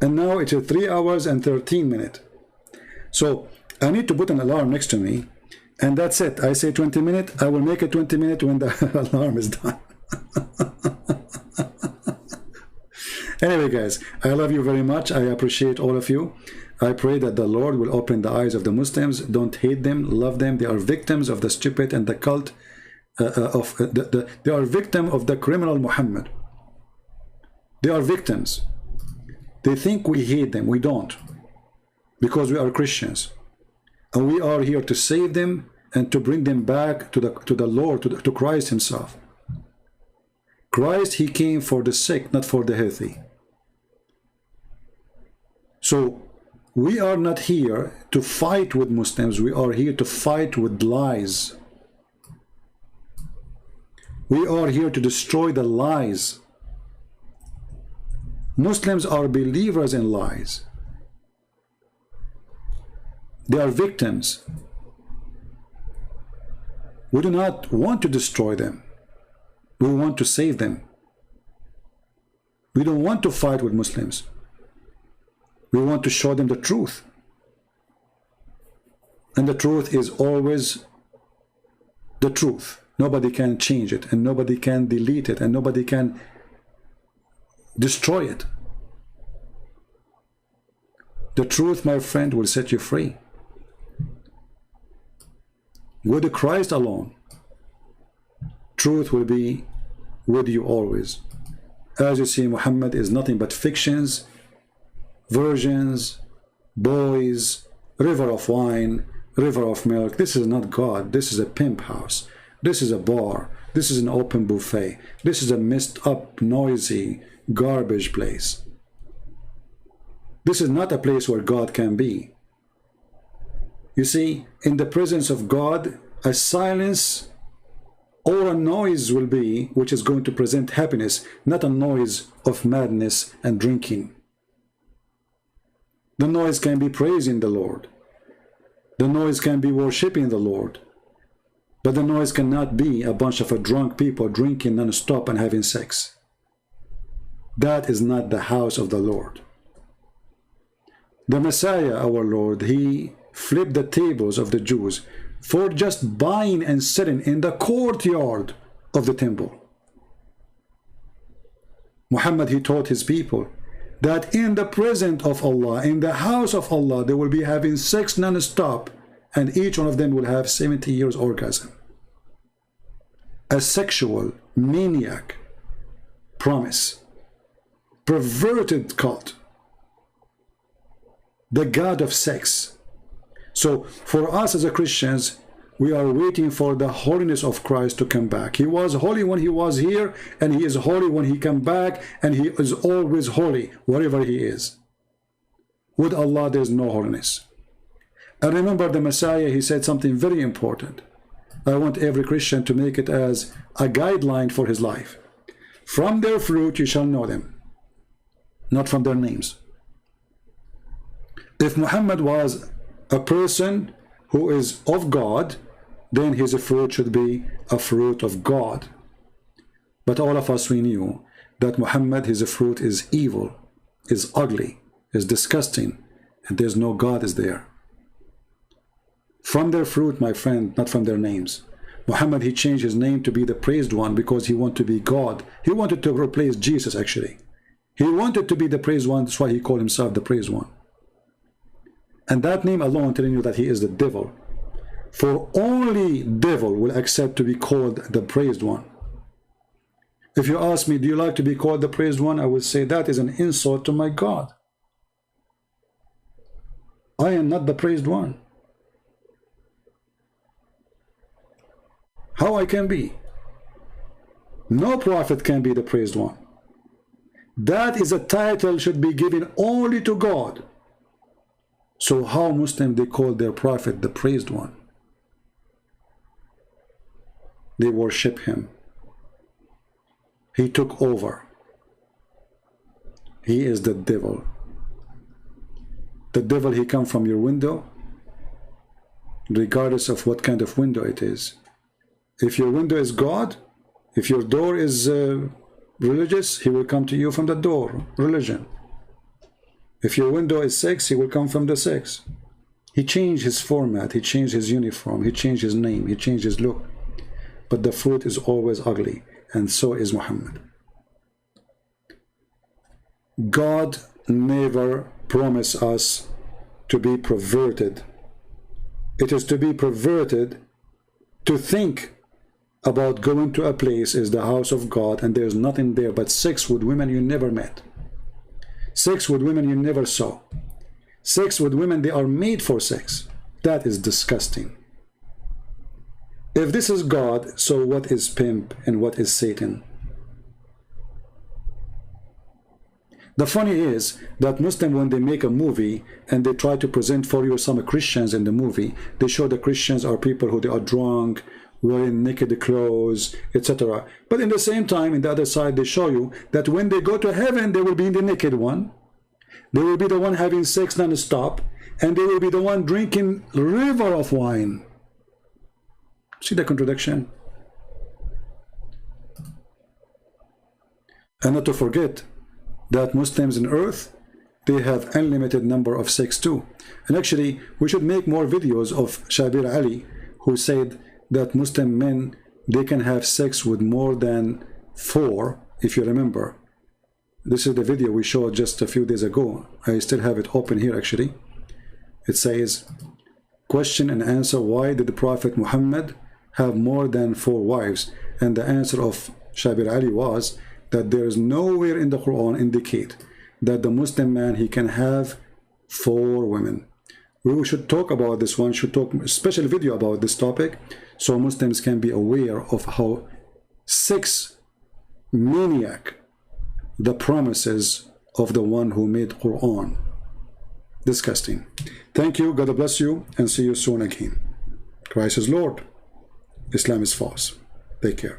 And now it's 3 hours and 13 minutes. So I need to put an alarm next to me. And that's it. I say 20 minutes. I will make it 20 minutes when the alarm is done. Anyway, guys, I love you very much. I appreciate all of you. I pray that the Lord will open the eyes of the Muslims. Don't hate them. Love them. They are victims of the stupid and the cult. They are victims of the criminal Muhammad. They are victims. They think we hate them. We don't. Because we are Christians. And we are here to save them and to bring them back to the Lord, to Christ himself. Christ, he came for the sick, not for the healthy. So we are not here to fight with Muslims. We are here to fight with lies. We are here to destroy the lies. Muslims are believers in lies. They are victims. We do not want to destroy them. We want to save them. We don't want to fight with Muslims. We want to show them the truth. And the truth is always the truth. Nobody can change it, and nobody can delete it, and nobody can destroy it. The truth, my friend, will set you free. with Christ alone, truth will be with you always. As you see, Muhammad is nothing but fictions, virgins, boys, river of wine, river of milk. This is not God. This is a pimp house. This is a bar. This is an open buffet. This is a messed up, noisy, garbage place. This is not a place where God can be. You see, in the presence of God, a silence or a noise will be, which is going to present happiness, not a noise of madness and drinking. The noise can be praising the Lord. The noise can be worshiping the Lord. But the noise cannot be a bunch of drunk people drinking non-stop and having sex. That is not the house of the Lord. The Messiah, our Lord, he flipped the tables of the Jews for just buying and selling in the courtyard of the temple. Muhammad, he taught his people that in the presence of Allah, in the house of Allah, they will be having sex non-stop, and each one of them will have 70 years orgasm. A sexual maniac promise, perverted cult, the God of sex. So for us as a Christians, we are waiting for the holiness of Christ to come back. He was holy when he was here, and he is holy when he come back, and he is always holy wherever he is. With Allah, there is no holiness. And remember the Messiah, he said something very important. I want every Christian to make it as a guideline for his life. From their fruit you shall know them, not from their names. If Muhammad was a person who is of God, then his fruit should be a fruit of God. But all of us, we knew that Muhammad, his fruit is evil, is ugly, is disgusting, and there's no God is there. From their fruit, my friend, not from their names. Muhammad, he changed his name to be the praised one because he wanted to be God. He wanted to replace Jesus, actually. He wanted to be the praised one. That's why he called himself the praised one. And that name alone telling you that he is the devil. For only devil will accept to be called the praised one. If you ask me, do you like to be called the praised one? I would say that is an insult to my God. I am not the praised one. How I can be? No prophet can be the praised one. That is a title should be given only to God. So how Muslims, they call their prophet the praised one? They worship him. He took over. He is the devil. The devil, he come from your window, regardless of what kind of window it is. If your window is God, if your door is religious, he will come to you from the door, religion. If your window is sex, he will come from the sex. He changed his format, he changed his uniform, he changed his name, he changed his look. But the fruit is always ugly, and so is Muhammad. God never promised us to be perverted. It is to be perverted to think about going to a place is the house of God and there's nothing there but sex with women you never met. Sex with women you never saw. Sex with women, they are made for sex. That is disgusting. If this is God, so what is pimp and what is Satan? The funny is that Muslims, when they make a movie and they try to present for you some Christians in the movie, they show the Christians are people who they are drunk, wearing naked clothes, etc. But in the same time, in the other side, they show you that when they go to heaven, they will be the naked one. They will be the one having sex non-stop, and they will be the one drinking river of wine. See the contradiction? And not to forget that Muslims in earth, they have unlimited number of sex too. And actually, we should make more videos of Shabir Ali, who said that Muslim men, they can have sex with more than 4, if you remember. This is the video we showed just a few days ago. I still have it open here actually. It says, question and answer, why did the Prophet Muhammad have more than 4 wives? And the answer of Shabir Ali was that there is nowhere in the Quran indicate that the Muslim man, he can have 4 women. We should talk about this one, should talk a special video about this topic, so Muslims can be aware of how 6 maniac the promises of the one who made Quran. Disgusting. Thank you, God bless you, and see you soon again. Christ is Lord, Islam is false. Take care.